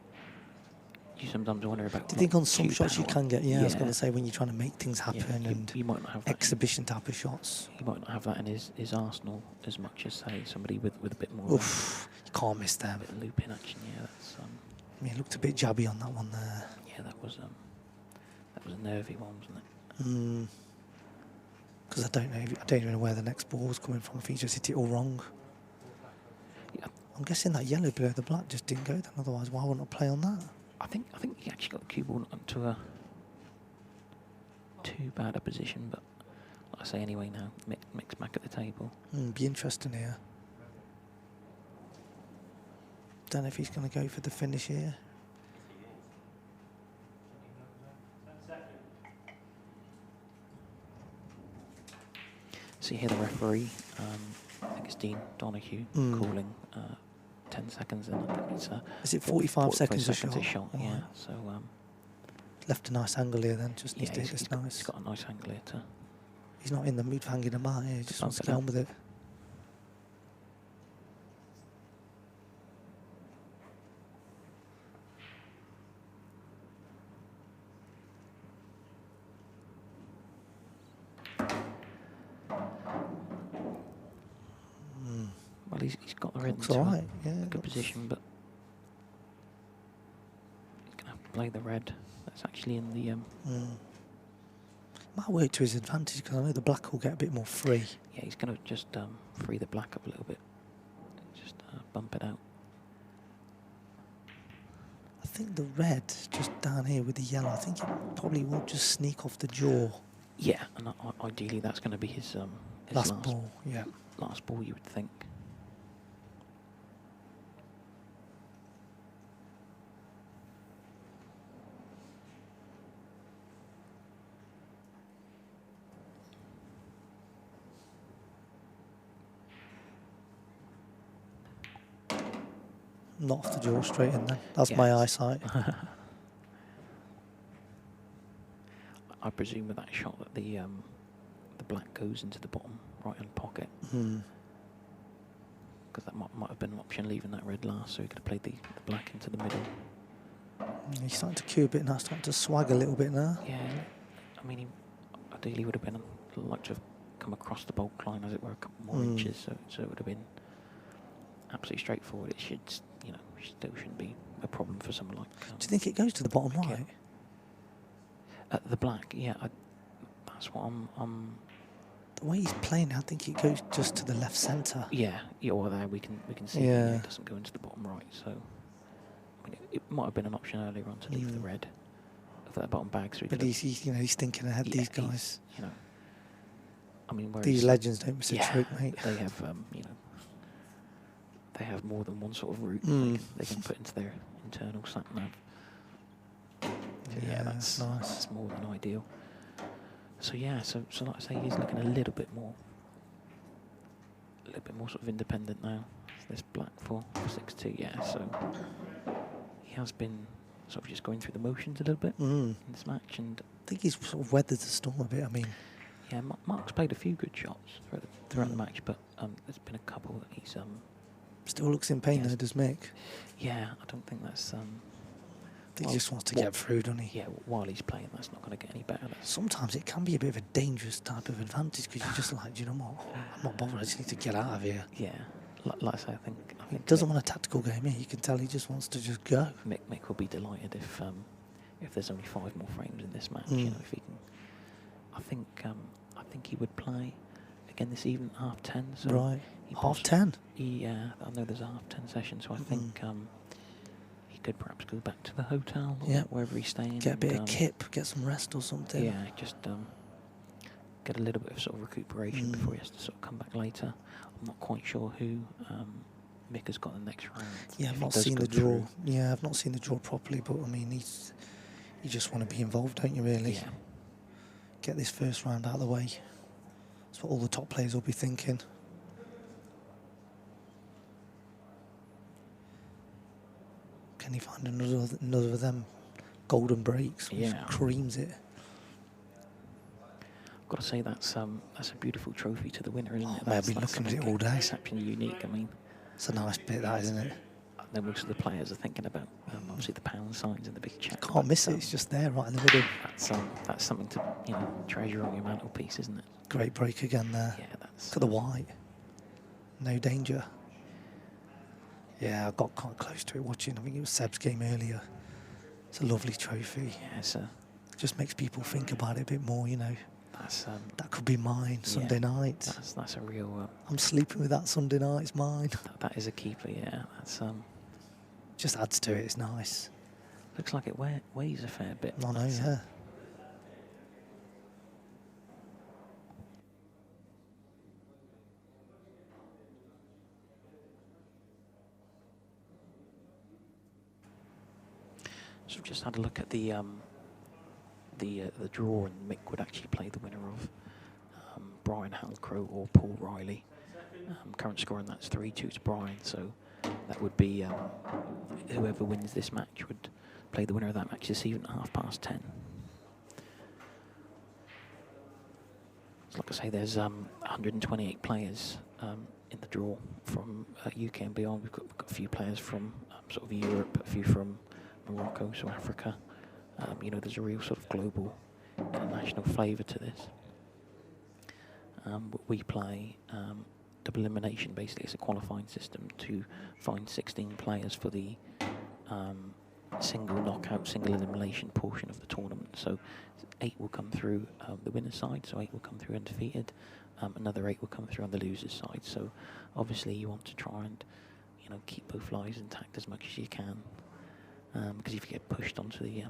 Speaker 1: you sometimes wonder about.
Speaker 4: Do you think on some
Speaker 1: cue
Speaker 4: shots you
Speaker 1: power.
Speaker 4: can get? Yeah, I was going to say when you're trying to make things happen and
Speaker 1: you might not have that
Speaker 4: exhibition type of shots.
Speaker 1: He might not have that in his arsenal as much as say somebody with a bit more.
Speaker 4: Oof, you can't miss them.
Speaker 1: A bit of loop-in action. Yeah, that's.
Speaker 4: I mean, it looked a bit jabby on that one there.
Speaker 1: Yeah, that was a nervy one, wasn't it?
Speaker 4: Because I don't even know where the next ball was coming from. I think he just hit it all wrong.
Speaker 1: Yeah.
Speaker 4: I'm guessing that yellow below the black just didn't go then. Otherwise, why wouldn't I play on that?
Speaker 1: I think he actually got the cue ball onto a too bad a position, but like I say anyway now, Mick's back at the table.
Speaker 4: Be interesting here. Don't know if he's going to go for the finish here.
Speaker 1: See here the referee, I think it's Dean Donahue, calling 10 seconds in. I think it's
Speaker 4: is it 45 seconds a shot?
Speaker 1: Yeah, so
Speaker 4: left a nice angle here then, just
Speaker 1: yeah,
Speaker 4: he's nice.
Speaker 1: got a nice angle here too.
Speaker 4: He's not in the mood for hanging them out here, he just wants to get on with it.
Speaker 1: Well, he's got the red
Speaker 4: Looks
Speaker 1: into
Speaker 4: alright,
Speaker 1: a
Speaker 4: yeah.
Speaker 1: good position, but he's going to have to play the red. That's actually in the...
Speaker 4: Might work to his advantage because I know the black will get a bit more free.
Speaker 1: Yeah, he's going to just free the black up a little bit. Just bump it out.
Speaker 4: I think the red, just down here with the yellow, I think it probably will just sneak off the jaw.
Speaker 1: Yeah, and ideally that's going to be his
Speaker 4: last ball, yeah.
Speaker 1: Last ball, you would think.
Speaker 4: Not off the jaw, straight in there. That's
Speaker 1: Yeah,
Speaker 4: my eyesight.
Speaker 1: I presume with that shot that the black goes into the bottom right-hand pocket. Because that might have been an option, leaving that red last, so he could have played the black into the middle.
Speaker 4: He's starting to cue a bit now, starting to swag a little bit now.
Speaker 1: Yeah, I mean, he ideally would have been like to have come across the bulk line, as it were, a couple more inches, so it would have been absolutely straightforward. It should, still shouldn't be a problem for someone like.
Speaker 4: Do you think it goes to the bottom right?
Speaker 1: The black, yeah, that's what I'm.
Speaker 4: The way he's playing, I think it goes just to the left centre.
Speaker 1: Yeah, well there we can see it doesn't go into the bottom right. So I mean, it might have been an option earlier on to leave the red of that bottom bag. So
Speaker 4: but he's thinking ahead. These guys,
Speaker 1: I mean,
Speaker 4: these legends don't miss a trick, mate.
Speaker 1: They have, they have more than one sort of route they can put into their internal sat nav. Yeah, that's
Speaker 4: nice.
Speaker 1: That's more than ideal. So yeah, so like I say, he's looking a little bit more sort of independent now. This black for 6-2, yeah. So he has been sort of just going through the motions a little bit in this match, and
Speaker 4: I think he's sort of weathered the storm a bit. I mean,
Speaker 1: yeah, Mark's played a few good shots throughout the match, but there's been a couple that he's
Speaker 4: still looks in pain though, does Mick?
Speaker 1: Yeah, I don't think that's.
Speaker 4: I think he just wants to get through, doesn't he?
Speaker 1: Yeah, while he's playing, that's not going to get any better.
Speaker 4: Sometimes it can be a bit of a dangerous type of advantage because you're just like, do you know what? I'm not bothered. I just need to get out of here.
Speaker 1: Yeah, like I say, I think
Speaker 4: he doesn't want a tactical game here. You can tell he just wants to just go.
Speaker 1: Mick will be delighted if there's only 5 more frames in this match. If he can, I think he would play again this evening at 10:30. So
Speaker 4: right, 10:30.
Speaker 1: Yeah, I know there's a 10:30 session, so I think he could perhaps go back to the hotel or wherever he's staying.
Speaker 4: Get a bit of kip, get some rest or something.
Speaker 1: Yeah, just get a little bit of sort of recuperation before he has to sort of come back later. I'm not quite sure who Mick has got the next round.
Speaker 4: Yeah, I've not seen the draw. Yeah, I've not seen the draw properly, but I mean, you just want to be involved, don't you? Really?
Speaker 1: Yeah.
Speaker 4: Get this first round out of the way. That's what all the top players will be thinking. Can he find another of them golden breaks? Which creams it.
Speaker 1: I've got to say that's a beautiful trophy to the winner, isn't it?
Speaker 4: I've been looking at it all day.
Speaker 1: Exceptionally unique. I mean,
Speaker 4: it's a nice bit, that, isn't it?
Speaker 1: know most of the players are thinking about obviously the pound signs and the big check.
Speaker 4: Can't miss it. It's just there, right in the middle.
Speaker 1: That's something to treasure on your mantelpiece, isn't it?
Speaker 4: Great break again there.
Speaker 1: Yeah, that's.
Speaker 4: Look at the white. No danger. Yeah, I got quite close to it watching. I think it was Seb's game earlier. It's a lovely trophy.
Speaker 1: Yeah, it's a.
Speaker 4: Just makes people think about it a bit more, you know.
Speaker 1: That's
Speaker 4: that could be mine Sunday night.
Speaker 1: That's a real.
Speaker 4: I'm sleeping with that Sunday night. It's mine.
Speaker 1: That is a keeper. Yeah, that's
Speaker 4: just adds to it. It's nice.
Speaker 1: Looks like it weighs a fair bit.
Speaker 4: I know, yeah.
Speaker 1: So we've just had a look at the draw, and Mick would actually play the winner of Brian Halcrow or Paul Riley. Current score on that's 3-2 to Brian, so that would be whoever wins this match would play the winner of that match this evening at 10:30. So like I say, there's 128 players in the draw from UK and beyond. We've got a few players from sort of Europe, a few from Morocco, so Africa. There's a real sort of global international flavour to this. We play double elimination. Basically, it's a qualifying system to find 16 players for the single knockout, single elimination portion of the tournament. So 8 will come through the winner's side, so 8 will come through undefeated. Another 8 will come through on the loser's side. So obviously you want to try and keep both lives intact as much as you can, because if you get pushed onto the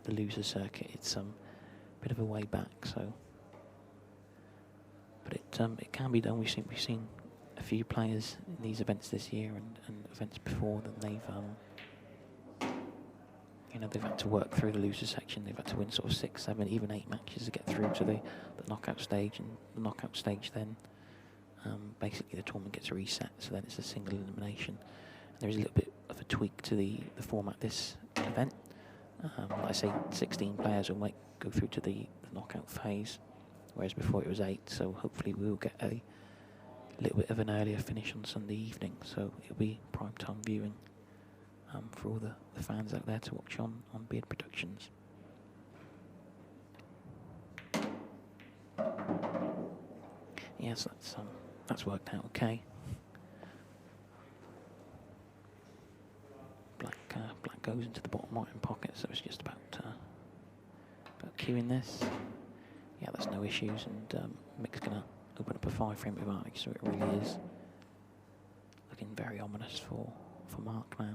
Speaker 1: loser's circuit, it's a bit of a way back. So, but it can be done. We've seen a few players in these events this year and events before that they've had to work through the loser section. They've had to win sort of 6, 7, even 8 matches to get through to the knockout stage, and the knockout stage then basically the tournament gets reset, so then it's a single elimination. And there is a little bit of a tweak to the format this event. Like I say, 16 players will go through to the knockout phase, whereas before it was 8, so hopefully we will get a little bit of an earlier finish on Sunday evening, so it'll be prime time viewing for all the fans out there to watch on Beard Productions. Yes, that's worked out okay. Black goes into the bottom right pocket, so it's just about queuing this. Yeah, there's no issues, and Mick's gonna open up a 5-frame advantage, so it really is looking very ominous for Mark now.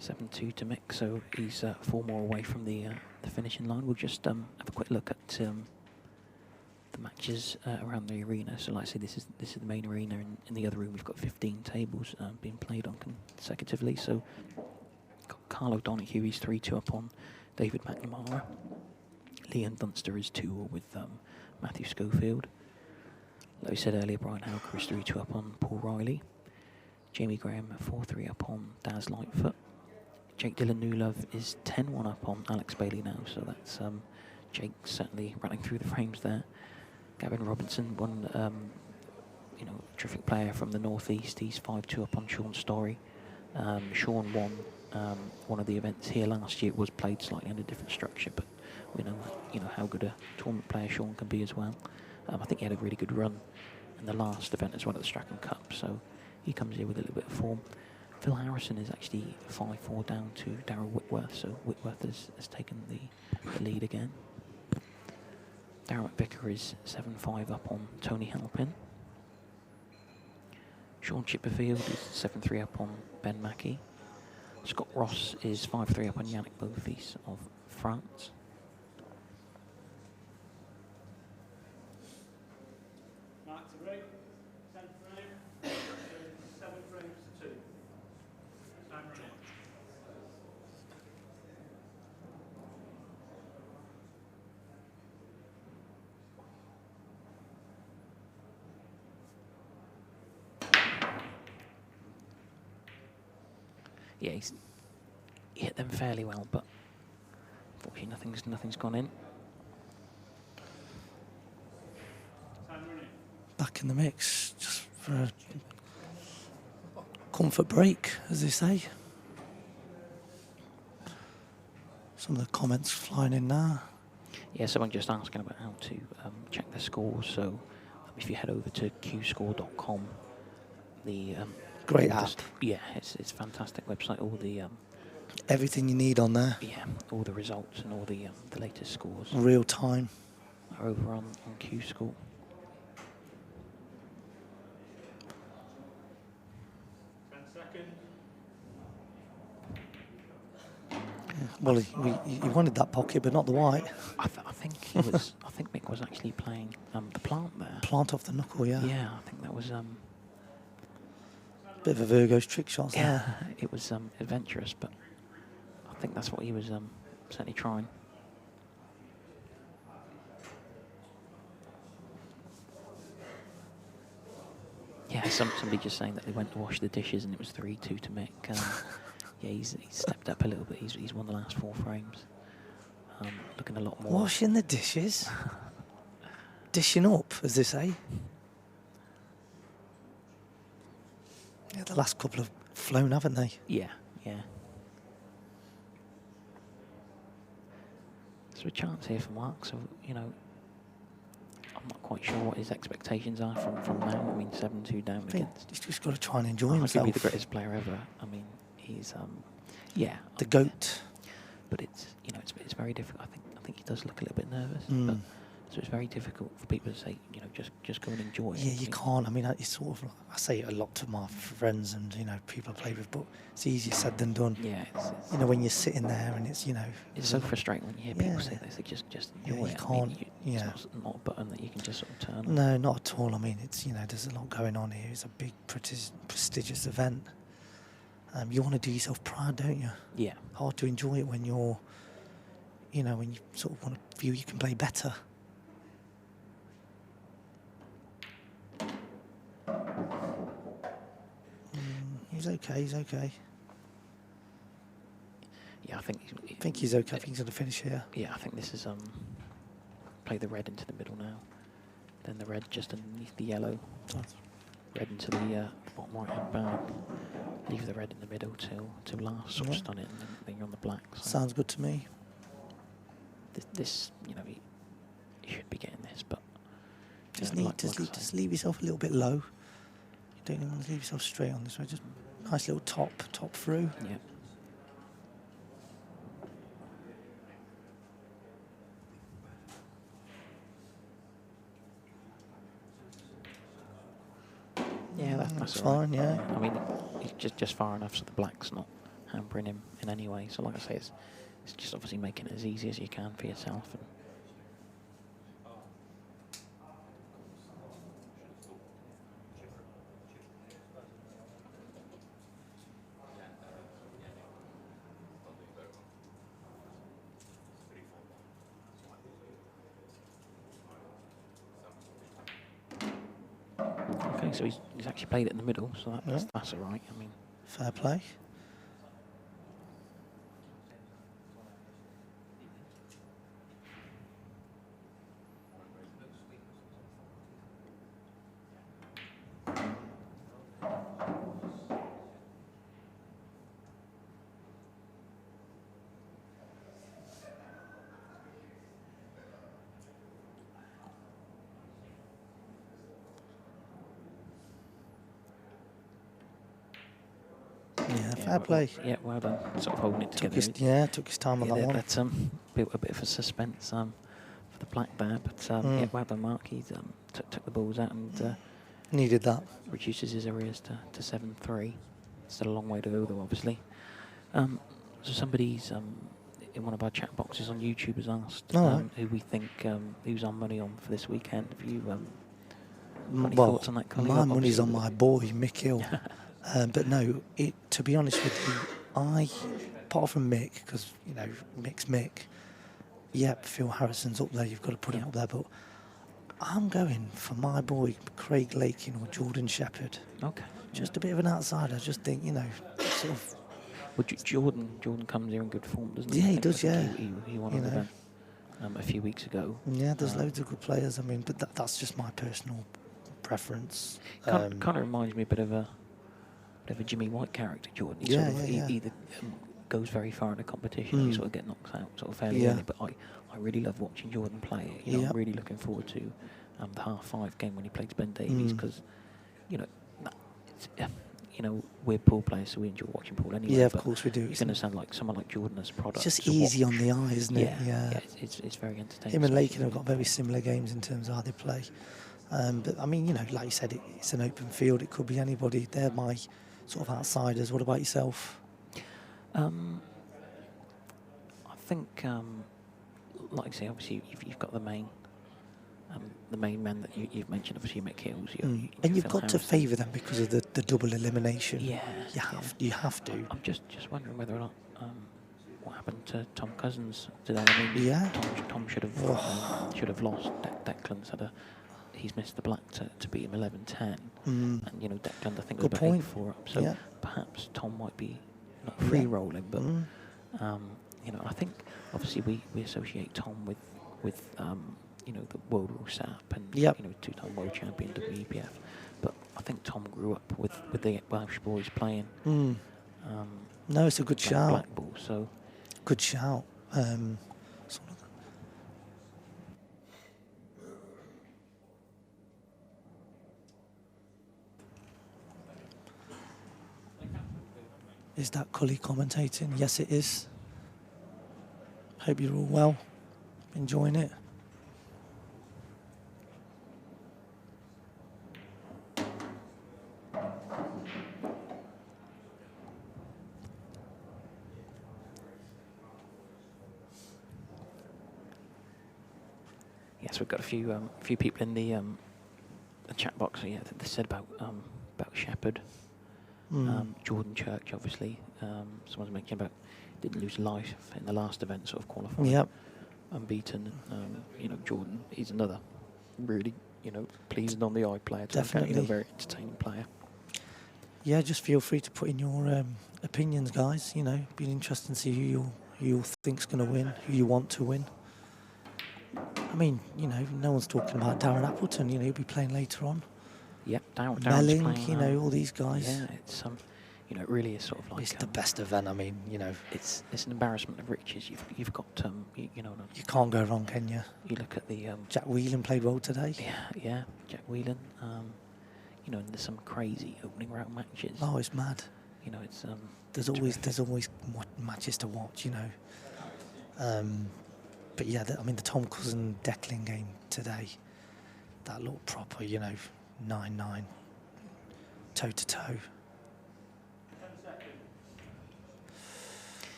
Speaker 1: 7-2 to Mick, so he's 4 more away from the finishing line. We'll just have a quick look at the matches around the arena. So like I say, this is the main arena. In the other room we've got 15 tables being played on consecutively. So got Carl O'Donoghue, he's 3-2 up on David McNamara. Leon Dunster is 2-2 with Matthew Schofield. Like we said earlier, Brian Halker is 3-2 up on Paul Riley. Jamie Graham 4-3 up on Daz Lightfoot. Jake Dillon Newlove is 10-1 up on Alex Bailey now, so that's Jake certainly running through the frames there. Gavin Robinson, one terrific player from the northeast. He's 5-2 up on Sean Story. Sean won one of the events here last year. It was played slightly under a different structure, but we know how good a tournament player Sean can be as well. I think he had a really good run in the last event as well at the Strachan Cup, so he comes here with a little bit of form. Phil Harrison is actually 5-4 down to Darryl Whitworth, so Whitworth has taken the lead again. Darren McVicker is 7-5 up on Tony Halpin. Sean Chipperfield is 7-3 up on Ben Mackey. Scott Ross is 5-3 up on Yannick Beaufils of France.
Speaker 3: Mark to break, 10 frame, 7 frames to 2. Time running.
Speaker 1: Yeah, he hit them fairly well, but unfortunately nothing's gone in.
Speaker 4: back in the mix just for a comfort break, as they say. Some of the comments flying in now.
Speaker 1: Yeah, someone just asking about how to check the scores. So if you head over to qscore.com, the
Speaker 4: Great
Speaker 1: all the
Speaker 4: app.
Speaker 1: yeah, it's a fantastic website. All the
Speaker 4: Everything you need on there.
Speaker 1: yeah, all the results and all the latest scores
Speaker 4: Real time.
Speaker 1: are over on QScore.
Speaker 4: Well, he wanted that pocket, but not the white.
Speaker 1: I think he was. I think Mick was actually playing the plant there.
Speaker 4: Plant off the knuckle, yeah.
Speaker 1: Yeah, I think that was.
Speaker 4: Bit of a Virgo's trick shots there.
Speaker 1: It was adventurous, but I think that's what he was certainly trying. Yeah, somebody just saying that they went to wash the dishes and it was 3-2 to Mick. Yeah, he's stepped up a little bit. He's won the last 4 frames. Looking a lot more.
Speaker 4: Washing the dishes. Dishing up, as they say. Yeah, the last couple have flown, haven't they?
Speaker 1: Yeah, yeah. So a chance here for Mark. So, you know, I'm not quite sure what his expectations are from now. I mean, 7-2 down
Speaker 4: I think
Speaker 1: against.
Speaker 4: he's just got to try and enjoy
Speaker 1: He
Speaker 4: himself.
Speaker 1: could be the greatest player ever. I mean, he's yeah.
Speaker 4: The GOAT.
Speaker 1: But it's, you know, it's very difficult. I think he does look a little bit nervous.
Speaker 4: Mm.
Speaker 1: But, so it's very difficult for people to say, you know, just go and enjoy it.
Speaker 4: Yeah, you can't. I mean, it's sort of like, I say it a lot to my friends and, you know, people I play with, but it's easier said than done.
Speaker 1: Yeah, it's
Speaker 4: You know, when you're sitting there and it's, you know...
Speaker 1: it's so frustrating when you hear people
Speaker 4: Yeah.
Speaker 1: say this. They just
Speaker 4: Yeah,
Speaker 1: enjoy
Speaker 4: you
Speaker 1: it.
Speaker 4: can't,
Speaker 1: It's
Speaker 4: yeah.
Speaker 1: not a button that you can just sort of turn on.
Speaker 4: No, not at all. I mean, it's, you know, there's a lot going on here. It's a big, prestigious event. You want to do yourself proud, don't you?
Speaker 1: Yeah.
Speaker 4: Hard to enjoy it when you're, you know, when you sort of want to feel you can play better. He's okay, he's okay.
Speaker 1: Yeah, I think
Speaker 4: He's okay. I think he's going to finish here.
Speaker 1: yeah, I think this is play the red into the middle now. Then the red just underneath the yellow. Red into the bottom right hand bag. Leave the red in the middle till last, sort of stun it, and then you're on the black. So
Speaker 4: Sounds good to me.
Speaker 1: this, you know, he should be getting this, but
Speaker 4: Just
Speaker 1: you know,
Speaker 4: need just leave yourself a little bit low. You don't even want to leave yourself straight on this way. Just nice little top through.
Speaker 1: yeah. Yeah, that's all right.
Speaker 4: fine, yeah.
Speaker 1: I mean, he's just far enough so the black's not hampering him in any way. So, like I say, it's just obviously making it as easy as you can for yourself. And okay, so he's actually played it in the middle, so that's all right. I mean,
Speaker 4: Fair play. Yeah, fair play.
Speaker 1: Yeah, well done. Sort of holding it
Speaker 4: Took
Speaker 1: together.
Speaker 4: took his time on
Speaker 1: Yeah,
Speaker 4: that one.
Speaker 1: but built a bit of a suspense for the black there. But yeah, well done, Mark. He's took the balls out and
Speaker 4: Needed that.
Speaker 1: reduces his arrears to 7-3. Still a long way to go, though, obviously. So somebody's in one of our chat boxes on YouTube has asked who we think who's our money on for this weekend. Have you got any
Speaker 4: Well,
Speaker 1: thoughts on that, Connie?
Speaker 4: my money's
Speaker 1: Obviously,
Speaker 4: on my boy, Mick Hill. But no, to be honest with you, apart from Mick, because, you know, Mick's Mick, yep, Phil Harrison's up there, you've got to put him up there, but I'm going for my boy, Craig Lakin or Jordan Shepherd.
Speaker 1: Okay.
Speaker 4: Just a bit of an outsider. I just think, you know, sort of...
Speaker 1: Well, Jordan comes here in good form, doesn't he?
Speaker 4: Yeah,
Speaker 1: I
Speaker 4: he
Speaker 1: think
Speaker 4: does, yeah.
Speaker 1: He won
Speaker 4: You
Speaker 1: an
Speaker 4: know.
Speaker 1: event a few weeks ago.
Speaker 4: Yeah, there's loads of good players. I mean, but that's just my personal preference.
Speaker 1: Kind of reminds me a bit of a Jimmy White character, Jordan. He
Speaker 4: Yeah,
Speaker 1: sort of
Speaker 4: yeah.
Speaker 1: either goes very far in a competition, or you sort of get knocked out sort of fairly
Speaker 4: Yeah.
Speaker 1: early. But I really love watching Jordan play. You know,
Speaker 4: Yeah.
Speaker 1: I'm really looking forward to the half-5 game when he plays Ben Davies, because you know, it's, you know, we're pool players, so we enjoy watching pool anyway.
Speaker 4: Yeah, of
Speaker 1: but
Speaker 4: course we do.
Speaker 1: You can understand like someone like Jordan as a product.
Speaker 4: It's just
Speaker 1: to
Speaker 4: easy
Speaker 1: watch.
Speaker 4: on the eye, isn't it?
Speaker 1: Yeah. It's very entertaining.
Speaker 4: Him and Lakin have got very similar games in terms of how they play. But I mean, you know, like you said, it's an open field. It could be anybody. They're my sort of outsiders. What about yourself?
Speaker 1: I think, like I say, obviously you've got the main men that you've mentioned. Obviously, Mick Hills.
Speaker 4: And you've got to favour them because of the double elimination.
Speaker 1: Yeah,
Speaker 4: you have to.
Speaker 1: I'm just wondering whether or not what happened to Tom Cousins today. I mean,
Speaker 4: Yeah.
Speaker 1: Tom should have lost. Declan's he's missed the black to beat him 11-10, and you know Declan I think was
Speaker 4: Good
Speaker 1: about
Speaker 4: point.
Speaker 1: 8-4 up. So perhaps Tom might be not free rolling, but you know I think obviously we associate Tom with you know the world rule setup and you know 2-time world champion WEPF, but I think Tom grew up with the Welsh boys playing.
Speaker 4: No, it's a good shout.
Speaker 1: Black ball, so
Speaker 4: good shout. Is that Cully commentating? Yes, it is. Hope you're all well. Enjoying it.
Speaker 1: Yes, we've got a few people in the chat box. Yeah, they said about Shepherd. Jordan Church, obviously. Someone's mentioning about didn't lose life in the last event, sort of qualifying.
Speaker 4: Yep.
Speaker 1: Unbeaten. You know, Jordan, he's another really, you know, pleasing on the eye player.
Speaker 4: Definitely.
Speaker 1: You know, very entertaining player.
Speaker 4: Yeah, just feel free to put in your opinions, guys. You know, be interesting to see who you think's going to win, who you want to win. I mean, you know, no one's talking about Darren Appleton. You know, he'll be playing later on.
Speaker 1: Yep, Darren's
Speaker 4: Melling,
Speaker 1: playing,
Speaker 4: you know, all these guys.
Speaker 1: Yeah, it's you know, it really is sort of like
Speaker 4: it's the best event. I mean, you know,
Speaker 1: it's an embarrassment of riches. You've got you know,
Speaker 4: you can't go wrong, can you?
Speaker 1: You look at the
Speaker 4: Jack Whelan played well today.
Speaker 1: Yeah, Jack Whelan. You know, and there's some crazy opening round matches.
Speaker 4: Oh, it's mad.
Speaker 1: You know, it's
Speaker 4: there's always matches to watch. You know, but yeah, I mean the Tom Cousin Declan game today, that looked proper. You know, 9-9, toe to toe.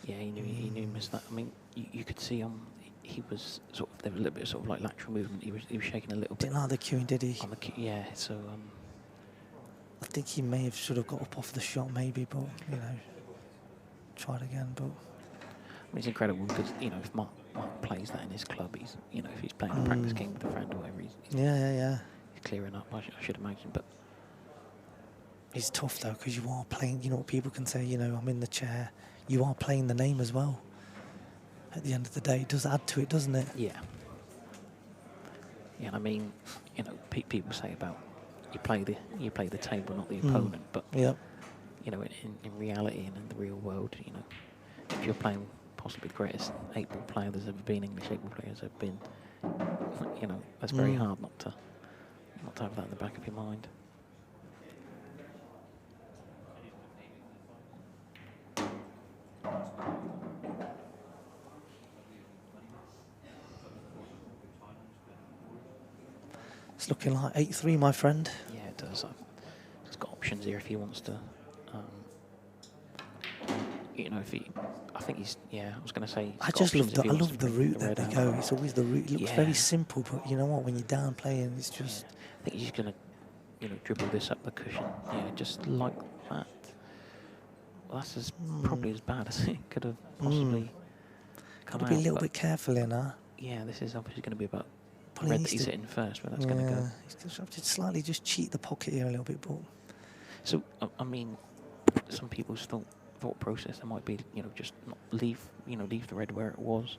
Speaker 1: Yeah, he knew he missed that. I mean, you could see he was sort of, there was a little bit of sort of like lateral movement. He was shaking a little bit.
Speaker 4: Didn't like the queuing, did he?
Speaker 1: On the yeah, so
Speaker 4: I think he should have got up off the shot maybe, but you know, tried again. But
Speaker 1: I mean, it's incredible because you know if Mark plays that in his club, he's you know if he's playing a practice game with a friend or whatever, he's
Speaker 4: yeah.
Speaker 1: He's clearing up. I should imagine, but
Speaker 4: it's tough though because you are playing. You know what people can say. You know, I'm in the chair. You are playing the name as well. At the end of the day, it does add to it, doesn't it?
Speaker 1: Yeah. Yeah, and I mean, you know, people say about you play the table, not the opponent, but
Speaker 4: yep.
Speaker 1: You know, in reality and in the real world, you know, if you're playing possibly the greatest 8-ball player there's ever been, English 8-ball players have been, you know, that's very hard not to have that in the back of your mind.
Speaker 4: It's looking like 8-3, my friend.
Speaker 1: Yeah, it does. It's got options here if he wants to. You know, I think he's. Yeah, I was going to say.
Speaker 4: I love the route that they go. It's always the route. It looks very simple, but you know what? When you're down playing, it's just.
Speaker 1: Yeah. I think he's going to, you know, dribble this up the cushion. Yeah, just like that. Well, that's probably as bad as it could have possibly come
Speaker 4: Got to be
Speaker 1: out,
Speaker 4: a little bit careful in that.
Speaker 1: Yeah, this is obviously going to be about
Speaker 4: Probably
Speaker 1: red that he's hitting first, where that's going to go.
Speaker 4: He's going to have to slightly just cheat the pocket here a little bit, but.
Speaker 1: So I mean, some people's thought process there might be, you know, just not leave the red where it was.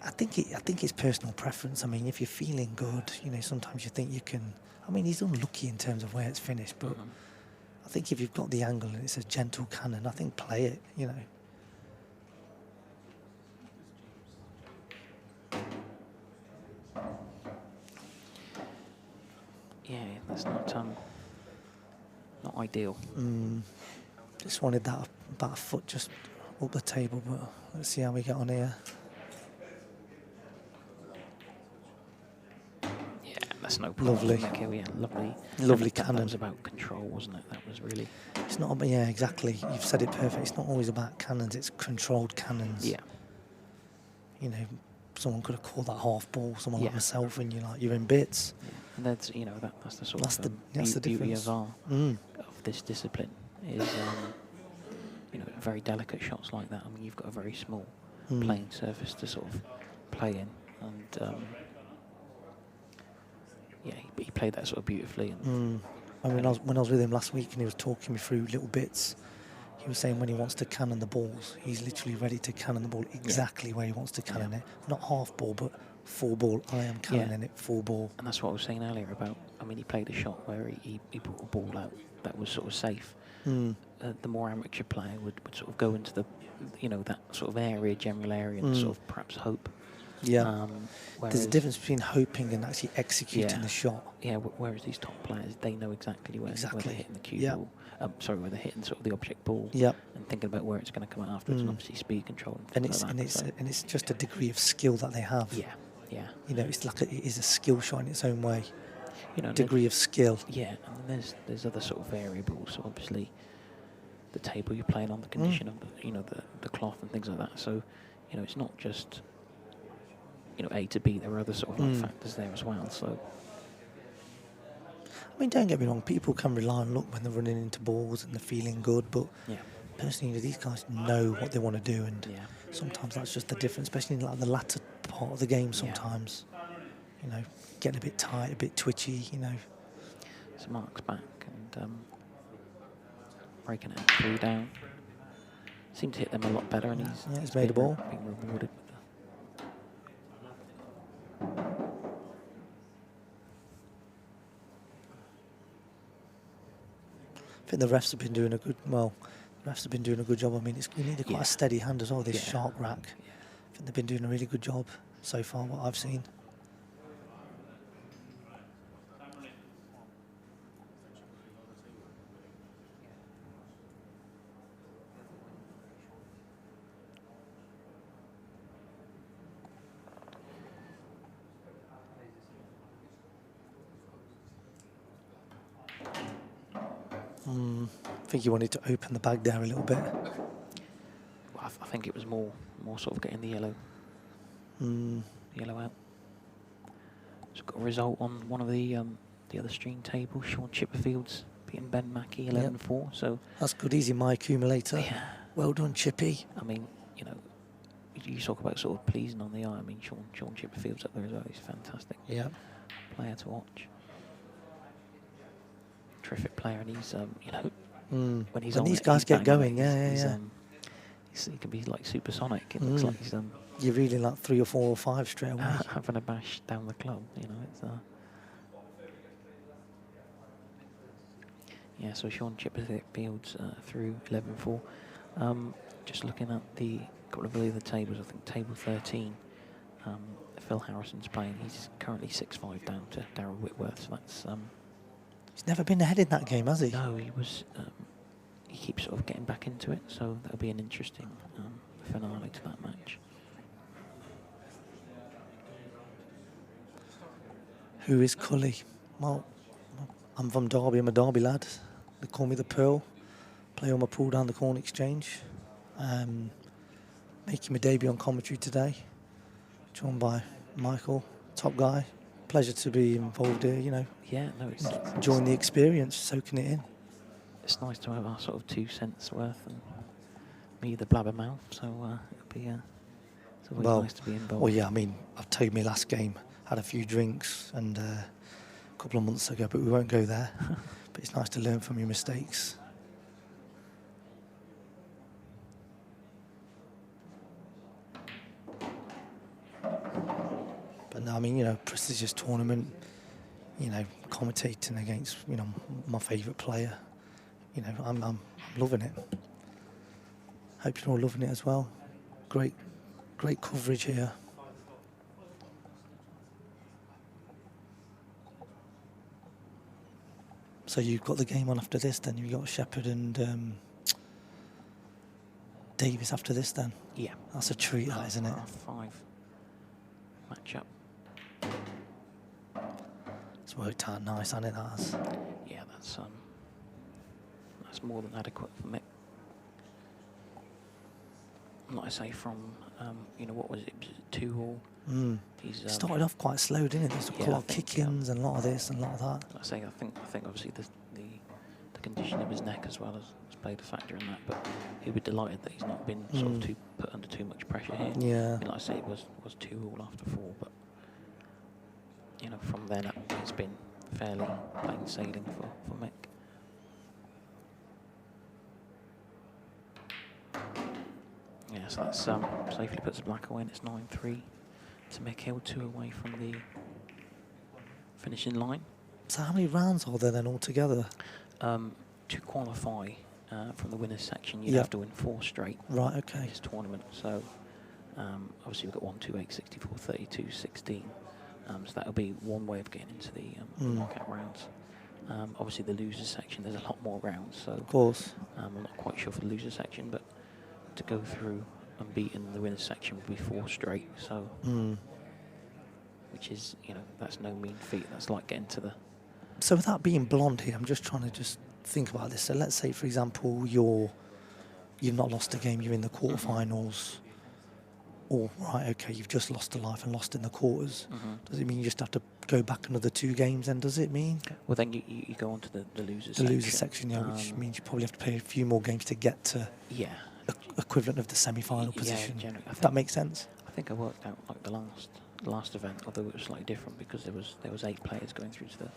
Speaker 4: I think it's personal preference. I mean, if you're feeling good, you know, sometimes you think you can. I mean, he's unlucky in terms of where it's finished, but I think if you've got the angle and it's a gentle cannon, I think play it. You know.
Speaker 1: Yeah, that's not ideal.
Speaker 4: Just wanted that about a foot just up the table, but let's see how we get on here.
Speaker 1: Yeah, that's no problem.
Speaker 4: Lovely.
Speaker 1: Yeah, lovely.
Speaker 4: Lovely
Speaker 1: That
Speaker 4: cannon.
Speaker 1: was about control, wasn't it? That was really...
Speaker 4: It's not, yeah, exactly. You've said it perfect. It's not always about cannons, it's controlled cannons.
Speaker 1: Yeah.
Speaker 4: You know, someone could have called that half ball, someone like
Speaker 1: Yeah.
Speaker 4: myself, and you're in bits.
Speaker 1: Yeah. And that's, you know, that's the sort
Speaker 4: That's
Speaker 1: of
Speaker 4: the
Speaker 1: beauty
Speaker 4: difference.
Speaker 1: of this discipline is, you know, very delicate shots like that. I mean, you've got a very small playing surface to sort of play in, and yeah, he played that sort of beautifully. And
Speaker 4: I mean, when I was with him last week and he was talking me through little bits, he was saying when he wants to cannon the balls, he's literally ready to cannon the ball exactly where he wants to cannon it. Not half ball, but full ball. I am cannoning it full ball.
Speaker 1: And that's what I was saying earlier about, I mean, he played a shot where he put a ball out that was sort of safe. The more amateur player would sort of go into the, you know, that sort of area, general area, and sort of perhaps hope.
Speaker 4: Yeah. There's a
Speaker 1: Whereas-
Speaker 4: difference between hoping and actually executing the shot.
Speaker 1: Yeah, whereas these top players, they know exactly where they're hitting the cue ball. Sorry, where they're hitting sort of the object ball.
Speaker 4: Yep.
Speaker 1: And thinking about where it's going to come out afterwards, and obviously speed control.
Speaker 4: And
Speaker 1: things like that,
Speaker 4: and it's just a degree of skill that they have.
Speaker 1: yeah, yeah.
Speaker 4: You know, it's like it is a skill shot in its own way.
Speaker 1: You know,
Speaker 4: Degree of skill.
Speaker 1: Yeah, and then there's other sort of variables. So obviously, the table you're playing on, the condition of you know the cloth and things like that. So, you know, it's not just, you know, A to B. There are other sort of like factors there as well. So.
Speaker 4: I mean, don't get me wrong, people can rely on luck when they're running into balls and they're feeling good, but personally, you know, these guys know what they want to do, and sometimes that's just the difference, especially in like the latter part of the game sometimes. You know, getting a bit tight, a bit twitchy, you know.
Speaker 1: So Mark's back and breaking it 3 down. Seemed to hit them a lot better, and
Speaker 4: he's made a ball.
Speaker 1: Being rewarded with
Speaker 4: I think the refs have been doing a good, job. I mean, you need quite a steady hand as well, this sharp rack. I think they've been doing a really good job so far, what I've seen. I think you wanted to open the bag there a little bit.
Speaker 1: Well, I think it was more sort of getting the yellow out. So got a result on one of the other stream tables. Sean Chipperfield's beating Ben Mackey 11-4. So
Speaker 4: that's good, easy my accumulator.
Speaker 1: Yeah.
Speaker 4: Well done, Chippy.
Speaker 1: I mean, you know, you talk about sort of pleasing on the eye. I mean, Sean Chipperfield's up there as well. He's a fantastic player to watch. Terrific player, and he's you know, when he's
Speaker 4: when
Speaker 1: on
Speaker 4: these
Speaker 1: it,
Speaker 4: guys
Speaker 1: he's
Speaker 4: get
Speaker 1: banging
Speaker 4: going,
Speaker 1: he can be like supersonic. It looks like he's
Speaker 4: you're really like 3 or 4 or 5 straight away.
Speaker 1: having a bash down the club. You know, it's yeah. So Sean Chipperfield's through 11-4. Just looking at the couple of the tables, I think table 13. Phil Harrison's playing. He's currently 6-5 down to Darryl Whitworth. So that's.
Speaker 4: He's never been ahead in that game, has he?
Speaker 1: No, he was. He keeps sort of getting back into it, so that'll be an interesting finale to that match.
Speaker 4: Who is Cully? Well, I'm from Derby. I'm a Derby lad. They call me the Pearl. Play on my pool down the Corn Exchange. Making my debut on commentary today. Joined by Michael, top guy. Pleasure to be involved here, you know.
Speaker 1: Yeah, no, it's
Speaker 4: enjoying the experience, soaking it in.
Speaker 1: It's nice to have our sort of 2 cents worth, and me the blabbermouth. So it'll be it's always nice to be involved.
Speaker 4: Well, yeah, I mean, I've told me last game, had a few drinks and a couple of months ago, but we won't go there. But it's nice to learn from your mistakes. And I mean, you know, prestigious tournament, you know, commentating against, you know, my favourite player. You know, I'm loving it. Hope you're all loving it as well. Great coverage here. So you've got the game on after this, then you've got Shepherd and Davis after this, then.
Speaker 1: Yeah.
Speaker 4: That's a treat, that, isn't it?
Speaker 1: Half-5 matchup.
Speaker 4: It's worked out nice, hasn't it? That has.
Speaker 1: Yeah, that's more than adequate for Mick. Like I say, from you know, what was it? 2-all. He's
Speaker 4: started off quite slow, didn't it? There's a lot of kick-ins and a lot of this and a lot of that.
Speaker 1: Like I say, I think obviously the condition of his neck as well has played a factor in that. But he'll be delighted that he's not been sort of put under too much pressure here.
Speaker 4: Yeah.
Speaker 1: I mean, like I say, it was 2-all after 4, but you know, from then up, it's been fairly plain sailing for Mick. Yeah, so that's safely puts the black away, and it's 9-3 to Mick Hill, 2 away from the finishing line.
Speaker 4: So how many rounds are there then altogether?
Speaker 1: To qualify from the winners section, you'd have to win 4 straight.
Speaker 4: Right, okay.
Speaker 1: This tournament. So obviously we've got 1, 2, 8, 64, 32, 16. So that'll be one way of getting into the knockout rounds. Obviously the losers section, there's a lot more rounds. So
Speaker 4: of course.
Speaker 1: I'm not quite sure for the loser section, but to go through unbeaten in the winners section would be 4 straight. So, which is, you know, that's no mean feat. That's like getting to the.
Speaker 4: So without being blonde here, I'm just trying to think about this. So let's say, for example, you've not lost a game. You're in the quarterfinals. Or right, okay, you've just lost a life and lost in the quarters. Does it mean you just have to go back another 2 games? Then does it mean?
Speaker 1: Well, then you go on to the losers.
Speaker 4: The loser section, yeah, which means you probably have to play a few more games to get to.
Speaker 1: Yeah.
Speaker 4: Equivalent of the semi-final position.
Speaker 1: Generally,
Speaker 4: if that makes sense.
Speaker 1: I think I worked out like the last event, although it was slightly different because there was 8 players going through to the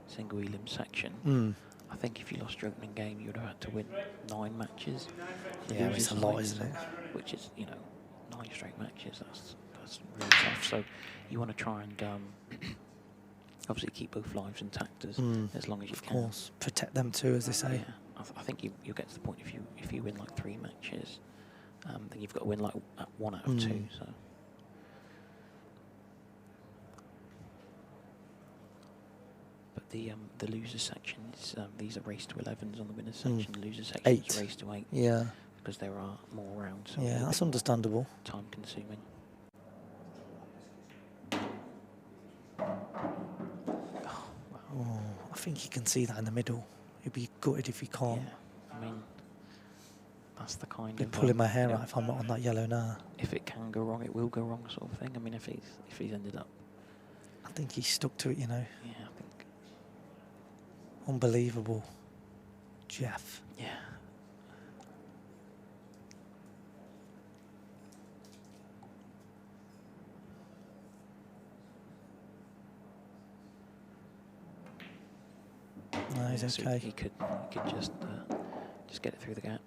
Speaker 1: single elim section. I think if you lost your opening game, you would have had to win 9 matches.
Speaker 4: Yeah, it's a lot, isn't it?
Speaker 1: Which is, you know, 9 straight matches. That's really tough. So you want to try and obviously keep both lives intact as long as you can.
Speaker 4: Of course, protect them too, as they say.
Speaker 1: Yeah. I think you'll get to the point if you win like 3 matches, then you've got to win like 1 out of 2. So. But the loser section is these are race to 11s on the winners section. The loser section
Speaker 4: 8.
Speaker 1: is race to 8.
Speaker 4: Yeah.
Speaker 1: Because there are more rounds. So
Speaker 4: yeah, that's understandable.
Speaker 1: Time consuming.
Speaker 4: Oh, I think you can see that in the middle. You'd be gutted if you can't.
Speaker 1: Yeah, I mean, that's the kind
Speaker 4: You're
Speaker 1: of.
Speaker 4: pulling my hair out if I'm not on that yellow now.
Speaker 1: If it can go wrong, it will go wrong, sort of thing. I mean, if he's ended up.
Speaker 4: I think he's stuck to it, you know.
Speaker 1: Yeah, I think.
Speaker 4: Unbelievable, Jeff.
Speaker 1: Yeah.
Speaker 4: No, he's
Speaker 1: so
Speaker 4: okay.
Speaker 1: He could just get it through the gap.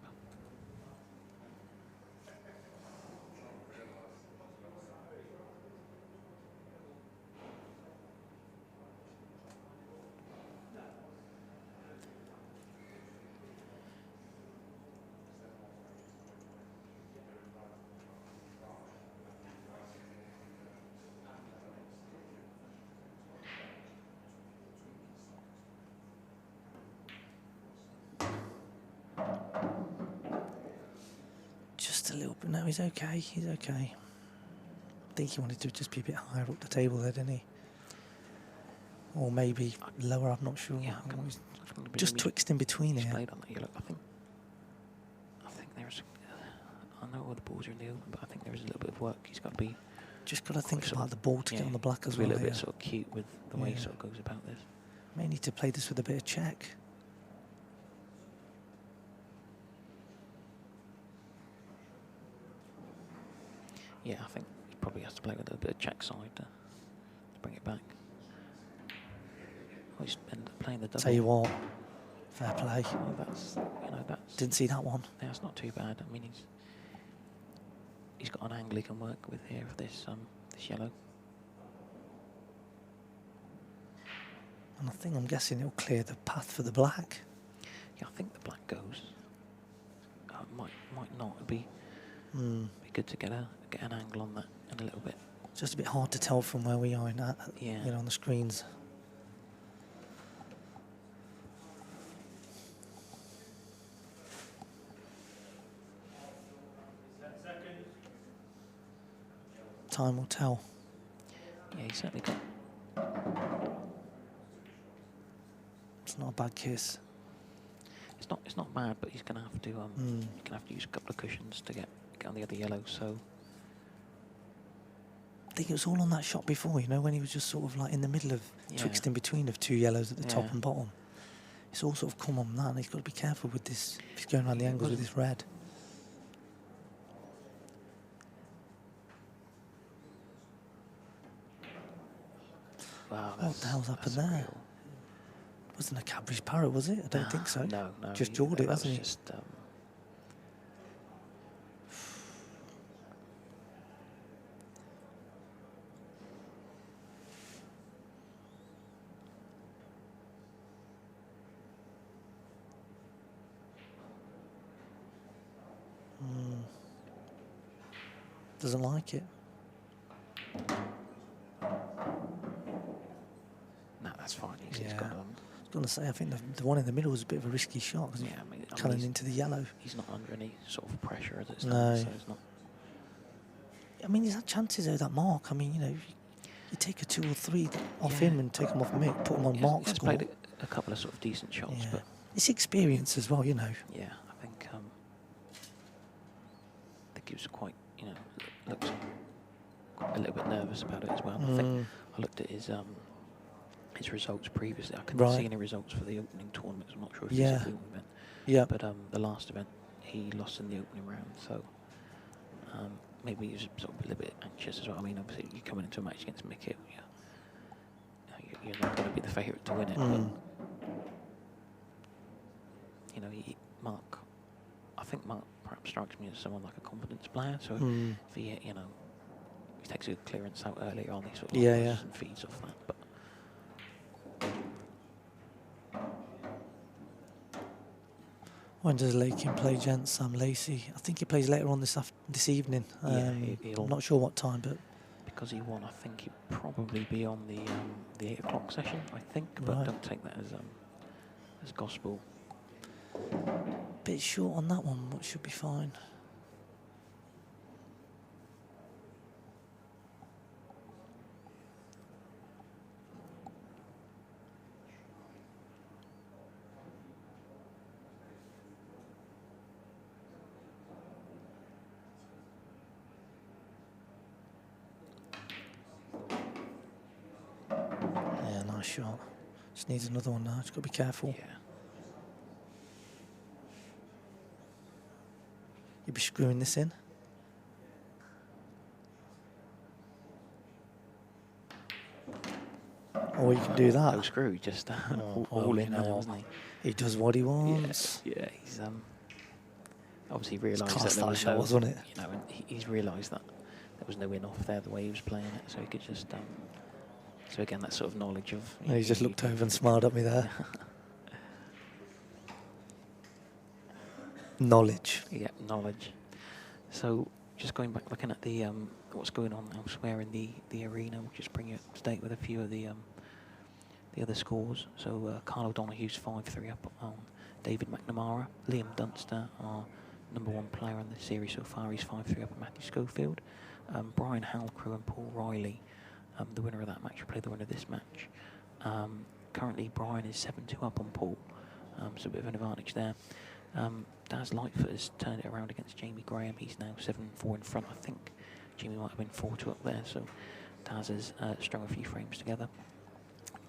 Speaker 4: Just a little bit. No, he's okay. He's okay. I think he wanted to just be a bit higher up the table there, didn't he? Or maybe lower, I'm not sure.
Speaker 1: Yeah,
Speaker 4: just twixt in between here.
Speaker 1: Played on that. You look, I think there's. I know all the balls are in the open, but I think there is a little bit of work. He's got to be.
Speaker 4: Just got to think about the ball to get on the black as well.
Speaker 1: Be a little bit sort of cute with the way he sort of goes about this.
Speaker 4: May need to play this with a bit of check.
Speaker 1: Yeah, I think he probably has to play with a bit of check side to bring it back. Well, he's ended up playing the double.
Speaker 4: Tell you what, fair play.
Speaker 1: Well, that's
Speaker 4: didn't see that one.
Speaker 1: Yeah, it's not too bad. I mean, he's got an angle he can work with here for this this yellow.
Speaker 4: And I'm guessing it'll clear the path for the black.
Speaker 1: Yeah, I think the black goes. Might not. It'd be good to get an angle on that in a little bit.
Speaker 4: Just a bit hard to tell from where we are in that,
Speaker 1: Yeah.
Speaker 4: you know, on the screens. Time will tell.
Speaker 1: Yeah, he's certainly got.
Speaker 4: It's not a bad kiss.
Speaker 1: It's not bad, but he's gonna have to he's gonna have to use a couple of cushions to get on the other yellow. So
Speaker 4: I think it was all on that shot before, you know, when he was just sort of like in the middle of twixt in between of two yellows at the top and bottom. It's all sort of come on that, and he's got to be careful with this if he's going around the angles with this red.
Speaker 1: wow,
Speaker 4: What the hell's happened there? Wasn't a Cadbury's parrot, was it? I don't think so.
Speaker 1: No.
Speaker 4: Just jawed it, hasn't he?
Speaker 1: Just,
Speaker 4: Doesn't like it.
Speaker 1: no, that's fine. He's
Speaker 4: Yeah.
Speaker 1: got
Speaker 4: I was going to say, I think the one in the middle was a bit of a risky shot because coming into the yellow.
Speaker 1: He's not under any sort of pressure as it
Speaker 4: No.
Speaker 1: stands, so it's not.
Speaker 4: I mean, he's had chances though, that mark. I mean, you know, you take a 2 or 3 off him and take him off Mick, put him on Mark's
Speaker 1: He's
Speaker 4: score.
Speaker 1: played a couple of sort of decent shots,
Speaker 4: Yeah.
Speaker 1: but
Speaker 4: It's experience as well, you know.
Speaker 1: yeah, I think he was quite, you know, looks a little bit nervous about it as well. I think I looked at his results previously. I couldn't see any results for the opening tournament. I'm not sure if he's at the event.
Speaker 4: Yeah.
Speaker 1: But the last event, he lost in the opening round, so maybe he was sort of a little bit anxious as well. I mean, obviously, you're coming into a match against Mick, you're not going to be the favourite to win it. But, you know, I think Mark perhaps strikes me as someone like a confidence player. So if he, you know, he takes a clearance out earlier on, he sort of pushes and feeds off that. But
Speaker 4: When does Lakin play, gents? Sam Lacey. I think he plays later on this evening.
Speaker 1: he'll.
Speaker 4: I'm not sure what time, but
Speaker 1: because he won, I think he'd probably be on the 8 o'clock session. I think, but don't take that as gospel.
Speaker 4: bit short on that one, but should be fine. Yeah, nice shot. Just needs another one now. Just got to be careful.
Speaker 1: Yeah.
Speaker 4: You'll be screwing this in. Or you can do that.
Speaker 1: No screw, just all in there, wasn't he?
Speaker 4: He does what he wants.
Speaker 1: Yeah, he's obviously realised
Speaker 4: Class
Speaker 1: that there
Speaker 4: that
Speaker 1: was
Speaker 4: shot,
Speaker 1: no,
Speaker 4: wasn't it?
Speaker 1: You know, and he's realised that there was no in off there the way he was playing it, so he could just. So again, that sort of knowledge of.
Speaker 4: And he just looked over and smiled at me there. Knowledge.
Speaker 1: Yeah, knowledge. So just going back, looking at the what's going on elsewhere in the arena, we'll just bring you up to date with a few of the other scores. So Carl O'Donoghue's 5-3 up on David McNamara. Liam Dunster, our #1 player in the series so far, he's 5-3 up on Matthew Schofield. Brian Halcrew and Paul Riley, the winner of that match, will play the winner of this match. Currently, Brian is 7-2 up on Paul, so a bit of an advantage there. Daz Lightfoot has turned it around against Jamie Graham. He's now 7-4 in front. I think Jamie might have been 4-2 up there, so Daz has strung a few frames together.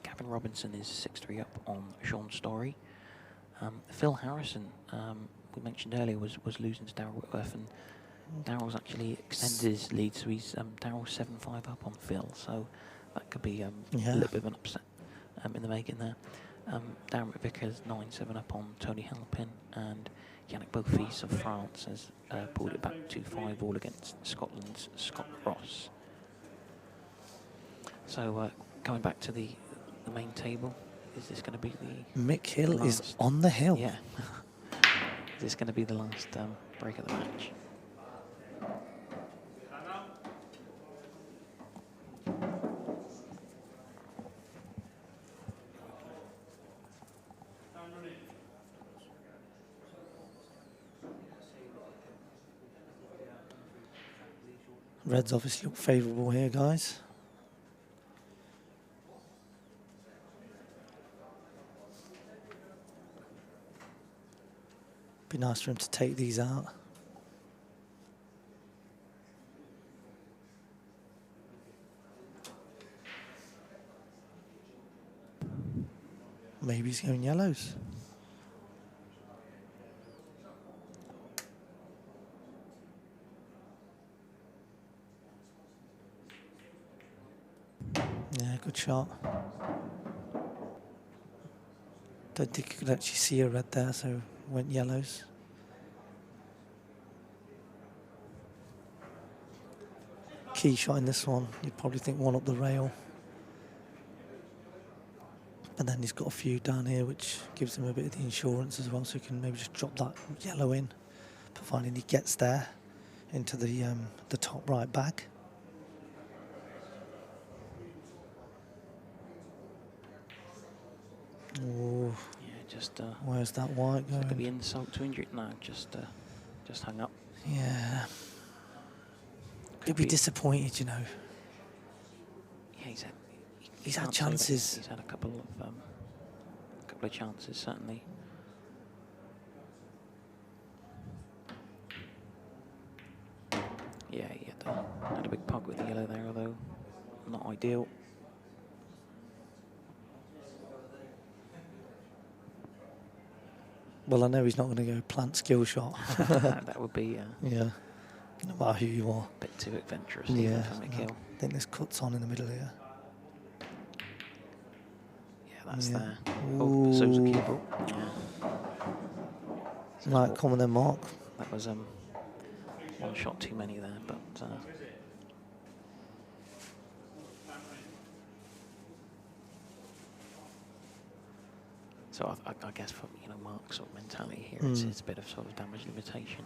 Speaker 1: Gavin Robinson is 6-3 up on Sean Story. Phil Harrison, we mentioned earlier, was losing to Darryl Whitworth, and Darryl's actually extended his lead, so he's Darryl's 7-5 up on Phil, so that could be a little bit of an upset in the making there. Darren McVickers 9-7 up on Tony Halpin, and Yannick Beaufils of France has pulled it back to 5 all against Scotland's Scott Ross. So coming back to the main table, is this going to be the
Speaker 4: Mick Hill is
Speaker 1: last?
Speaker 4: on the hill.
Speaker 1: Yeah. Is this going to be the last break of the match?
Speaker 4: Reds obviously look favourable here, guys. Be nice for him to take these out. Maybe he's going yellows. Yeah, good shot. Don't think you could actually see a red there, so went yellows. Key shot in this one. You'd probably think one up the rail. And then he's got a few down here, which gives him a bit of the insurance as well, so he can maybe just drop that yellow in, providing he gets there into the top right bag. Oh,
Speaker 1: Yeah, just.
Speaker 4: where's that white going?
Speaker 1: Could be insult to injury. No, just hung up.
Speaker 4: Yeah.
Speaker 1: Could
Speaker 4: He'll be disappointed, you know.
Speaker 1: Yeah, he's had
Speaker 4: He's had
Speaker 1: can't say that
Speaker 4: chances.
Speaker 1: He's had a couple of chances, certainly. Yeah, he had a big pug with the yellow there, although not ideal.
Speaker 4: Well, I know he's not going to go plant skill shot.
Speaker 1: That would be
Speaker 4: Yeah. No matter who you are.
Speaker 1: a bit too adventurous,
Speaker 4: Yeah.
Speaker 1: even for Mick Hill.
Speaker 4: I think this cuts on in the middle here.
Speaker 1: Yeah, that's
Speaker 4: Yeah.
Speaker 1: there. Oh, so's a
Speaker 4: Ooh.
Speaker 1: cue ball. Yeah.
Speaker 4: Right, come on then, Mark.
Speaker 1: That was one shot too many there, but so I guess for Mark's sort of mentality here, it's a bit of sort of damage limitation,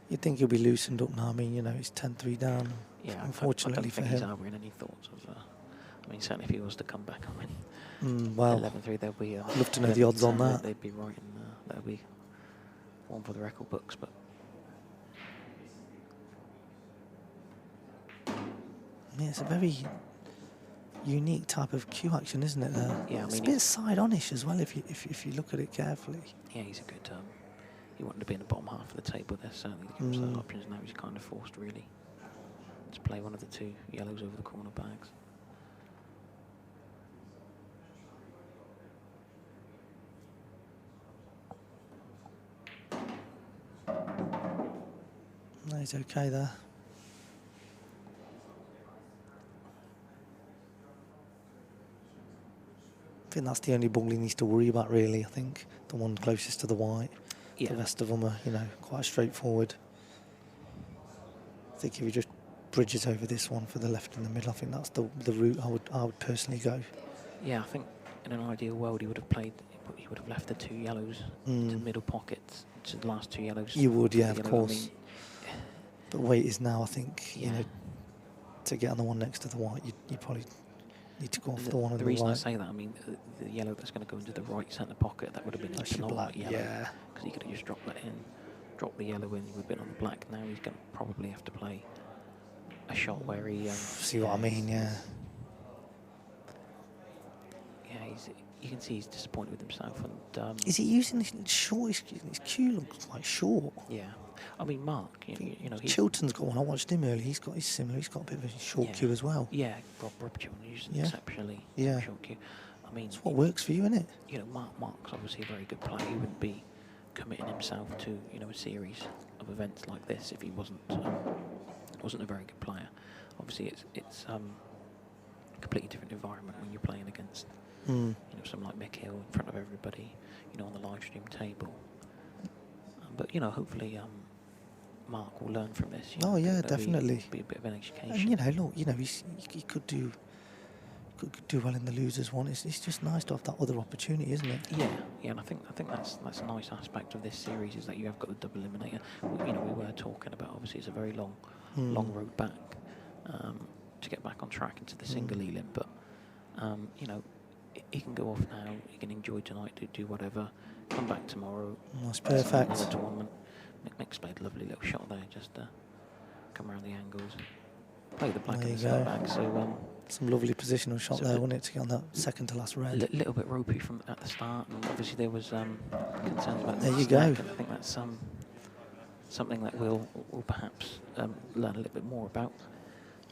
Speaker 4: You'd think he'll be loosened up now. I mean, it's 10-3 down.
Speaker 1: Yeah,
Speaker 4: Unfortunately
Speaker 1: I don't
Speaker 4: for
Speaker 1: think he's
Speaker 4: him.
Speaker 1: harboring any thoughts of. I mean, certainly if he was to come back and win
Speaker 4: Well,
Speaker 1: 11-3, there'll be.
Speaker 4: I'd love to know the odds on that.
Speaker 1: They'd be right, and that'll be one for the record books. But
Speaker 4: yeah, it's a very unique type of cue action, isn't it?
Speaker 1: Yeah, I
Speaker 4: it's a
Speaker 1: mean,
Speaker 4: bit side-on-ish as well if you look at it carefully.
Speaker 1: yeah, he's a good. He wanted to be in the bottom half of the table there. Certainly, gives those options. Now he's kind of forced really to play one of the two yellows over the corner bags.
Speaker 4: No, he's okay there. I think that's the only ball he needs to worry about, really. I think the one closest to the white.
Speaker 1: Yeah.
Speaker 4: The rest of them are, quite straightforward. I think if he just bridges over this one for the left in the middle, I think that's the route I would personally go.
Speaker 1: Yeah, I think in an ideal world he would have left the two yellows into the middle pockets, to the last two yellows.
Speaker 4: You would, yeah, of
Speaker 1: what I
Speaker 4: course.
Speaker 1: mean?
Speaker 4: But weight is now, I think,
Speaker 1: Yeah.
Speaker 4: to get on the one next to the white, you probably need to go off the one on
Speaker 1: The
Speaker 4: the
Speaker 1: reason I
Speaker 4: white.
Speaker 1: say that, I mean, the yellow that's going to go into the right centre pocket, that would have been
Speaker 4: That's
Speaker 1: his
Speaker 4: your
Speaker 1: penultimate
Speaker 4: black,
Speaker 1: yellow.
Speaker 4: yeah.
Speaker 1: Because he could have just dropped that in, dropped the yellow in, he would have been on the black. Now he's going to probably have to play a shot where he...
Speaker 4: See what I mean, yeah.
Speaker 1: Yeah, you can see he's disappointed with himself. And
Speaker 4: Is he using his short? His cue looks quite short.
Speaker 1: yeah, I mean, Mark,
Speaker 4: Chilton's got one. I watched him earlier. He's similar. He's got a bit of a short
Speaker 1: Yeah.
Speaker 4: cue as well.
Speaker 1: Yeah, Rob Chilton used
Speaker 4: Yeah.
Speaker 1: exceptionally
Speaker 4: Yeah.
Speaker 1: short cue. I mean,
Speaker 4: It's what works for you, isn't it?
Speaker 1: Mark's obviously a very good player. He wouldn't be committing himself to a series of events like this if he wasn't a very good player. Obviously, it's a completely different environment when you're playing against someone like Mick Hill in front of everybody, on the live stream table. But hopefully Mark will learn from this.
Speaker 4: Oh, yeah,
Speaker 1: That'll
Speaker 4: definitely.
Speaker 1: Be a bit of an education.
Speaker 4: And look, he could do do well in the losers one. It's just nice to have that other opportunity, isn't it?
Speaker 1: Yeah, and I think that's a nice aspect of this series is that you have got the double eliminator. You know, we were talking about obviously it's a very long road back to get back on track into the single elim, but you know, he can go off now. He can enjoy tonight, do whatever. Come back tomorrow.
Speaker 4: That's perfect.
Speaker 1: Another tournament. Mick's played a lovely little shot there, just come around the angles, play the black and the setback. So
Speaker 4: some lovely positional shot there, wasn't it, to get on that second to last red.
Speaker 1: A little bit ropey from at the start, and obviously there was concerns about
Speaker 4: there
Speaker 1: the
Speaker 4: you
Speaker 1: snack,
Speaker 4: go.
Speaker 1: and I think that's something that we'll perhaps learn a little bit more about.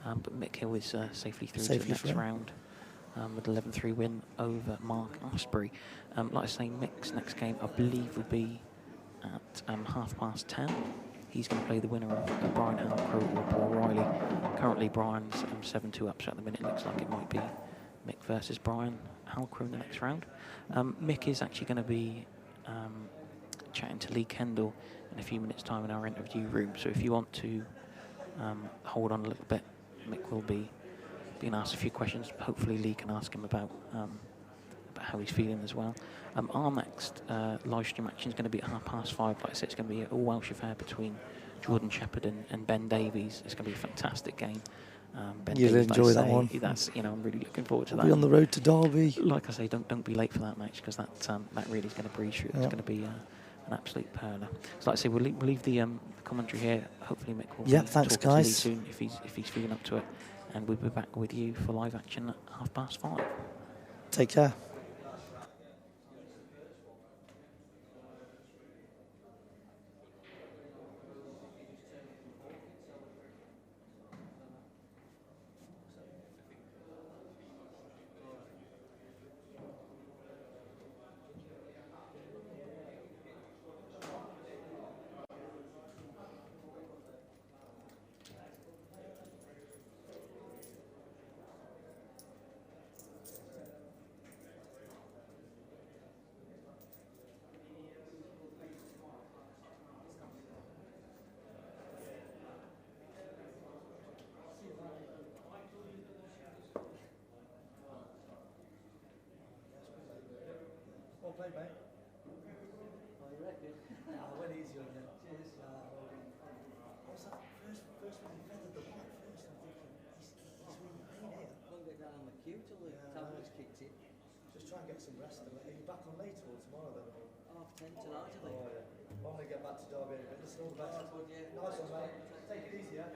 Speaker 1: But Mick Hill is safely through to the next round with an 11-3 win over Mark Astbury. Like I say, Mick's next game I believe will be at 10:30. He's going to play the winner of Brian Halcrow or Paul Riley. Currently, Brian's 7-2 up, so at the minute it looks like it might be Mick versus Brian Halcrow in the next round. Mick is actually going to be chatting to Lee Kendall in a few minutes' time in our interview room. So if you want to hold on a little bit, Mick will be being asked a few questions. Hopefully, Lee can ask him about how he's feeling as well. Our next live stream action is going to be at 5:30. Like I said, it's going to be an all-Welsh affair between Jordan Shepherd and Ben Davies. It's going to be a fantastic game. Ben
Speaker 4: You'll
Speaker 1: Davies,
Speaker 4: enjoy
Speaker 1: like
Speaker 4: that one.
Speaker 1: That's, you know, I'm really looking forward to
Speaker 4: We'll
Speaker 1: that.
Speaker 4: be on the road to Derby.
Speaker 1: Like I say, don't be late for that match because that really is going to breeze through. It's going to be an absolute perler. So like I say, we'll leave the commentary here. Hopefully Mick will
Speaker 4: thanks
Speaker 1: talk
Speaker 4: guys.
Speaker 1: to Lee soon if he's feeling up to it, and we'll be back with you for live action at 5:30.
Speaker 4: Take care.
Speaker 2: Well played, mate. Oh, you reckon? I went easy on you. Cheers. What's that? First one he feathered the black first. I'm thinking, he's really pain here. Couldn't get down on the queue till the tablets kicked in. Just try and get some rest. Are you back on later or tomorrow then? 10:30 tonight, I think. Oh, yeah. I'm going to get back to Derby anyway. Listen, all the best. Nice one, mate. Take it easy, yeah?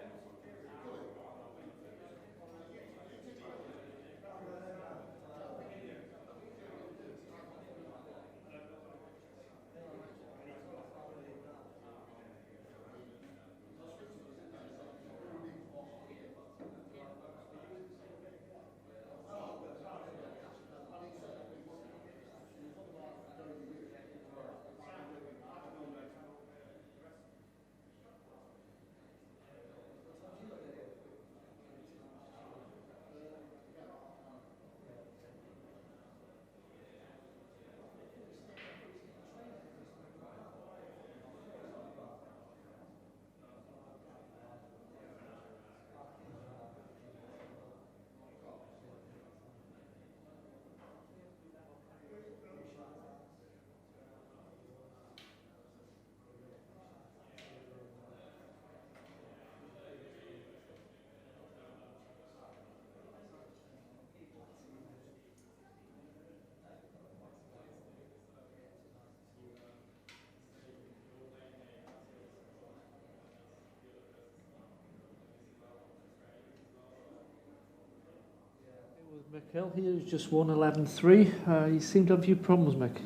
Speaker 3: Mick Hill, he's just won 11-3. You seem to have a few problems, Mick.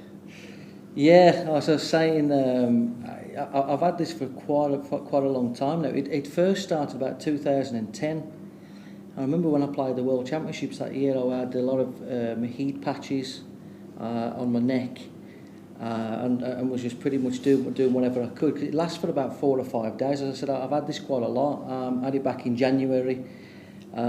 Speaker 2: Yeah, as I was saying, I've had this for quite a long time now. It first started about 2010. I remember when I played the World Championships that year, I had a lot of my heat patches on my neck, and was just pretty much doing whatever I could. It lasts for about 4 or 5 days. As I said, I've had this quite a lot. I had it back in January. I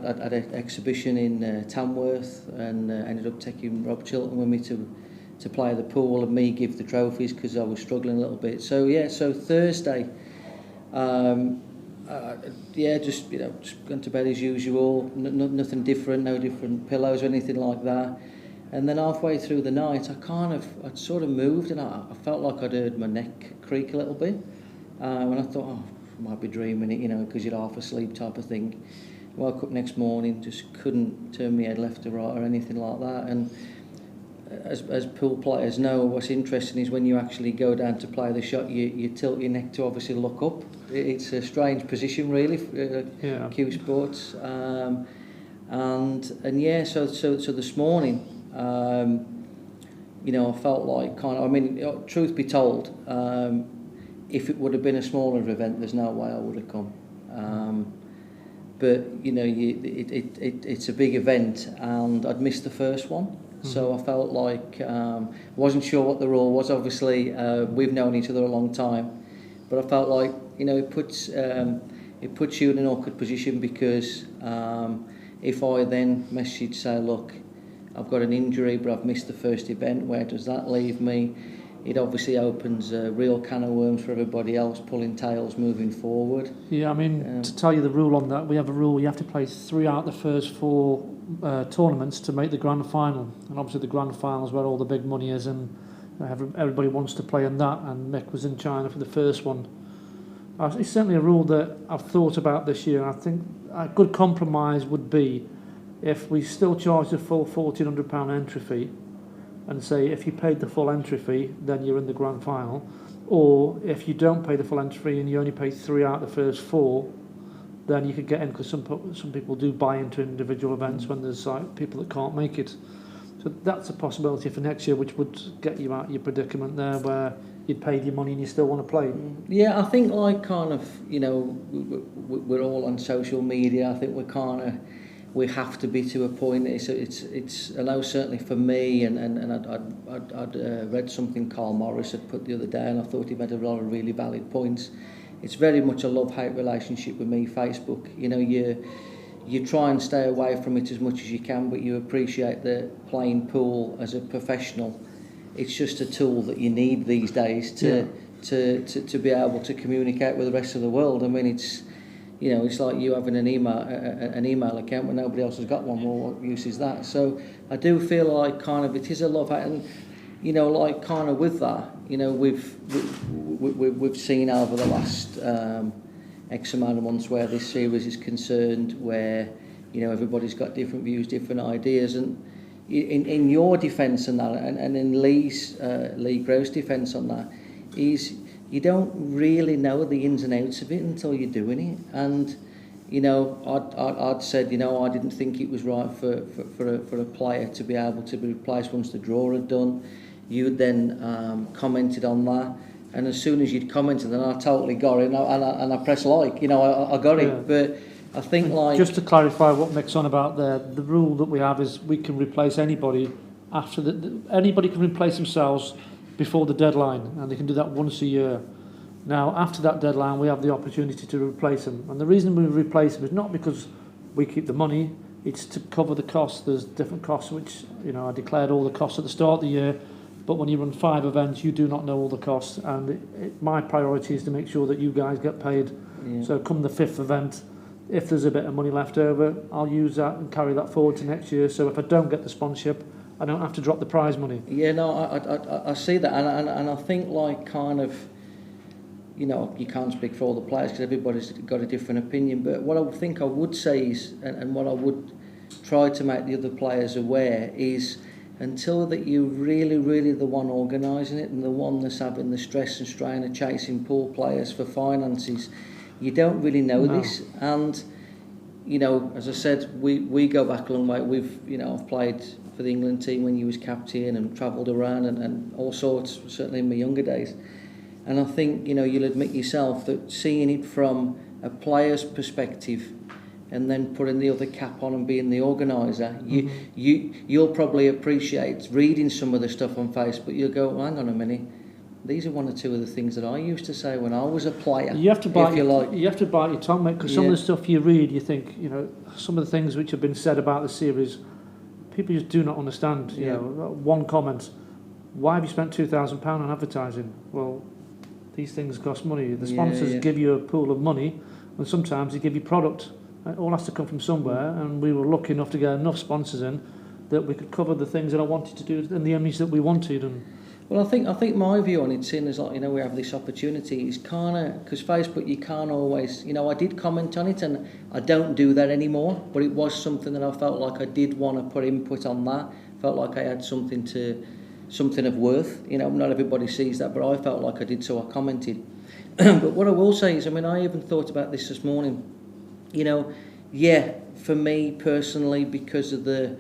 Speaker 2: had an exhibition in Tamworth, and ended up taking Rob Chilton with me to play the pool and me give the trophies because I was struggling a little bit. So Thursday, Yeah, just just going to bed as usual. Nothing different, no different pillows or anything like that. And then halfway through the night, I'd sort of moved, and I felt like I'd heard my neck creak a little bit. And I thought, oh, I might be dreaming it, because you're half asleep type of thing. Woke up next morning, just couldn't turn my head left or right or anything like that. And as pool players know, what's interesting is when you actually go down to play the shot, you tilt your neck to obviously look up. It's a strange position, really, cue sports. And yeah, so this morning, I felt like truth be told, if it would have been a smaller event, there's no way I would have come. But it's a big event, and I'd missed the first one. So I felt like I wasn't sure what the rule was. Obviously, we've known each other a long time, but I felt like it puts you in an awkward position because if I then message say, look, I've got an injury, but I've missed the first event, where does that leave me? It obviously opens a real can of worms for everybody else, pulling tails moving forward.
Speaker 5: Yeah, I mean, to tell you the rule on that, we have a rule, you have to play 3 out of the first 4 tournaments to make the grand final. And obviously the grand final is where all the big money is, and everybody wants to play in that, and Mick was in China for the first one. It's certainly a rule that I've thought about this year. I think a good compromise would be if we still charge the full £1,400 entry fee, and say if you paid the full entry fee, then you're in the grand final. Or if you don't pay the full entry fee and you only pay 3 out of the first 4, then you could get in, because some people do buy into individual events when there's people that can't make it. So that's a possibility for next year, which would get you out of your predicament there, where you'd paid your money and you still want to play.
Speaker 2: Yeah, I think we're all on social media. I think we have to be to a point. It's I know certainly for me, and I'd read something Carl Morris had put the other day, and I thought he made a lot of really valid points. It's very much a love-hate relationship with me, Facebook. You try and stay away from it as much as you can, but you appreciate that playing pool as a professional, it's just a tool that you need these days to be able to communicate with the rest of the world. I mean, it's like you having an email account when nobody else has got one. Well, what use is that? So I do feel like it is a love-hate, and with that, we've seen over the last X amount of months where this series is concerned, where everybody's got different views, different ideas, and in your defence on that, and in Lee Gross' defence on that, is you don't really know the ins and outs of it until you're doing it. And I'd said I didn't think it was right for a player to be able to be replaced once the draw had done. You then commented on that, and as soon as you'd commented, then I totally got it, and I pressed like, I got it. But I think
Speaker 5: just to clarify what Mick's on about there, the rule that we have is we can replace anybody after anybody can replace themselves before the deadline, and they can do that once a year. Now, after that deadline, we have the opportunity to replace them, and the reason we replace them is not because we keep the money, it's to cover the costs. There's different costs, which I declared all the costs at the start of the year, but when you run 5 events, you do not know all the costs, and my priority is to make sure that you guys get paid. So come the 5th event, if there's a bit of money left over, I'll use that and carry that forward to next year, so if I don't get the sponsorship, I don't have to drop the prize money.
Speaker 2: Yeah, no, I see that, and I think you can't speak for all the players because everybody's got a different opinion. But what I think I would say is, and what I would try to make the other players aware is, until that you're really the one organising it and the one that's having the stress and strain of chasing pool players for finances, you don't really know this. And as I said, we go back a long way. I've played for the England team when you was captain and travelled around and all sorts, certainly in my younger days. And I think, you'll admit yourself that seeing it from a player's perspective and then putting the other cap on and being the organiser, you'll probably appreciate reading some of the stuff on Facebook. You'll go, hang on a minute, these are one or two of the things that I used to say when I was a player.
Speaker 5: You have to bite your tongue, mate, because some of the stuff you read, you think, some of the things which have been said about the series, people just do not understand. One comment, why have you spent £2,000 on advertising? Well, these things cost money. The sponsors give you a pool of money, And sometimes they give you product. It all has to come from somewhere, and we were lucky enough to get enough sponsors in that we could cover the things that I wanted to do and the image that we wanted. And
Speaker 2: well, I think my view on it, seeing as like, you know, we have this opportunity, is kind of, because Facebook, you can't always, you know, I did comment on it and I don't do that anymore, but it was something that I felt like I did want to put input on that. Felt like I had something of worth. You know, not everybody sees that, but I felt like I did, so I commented. But what I will say is, I mean, I even thought about this morning. You know, yeah, for me personally, because of the,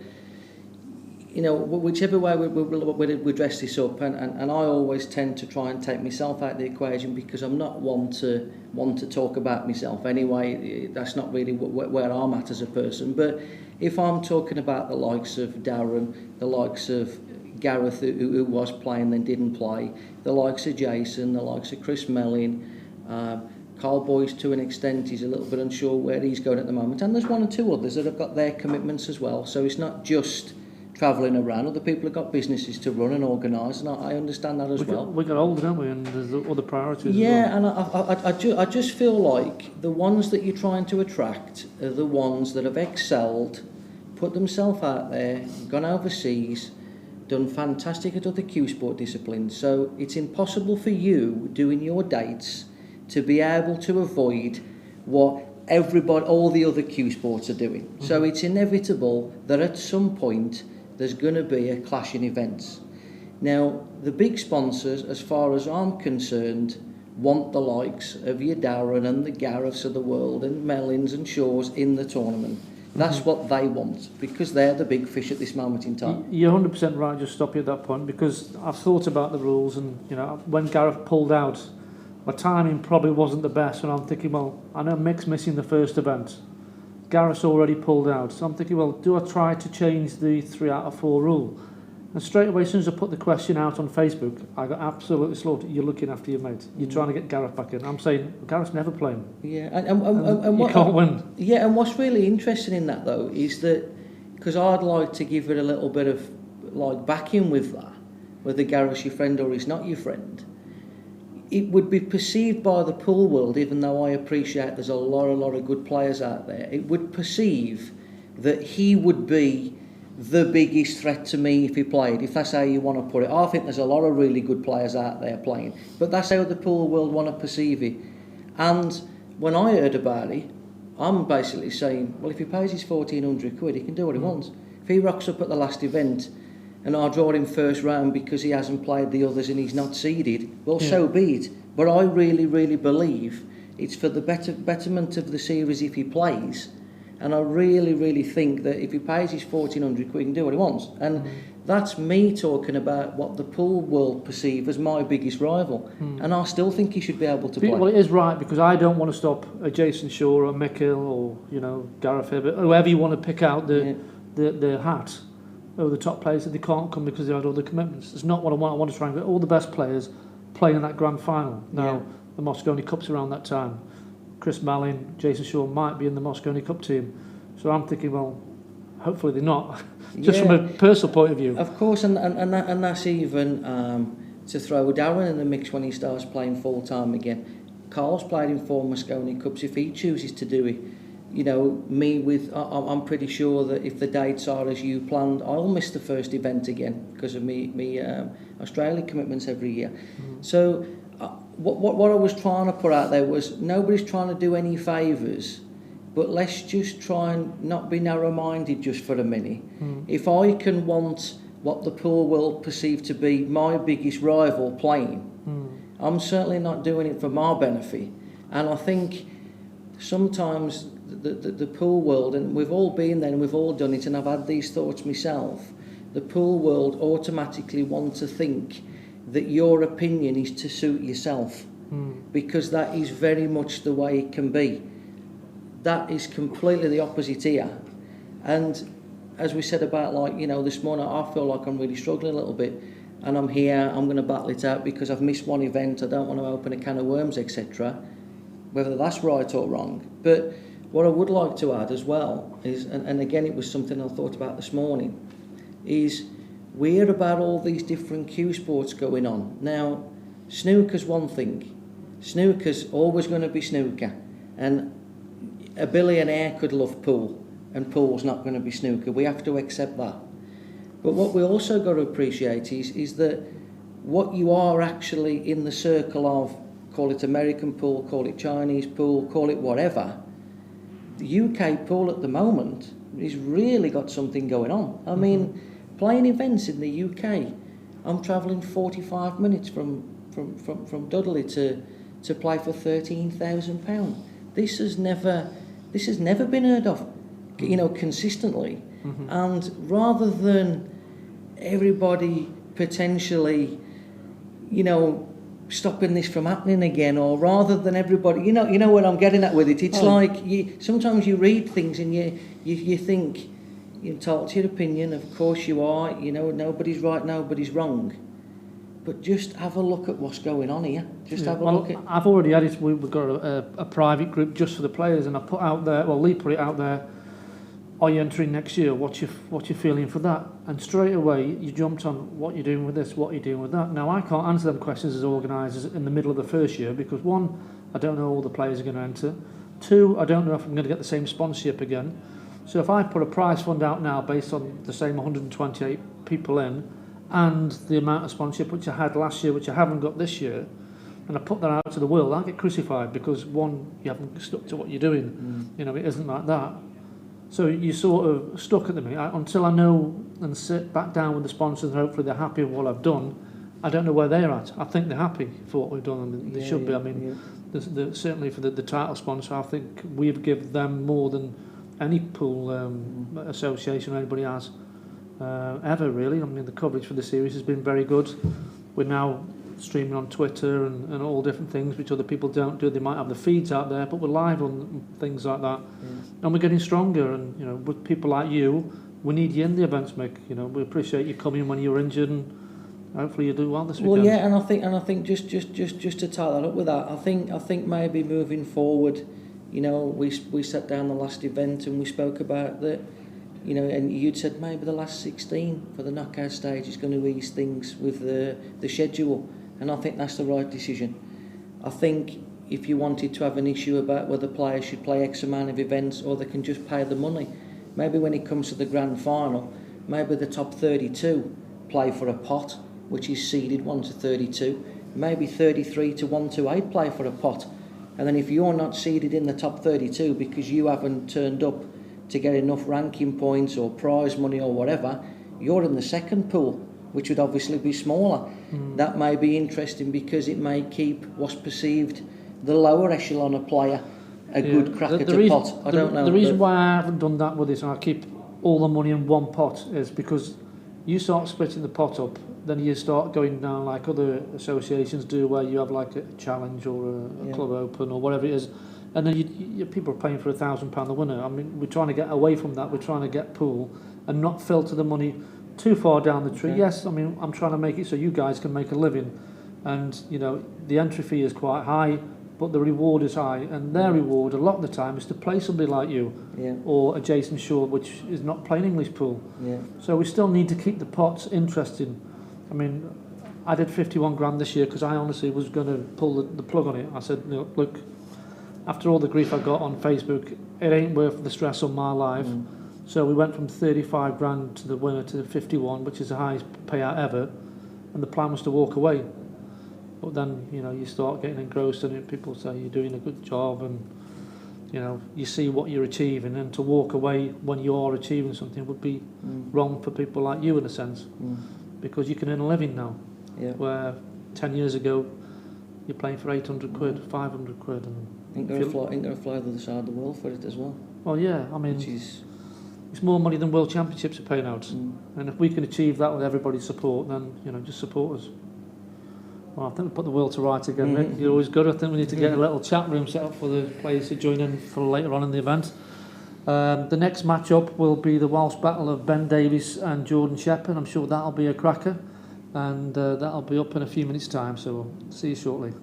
Speaker 2: you know, whichever way we dress this up, and I always tend to try and take myself out of the equation because I'm not one to talk about myself anyway. That's not really where I'm at as a person. But if I'm talking about the likes of Darren, the likes of Gareth, who was playing then didn't play, the likes of Jason, the likes of Chris Mellin, Carl Boyce to an extent, he's a little bit unsure where he's going at the moment, and there's one or two others that have got their commitments as well, so it's not just travelling around. Other people have got businesses to run and organise, and I understand that as well.
Speaker 5: We got older, don't we, and there's other priorities
Speaker 2: yeah,
Speaker 5: as well.
Speaker 2: And I just feel like the ones that you're trying to attract are the ones that have excelled, put themselves out there, gone overseas, done fantastic at other cue sport disciplines, so it's impossible for you doing your dates to be able to avoid what everybody, all the other cue sports are doing. Mm-hmm. So it's inevitable that at some point there's going to be a clash in events. Now, the big sponsors, as far as I'm concerned, want the likes of your Darren and the Gareths of the world and Mellins and Shaws in the tournament. That's what they want, because they're the big fish at this moment in time.
Speaker 5: You're 100% right, just stop you at that point, because I've thought about the rules, and you know, when Gareth pulled out, my timing probably wasn't the best, and I'm thinking, well, I know Mick's missing the first event. Gareth's already pulled out, so I'm thinking, well, do I try to change the 3 out of 4 rule? And straight away, as soon as I put the question out on Facebook, I got absolutely slaughtered. You're looking after your mate. You're trying to get Gareth back in. I'm saying, Gareth's never playing.
Speaker 2: Yeah, and
Speaker 5: you can't win.
Speaker 2: Yeah, and what's really interesting in that, though, is that, because I'd like to give it a little bit of, like, backing with that, whether Gareth's your friend or he's not your friend, it would be perceived by the pool world, even though I appreciate there's a lot of good players out there, it would perceive that he would be the biggest threat to me if he played, if that's how you want to put it. I think there's a lot of really good players out there playing, but that's how the pool world want to perceive it. And when I heard about it, I'm basically saying, well, if he pays his 1,400 quid, he can do what he wants. If he rocks up at the last event and I draw him first round because he hasn't played the others and he's not seeded, well, so be it. But I really, really believe it's for the betterment of the series if he plays. And I really, really think that if he pays his 1,400 quid, he can do what he wants. And that's me talking about what the pool world perceive as my biggest rival. And I still think he should be able to play.
Speaker 5: Well, it is right, because I don't want to stop a Jason Shaw or a Mick Hill or, you know, Gareth Hibbert, whoever you want to pick out the hat over the top players that they can't come because they had other commitments. It's not what I want. I want to try and get all the best players playing in that grand final. Now, the Moscone Cup's around that time. Chris Mellin, Jason Shaw might be in the Moscone Cup team. So I'm thinking, well, hopefully they're not, just from a personal point of view.
Speaker 2: Of course, and that's even to throw Darren in the mix when he starts playing full-time again. Carl's played in 4 Moscone Cups. If he chooses to do it, you know, I'm pretty sure that if the dates are as you planned, I'll miss the first event again because of me Australia commitments every year. So what I was trying to put out there was nobody's trying to do any favours, but let's just try and not be narrow-minded just for a minute. If I can want what the pool will perceive to be my biggest rival playing, I'm certainly not doing it for my benefit. And I think sometimes the pool world, and we've all been there and we've all done it, and I've had these thoughts myself, the pool world automatically want to think that your opinion is to suit yourself, because that is very much the way it can be. That is completely the opposite here. And as we said about, like, you know, this morning, I feel like I'm really struggling a little bit, and I'm here, I'm going to battle it out because I've missed one event, I don't want to open a can of worms, etc. Whether that's right or wrong. But what I would like to add as well is, and again it was something I thought about this morning, is we hear about all these different cue sports going on. Now, snooker's one thing. Snooker's always going to be snooker. And a billionaire could love pool, and pool's not going to be snooker. We have to accept that. But what we also got to appreciate is that what you are actually in the circle of, call it American pool, call it Chinese pool, call it whatever, the UK pool at the moment has really got something going on. I mean, playing events in the UK, I'm travelling 45 minutes from Dudley to play for £13,000. This has never been heard of, you know, consistently. And rather than everybody potentially, you know, stopping this from happening again, or rather than everybody, you know where I'm getting at with it. It's like sometimes you read things and you think you're entitled to your opinion. Of course you are. You know, nobody's right, nobody's wrong. But just have a look at what's going on here. Just have a look at.
Speaker 5: I've already added. We've got a private group just for the players, and I put out there. Well, Lee put it out there. Are you entering next year? What's your feeling for that? And straight away you jumped on what you're doing with this, what you're doing with that. Now I can't answer them questions as organisers in the middle of the first year because one, I don't know all the players are going to enter. Two, I don't know if I'm going to get the same sponsorship again. So if I put a prize fund out now based on the same 128 people in and the amount of sponsorship which I had last year, which I haven't got this year, and I put that out to the world, I'll get crucified because one, you haven't stuck to what you're doing. You know, it isn't like that. So you're sort of stuck at the minute. Until I know and sit back down with the sponsors and hopefully they're happy with what I've done, I don't know where they're at. I think they're happy for what we've done, and they should be. I mean, certainly for the title sponsor, I think we've given them more than any pool association or anybody has ever, really. I mean, the coverage for the series has been very good. We're now streaming on Twitter and all different things which other people don't do. They might have the feeds out there, but we're live on things like that. And we're getting stronger, and you know, with people like you, we need you in the events, Mick. You know, we appreciate you coming when you're injured, and hopefully you do well this weekend.
Speaker 2: Well, yeah, and I think just to tie that up with that, I think maybe moving forward, you know, we sat down the last event and we spoke about that, you know, and you'd said maybe the last 16 for the knockout stage is going to ease things with the schedule, and I think that's the right decision. I think if you wanted to have an issue about whether players should play X amount of events or they can just pay the money, maybe when it comes to the grand final, maybe the top 32 play for a pot, which is seeded 1 to 32, maybe 33 to 1 to 8 play for a pot, and then if you're not seeded in the top 32 because you haven't turned up to get enough ranking points or prize money or whatever, you're in the second pool, which would obviously be smaller. That may be interesting because it may keep what's perceived the lower echelon of player a good crack at the pot. I don't know.
Speaker 5: The reason why I haven't done that with this and I keep all the money in one pot is because you start splitting the pot up, then you start going down like other associations do, where you have like a challenge or a club open or whatever it is, and then you people are paying for £1,000 the winner. I mean, we're trying to get away from that. We're trying to get pool and not filter the money too far down the tree. Okay. Yes, I mean, I'm trying to make it so you guys can make a living, and you know, the entry fee is quite high, but the reward is high, and their reward a lot of the time is to play somebody like you or a Jason Shaw, which is not playing English pool. So we still need to keep the pots interesting. I mean, I did 51 grand this year because I honestly was going to pull the plug on it. I said, look, after all the grief I got on Facebook, it ain't worth the stress on my life. So we went from 35 grand to the winner to 51, which is the highest payout ever, and the plan was to walk away. But then, you know, you start getting engrossed in it, people say you're doing a good job, and, you know, you see what you're achieving, and to walk away when you are achieving something would be wrong for people like you in a sense, because you can earn a living now, where 10 years ago you're playing for 800 quid, 500 quid. And
Speaker 2: ain't going to fly the other side of the world for it as well.
Speaker 5: Well, yeah, I mean, it's more money than World Championships are paying out, and if we can achieve that with everybody's support, then, you know, just support us. Well, I think we put the world to right again, Mick. You're always good. I think we need to get a little chat room set up for the players to join in for later on in the event. The next match-up will be the Welsh battle of Ben Davies and Jordan Shepherd. I'm sure that'll be a cracker, and that'll be up in a few minutes' time, so we'll see you shortly.